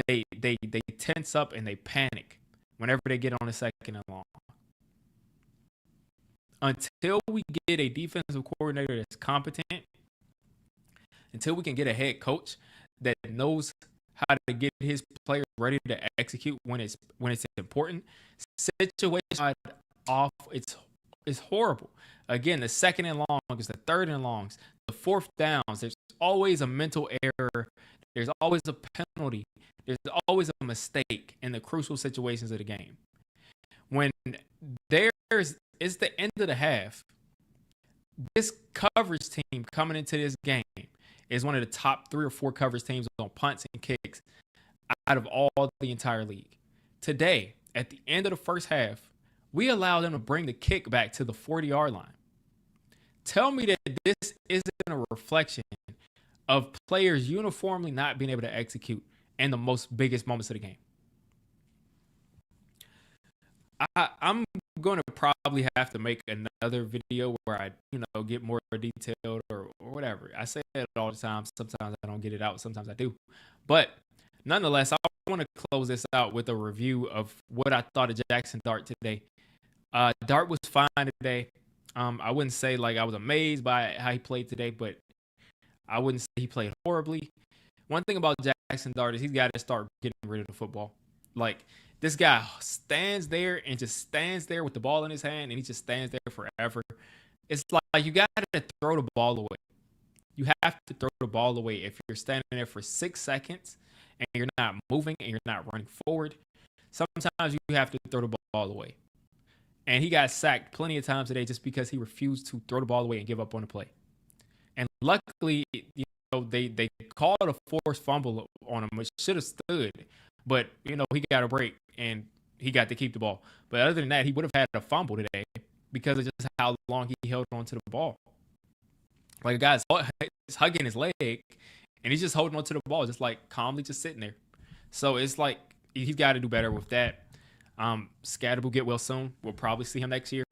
they tense up and they panic whenever they get on a 2nd and long. Until we get a defensive coordinator that's competent, until we can get a head coach that knows how to get his players ready to execute when it's important, situation off, it's horrible. Again, the 2nd and long is the 3rd and longs, the 4th downs. There's always a mental error. There's always a penalty. There's always a mistake in the crucial situations of the game. When it's the end of the half, this coverage team coming into this game is one of the top 3 or 4 coverage teams on punts and kicks out of all the entire league. Today, at the end of the first half, we allowed them to bring the kick back to the 40-yard line. Tell me that this isn't a reflection of players uniformly not being able to execute in the biggest moments of the game. I'm going to probably have to make another video where I, get more detailed or whatever. I say it all the time. Sometimes I don't get it out. Sometimes I do. But nonetheless, I want to close this out with a review of what I thought of Jaxson Dart today. Dart was fine today. I wouldn't say I was amazed by how he played today, but I wouldn't say he played horribly. One thing about Jaxson Dart is he's got to start getting rid of the football. This guy stands there and just stands there with the ball in his hand, and he just stands there forever. It's like you got to throw the ball away. You have to throw the ball away if you're standing there for 6 seconds and you're not moving and you're not running forward. Sometimes you have to throw the ball away. And he got sacked plenty of times today just because he refused to throw the ball away and give up on the play. And luckily, they called a forced fumble on him, which should have stood. But, he got a break and he got to keep the ball. But other than that, he would have had a fumble today because of just how long he held on to the ball. A guy's hugging his leg and he's just holding on to the ball, just calmly just sitting there. So it's he's got to do better with that. Scatterb will get well soon. We'll probably see him next year.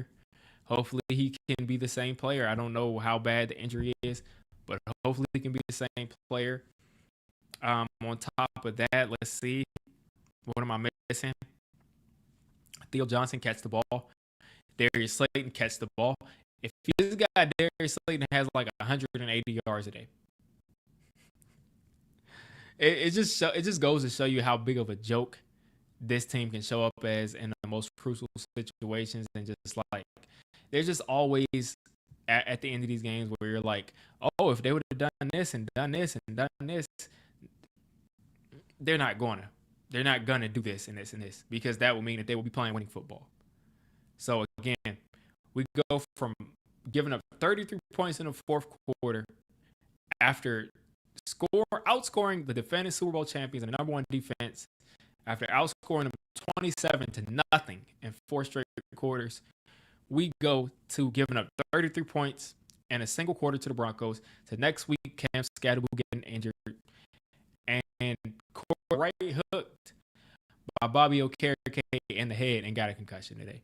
Hopefully he can be the same player. I don't know how bad the injury is, but hopefully he can be the same player. On top of that, let's see. What am I missing? Theo Johnson catch the ball. Darius Slayton catch the ball. If this guy Darius Slayton has 180 yards a day, it just goes to show you how big of a joke this team can show up as in the most crucial situations. And just there's just always at the end of these games where you're oh, if they would have done this and done this and done this, they're not gonna do this and this and this, because that would mean that they will be playing winning football. So again, we go from giving up 33 points in the fourth quarter after outscoring the defending Super Bowl champions and the number one defense After outscoring them 27 to nothing in 4 straight quarters, we go to giving up 33 points in a single quarter to the Broncos. To next week, Cam Scatterbull getting injured, and Corey right hooked by Bobby Okereke in the head and got a concussion today.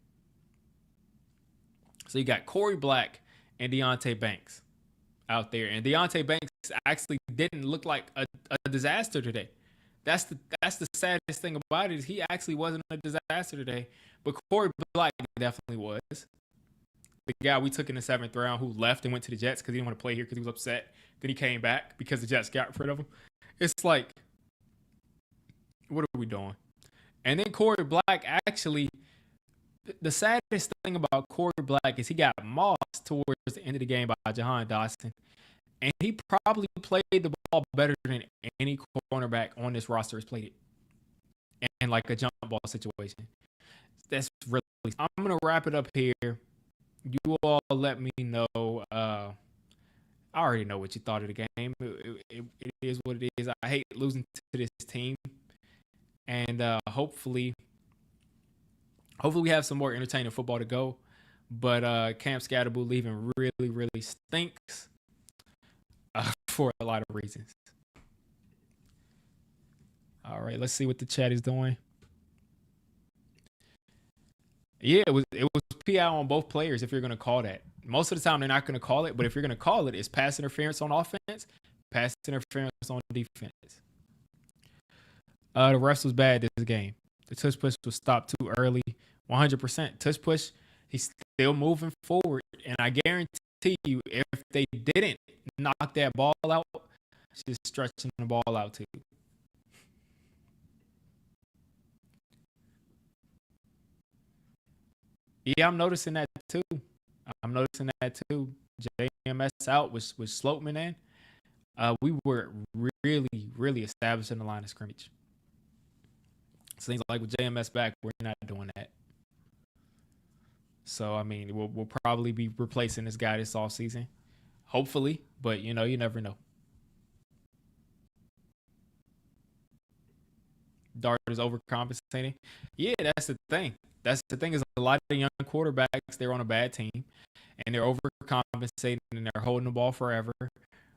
So you got Corey Black and Deonte Banks out there, and Deonte Banks actually didn't look like a disaster today. That's the saddest thing about it, is he actually wasn't a disaster today, but Corey Black definitely was. The guy we took in the 7th round who left and went to the Jets because he didn't want to play here because he was upset. Then he came back because the Jets got rid of him. It's like, what are we doing? And then Corey Black, actually, the saddest thing about Corey Black is he got mossed towards the end of the game by Jahan Dotson. And he probably played the ball better than any cornerback on this roster has played it. And like a jump ball situation. That's really, I'm going to wrap it up here. You all let me know. I already know what you thought of the game. It is what it is. I hate losing to this team. And hopefully we have some more entertaining football to go. But Cam Scatterbull leaving really, really stinks for a lot of reasons. All right, let's see what the chat is doing. Yeah, it was PI on both players if you're going to call that. Most of the time, they're not going to call it. But if you're going to call it, it's pass interference on offense, pass interference on defense. The refs was bad this game. The tush push was stopped too early. 100%. Tush push, he's still moving forward. And I guarantee you, if they didn't knock that ball out, she's stretching the ball out too. Yeah, I'm noticing that too. JMS out was Sloatman in. We were really, really establishing the line of scrimmage. Seems like with JMS back, we're not doing that. So, I mean, we'll probably be replacing this guy this offseason. Hopefully, but, you never know. Dart is overcompensating. Yeah, that's the thing. Is a lot of young quarterbacks, they're on a bad team, and they're overcompensating, and they're holding the ball forever.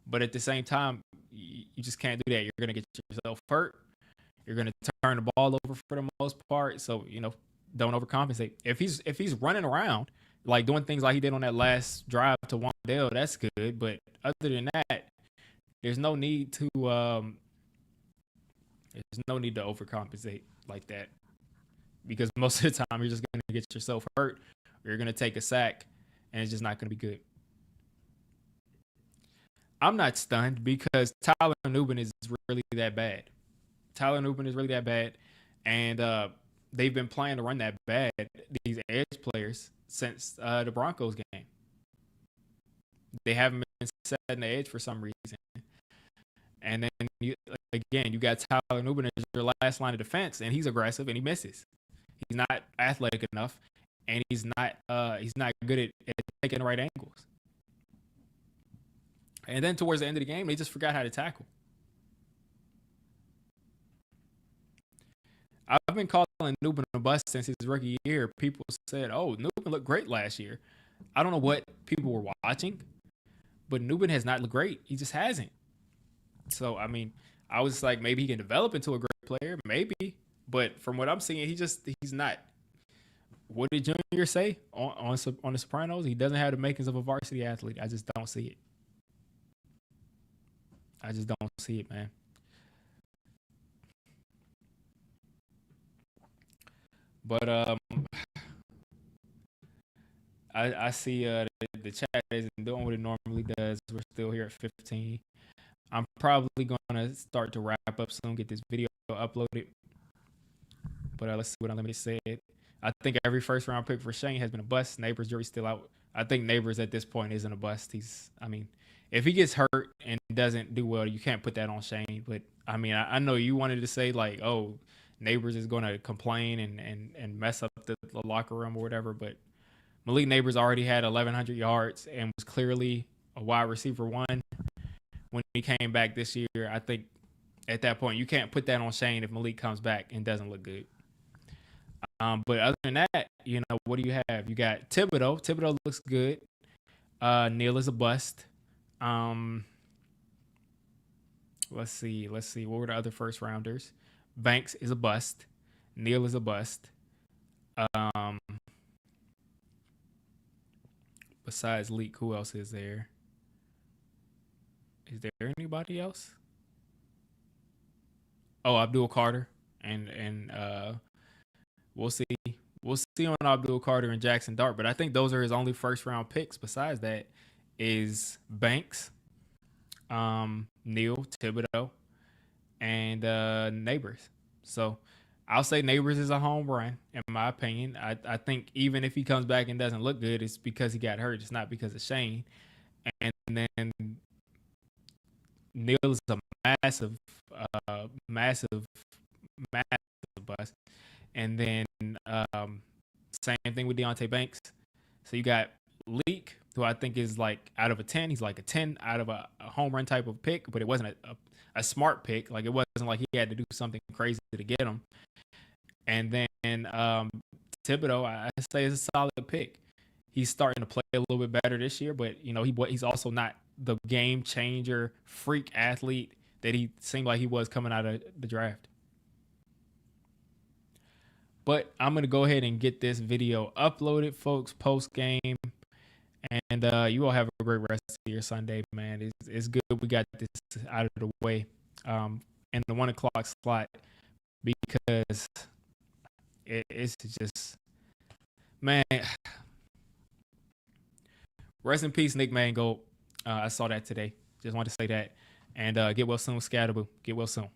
But at the same time, you just can't do that. You're going to get yourself hurt. You're going to turn the ball over for the most part. So, don't overcompensate. If he's running around, like doing things like he did on that last drive to Wandale, that's good. But other than that, there's no need to overcompensate like that. Because most of the time, you're just going to get yourself hurt, or you're going to take a sack, and it's just not going to be good. I'm not stunned because Tyler Nubin is really that bad. And they've been playing to run that bad, these edge players, since the Broncos game. They haven't been setting the edge for some reason. And then, you got Tyler Nubin as your last line of defense, and he's aggressive, and he misses. He's not athletic enough, and he's not good at taking the right angles. And then towards the end of the game, they just forgot how to tackle. I've been calling Nubin a bust since his rookie year. People said, "Oh, Nubin looked great last year." I don't know what people were watching, but Nubin has not looked great. He just hasn't. So, I mean, I was like, maybe he can develop into a great player, maybe. But from what I'm seeing, he's not. What did Junior say on The Sopranos? He doesn't have the makings of a varsity athlete. I just don't see it. Man. But I see the chat isn't doing what it normally does. We're still here at 15. I'm probably going to start to wrap up soon, get this video uploaded. But let's see what Unlimited said. I think every first round pick for Shane has been a bust. Neighbors jury's still out. I think Neighbors at this point isn't a bust. If he gets hurt and doesn't do well, you can't put that on Shane. But I know you wanted to say like, oh, Neighbors is going to complain and mess up the locker room or whatever. But Malik Neighbors already had 1,100 yards and was clearly a wide receiver one when he came back this year. I think at that point. You can't put that on Shane if Malik comes back and doesn't look good. But other than that, what do you have? You got Thibodeau. Thibodeau looks good. Neal is a bust. Um, let's see. What were the other first rounders? Banks is a bust. Neal is a bust. Um, besides Leak, who else is there? Is there anybody else? Oh, Abdul Carter, and we'll see. We'll see on Abdul Carter and Jaxson Dart, but I think those are his only first round picks. Besides that, is Banks, Neal, Thibodeau, and Neighbors. So I'll say Neighbors is a home run, in my opinion. I think even if he comes back and doesn't look good, it's because he got hurt. It's not because of Shane. And then Neal is a massive, massive bust. And then same thing with Deontay Banks. So you got Leak, who I think is like out of a 10. He's like a 10 out of a home run type of pick, but it wasn't a smart pick. Like, it wasn't like he had to do something crazy to get him. And then Thibodeau, I say, is a solid pick. He's starting to play a little bit better this year, but he's also not the game changer freak athlete that he seemed like he was coming out of the draft. But I'm going to go ahead and get this video uploaded, folks, post game. And you all have a great rest of your Sunday, man. It's good we got this out of the way in the 1 o'clock slot, because it's just, man, rest in peace, Nick Mangold. I saw that today. Just wanted to say that. And get well soon, Scatterboo. Get well soon.